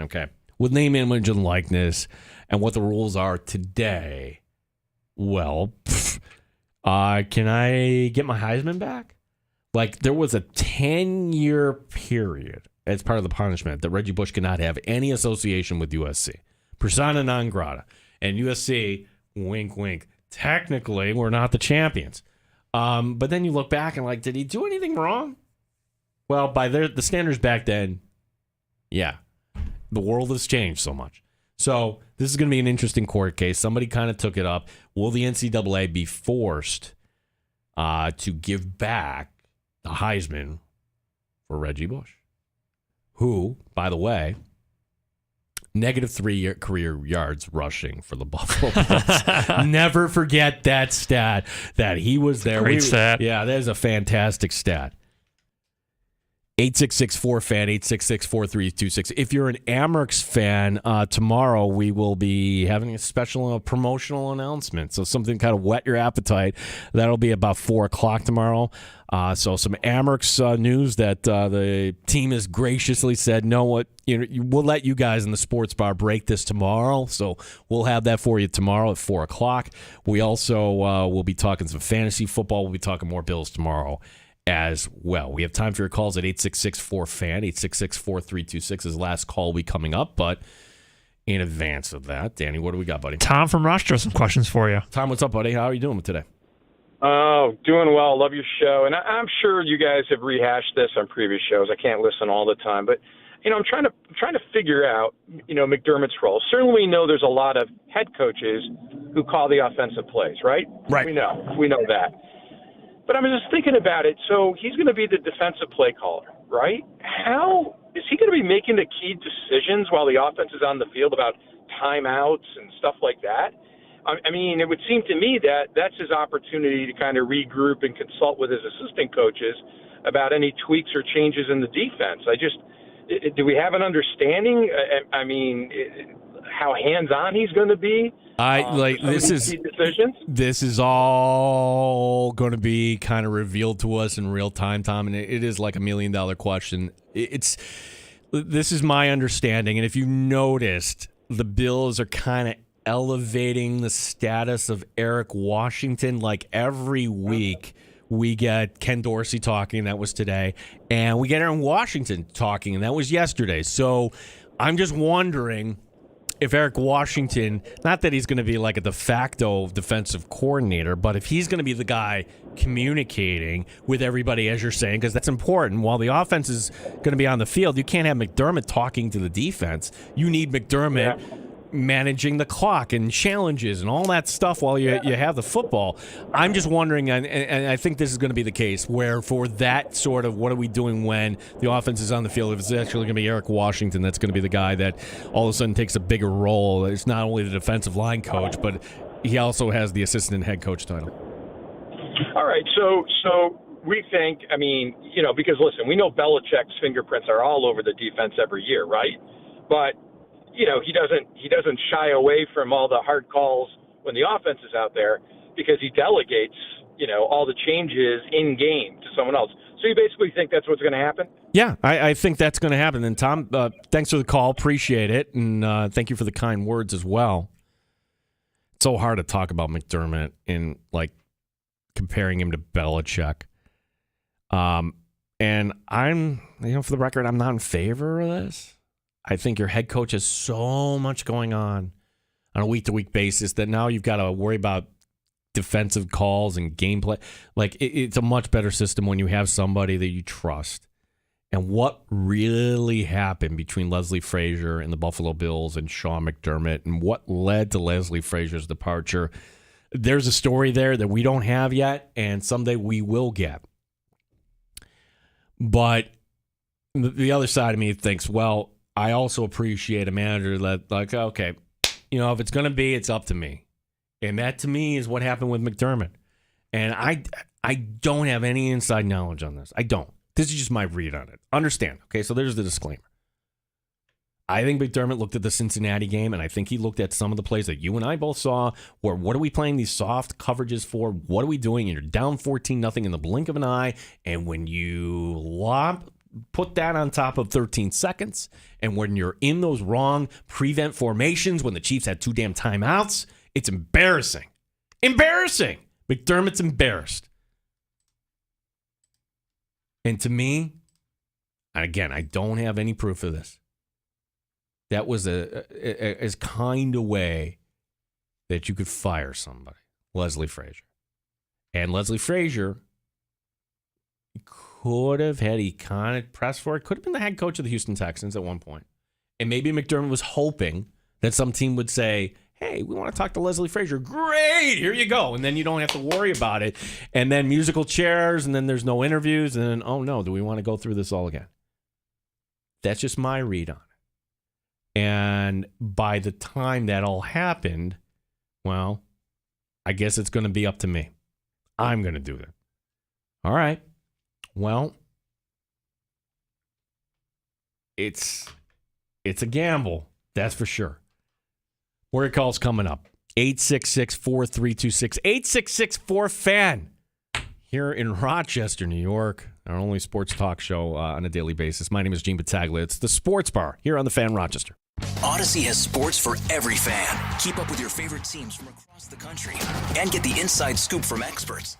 Okay. With name, image, and likeness, and what the rules are today, well, can I get my Heisman back? Like, there was a 10-year period as part of the punishment that Reggie Bush could not have any association with USC. Persona non grata. And USC, wink, wink, technically, we're not the champions. But then you look back and did he do anything wrong? Well, by the standards back then, yeah. The world has changed so much. So this is going to be an interesting court case. Somebody kind of took it up. Will the NCAA be forced to give back the Heisman for Reggie Bush? Who, by the way, -3 career yards rushing for the Buffalo Bills. Never forget that stat, that he was there. Great stat. Yeah, that is a fantastic stat. 866-4FAN, 866-4326. If you're an Amerks fan, tomorrow we will be having a special promotional announcement. So something kind of whet your appetite. That'll be about 4 o'clock tomorrow. So some Amerks news that the team has graciously said, no, what, we'll let you guys in the sports bar break this tomorrow. So we'll have that for you tomorrow at 4 o'clock. We also will be talking some fantasy football. We'll be talking more Bills tomorrow as well. We have time for your calls at 866-4FAN. 866-4326 is last call will be coming up. But in advance of that, Danny, what do we got, buddy? Tom from Rochester has some questions for you. Tom, what's up, buddy? How are you doing today? Oh, doing well. Love your show. And I'm sure you guys have rehashed this on previous shows. I can't listen all the time. But, I'm trying to figure out, McDermott's role. Certainly we know there's a lot of head coaches who call the offensive plays, right? Right. We know that. But I'm just thinking about it. So he's going to be the defensive play caller, right? How is he going to be making the key decisions while the offense is on the field about timeouts and stuff like that? I mean, it would seem to me that that's his opportunity to kind of regroup and consult with his assistant coaches about any tweaks or changes in the defense. Do we have an understanding? I mean, how hands-on he's going to be? This is all going to be kind of revealed to us in real time, Tom, and it is like $1 million question. This is my understanding, and if you noticed, the Bills are kind of elevating the status of Eric Washington. Like every week, we get Ken Dorsey talking, that was today, and we get Aaron Washington talking, and that was yesterday. So I'm just wondering if Eric Washington, not that he's going to be like a de facto defensive coordinator, but if he's going to be the guy communicating with everybody, as you're saying, because that's important. While the offense is going to be on the field, you can't have McDermott talking to the defense. You need McDermott managing the clock and challenges and all that stuff while you have the football. I'm just wondering, and I think this is going to be the case, where for that sort of what are we doing when the offense is on the field, if it's actually going to be Eric Washington that's going to be the guy that all of a sudden takes a bigger role. It's not only the defensive line coach, but he also has the assistant head coach title. All right, so we think, because listen, we know Belichick's fingerprints are all over the defense every year, right? But he doesn't shy away from all the hard calls when the offense is out there because he delegates, all the changes in game to someone else. So you basically think that's what's going to happen? Yeah, I think that's going to happen. And Tom, thanks for the call. Appreciate it. And thank you for the kind words as well. It's so hard to talk about McDermott in comparing him to Belichick. And I'm, for the record, I'm not in favor of this. I think your head coach has so much going on a week-to-week basis that now you've got to worry about defensive calls and gameplay. It's a much better system when you have somebody that you trust. And what really happened between Leslie Frazier and the Buffalo Bills and Sean McDermott, and what led to Leslie Frazier's departure, there's a story there that we don't have yet, and someday we will get. But the other side of me thinks, well, I also appreciate a manager that, okay, if it's going to be, it's up to me. And that, to me, is what happened with McDermott. And I don't have any inside knowledge on this. I don't. This is just my read on it. Understand, okay? So there's the disclaimer. I think McDermott looked at the Cincinnati game, and I think he looked at some of the plays that you and I both saw, where what are we playing these soft coverages for? What are we doing? And you're down 14-0 in the blink of an eye, and when you put that on top of 13 seconds, and when you're in those wrong prevent formations, when the Chiefs had 2 damn timeouts, it's embarrassing. Embarrassing. McDermott's embarrassed. And to me, and again, I don't have any proof of this, that was as kind a way that you could fire somebody, Leslie Frazier. And Leslie Frazier could have had he kind of pressed for it. Could have been the head coach of the Houston Texans at one point. And maybe McDermott was hoping that some team would say, hey, we want to talk to Leslie Frazier. Great, here you go. And then you don't have to worry about it. And then musical chairs, and then there's no interviews. And then, oh no, do we want to go through this all again? That's just my read on it. And by the time that all happened, well, I guess it's going to be up to me. I'm going to do it. All right. Well, it's a gamble, that's for sure. More your calls coming up. 866-4326. 866-4FAN. Here in Rochester, New York, our only sports talk show on a daily basis. My name is Gene Battaglia. It's the Sports Bar here on the Fan Rochester. Odyssey has sports for every fan. Keep up with your favorite teams from across the country and get the inside scoop from experts.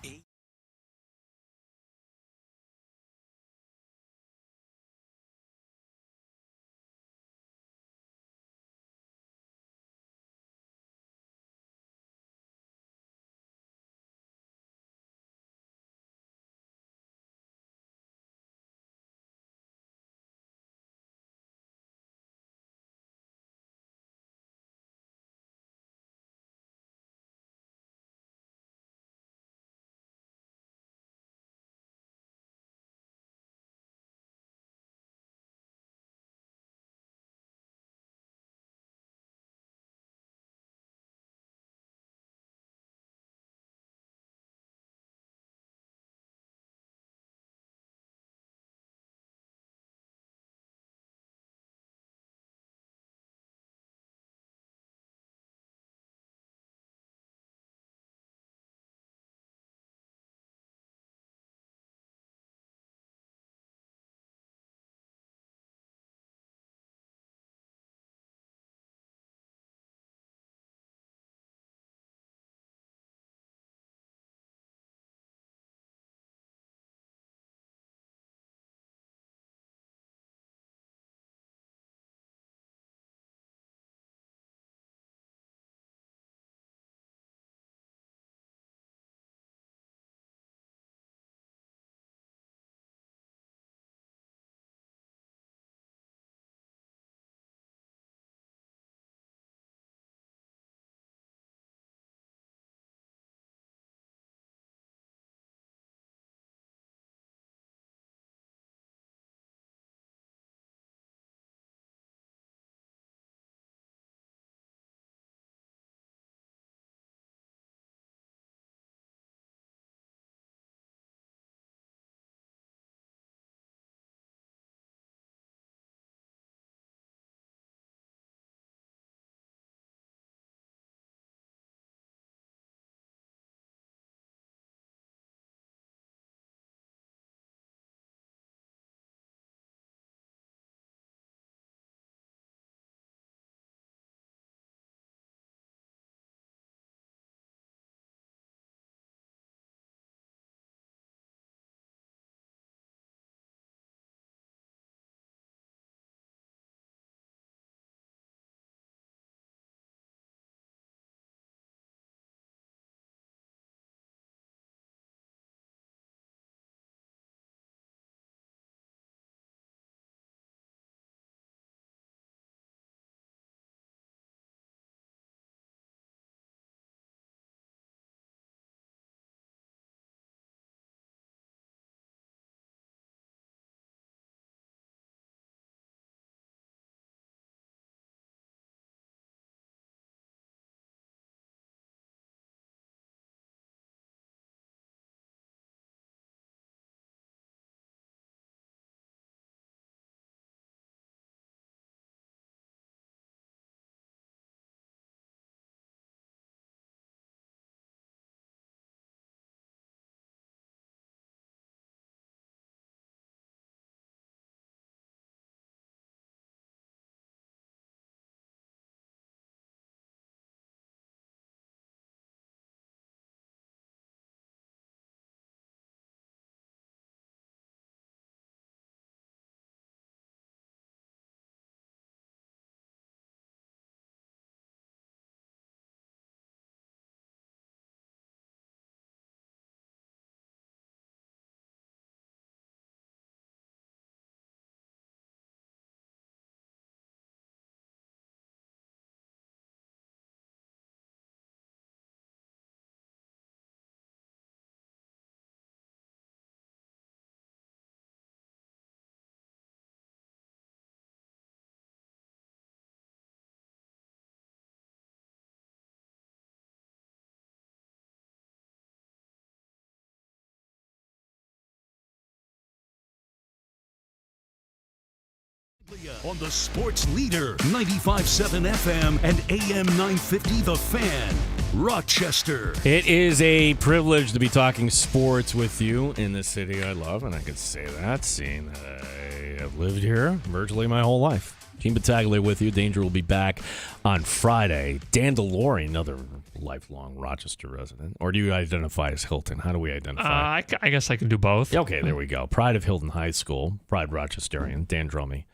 On the sports leader, 95.7 FM and AM 950 The Fan, Rochester. It is a privilege to be talking sports with you in the city I love, and I could say that, seeing that I have lived here virtually my whole life. Gene Battaglia with you. Danger will be back on Friday. Dan DeLore, another lifelong Rochester resident. Or do you identify as Hilton? How do we identify? I guess I can do both. Okay, there we go. Pride of Hilton High School. Pride Rochesterian. Dan Drummy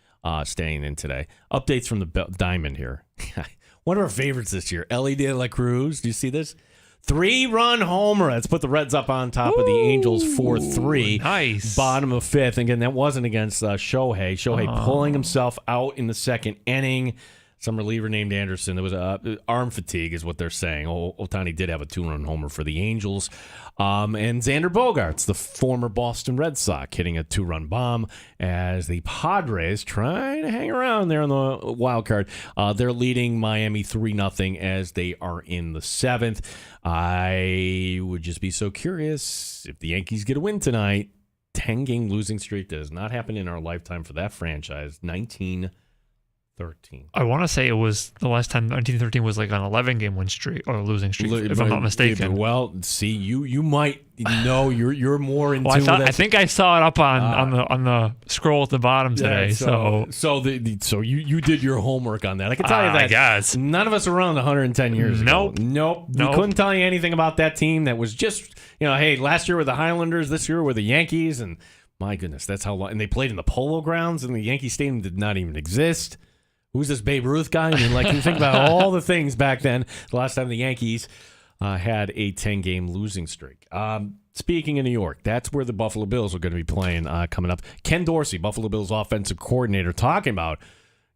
staying in today. Updates from the Diamond here. One of our favorites this year. Ellie De La Cruz. Do you see this? 3-run homer. Let's put the Reds up on top of the Angels 4-3. Nice. Bottom of fifth. Again, that wasn't against Shohei. Shohei pulling himself out in the second inning. Some reliever named Anderson. There was arm fatigue is what they're saying. Ohtani did have a 2-run homer for the Angels. And Xander Bogaerts, the former Boston Red Sox, hitting a 2-run bomb as the Padres trying to hang around there on the wild card. They're leading Miami 3-0 as they are in the 7th. I would just be so curious if the Yankees get a win tonight. 10-game losing streak that has not happened in our lifetime for that franchise. 1913. I want to say it was the last time 1913 was like an 11-game win streak or losing streak, if I'm not mistaken. Well, see, you might know you're more in tune. I think I saw it up on the scroll at the bottom today. So you did your homework on that. I can tell you that. I guess none of us around 110 years ago. Nope. We couldn't tell you anything about that team that was just hey, last year were the Highlanders, this year were the Yankees, and my goodness, that's how long. And they played in the Polo Grounds, and the Yankee Stadium did not even exist. Who's this Babe Ruth guy? I mean, you think about all the things back then. The last time the Yankees had a 10-game losing streak. Speaking of New York, that's where the Buffalo Bills are going to be playing coming up. Ken Dorsey, Buffalo Bills offensive coordinator, talking about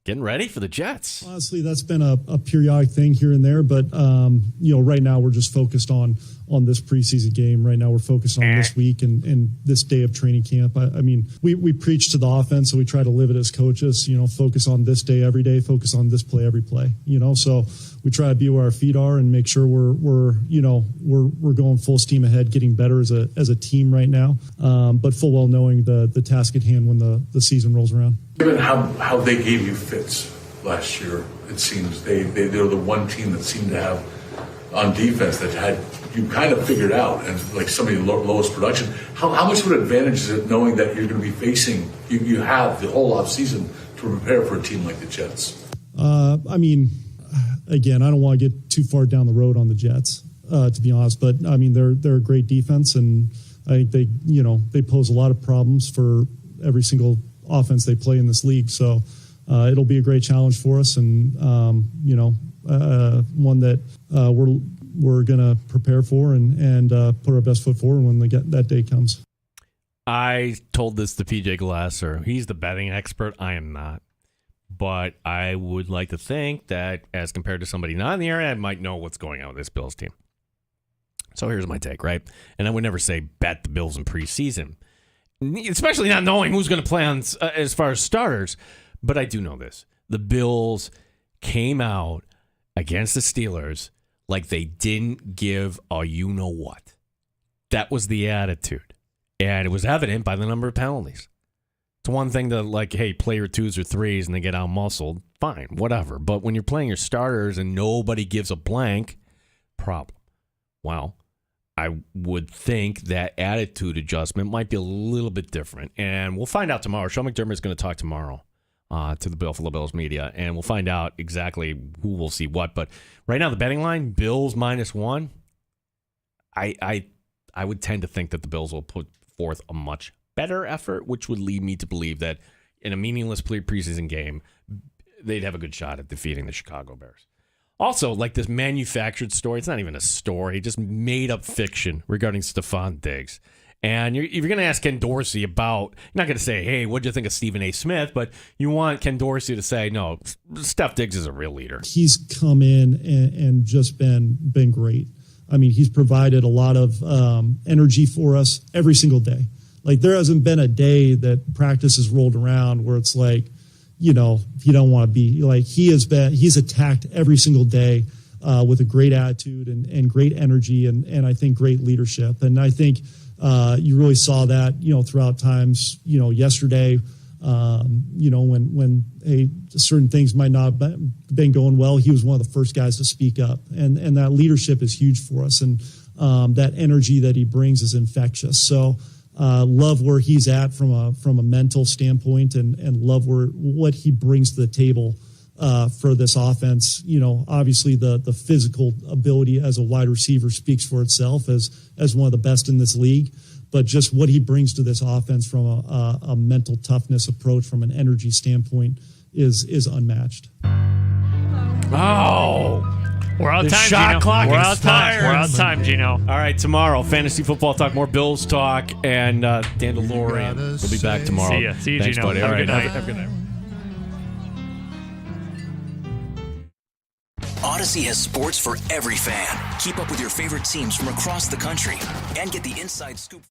getting ready for the Jets. Honestly, that's been a periodic thing here and there, but right now we're just focused on this preseason game. Right now we're focused on this week and this day of training camp. I mean, we preach to the offense, so we try to live it as coaches. Focus on this day every day. Focus on this play every play. So we try to be where our feet are and make sure we're going full steam ahead, getting better as a team right now. But full well knowing the task at hand when the season rolls around. Given how they gave you fits last year, it seems they're the one team that seemed to have on defense that had you kind of figured out and like some of the lowest production. How much of an advantage is it knowing that you're going to be facing you have the whole off season to prepare for a team like the Jets? I mean, again, I don't want to get too far down the road on the Jets, to be honest. But I mean, they're a great defense, and I think they pose a lot of problems for every single offense they play in this league. So it'll be a great challenge for us, and one that we're going to prepare for and put our best foot forward when that day comes. I told this to PJ Glasser. He's the betting expert. I am not. But I would like to think that as compared to somebody not in the area, I might know what's going on with this Bills team. So here's my take, right? And I would never say bet the Bills in preseason, especially not knowing who's going to play on as far as starters. But I do know this. The Bills came out against the Steelers like they didn't give a you-know-what. That was the attitude. And it was evident by the number of penalties. It's one thing to, hey, play your 2s or 3s and they get out-muscled. Fine, whatever. But when you're playing your starters and nobody gives a blank, problem. Well, I would think that attitude adjustment might be a little bit different. And we'll find out tomorrow. Sean McDermott is going to talk tomorrow to the Buffalo Bills media, and we'll find out exactly who will see what. But right now, the betting line, Bills -1. I would tend to think that the Bills will put forth a much better effort, which would lead me to believe that in a meaningless preseason game, they'd have a good shot at defeating the Chicago Bears. Also, this manufactured story, it's not even a story, just made up fiction regarding Stephon Diggs. And if you're going to ask Ken Dorsey about, you're not going to say, hey, what'd you think of Stephen A. Smith? But you want Ken Dorsey to say, no, Steph Diggs is a real leader. He's come in and just been great. I mean, he's provided a lot of energy for us every single day. There hasn't been a day that practice has rolled around where it's you don't want to be he's attacked every single day with a great attitude and great energy and I think great leadership. And I think you really saw that, throughout times, yesterday When certain things might not have been going well, he was one of the first guys to speak up, and that leadership is huge for us, and that energy that he brings is infectious. So love where he's at from a mental standpoint, and love what he brings to the table for this offense. Obviously the physical ability as a wide receiver speaks for itself as one of the best in this league. But just what he brings to this offense from a mental toughness approach, from an energy standpoint, is unmatched. Oh, we're out of time, shot Gino. clock We're out of expires. time. We're out of time, Gino. All right, tomorrow, fantasy football talk, more Bills talk, and Dan DeLorean will be back tomorrow. See you, Thanks, Gino. buddy. Have a good night. Have a good night. Odyssey has sports for every fan. Keep up with your favorite teams from across the country and get the inside scoop.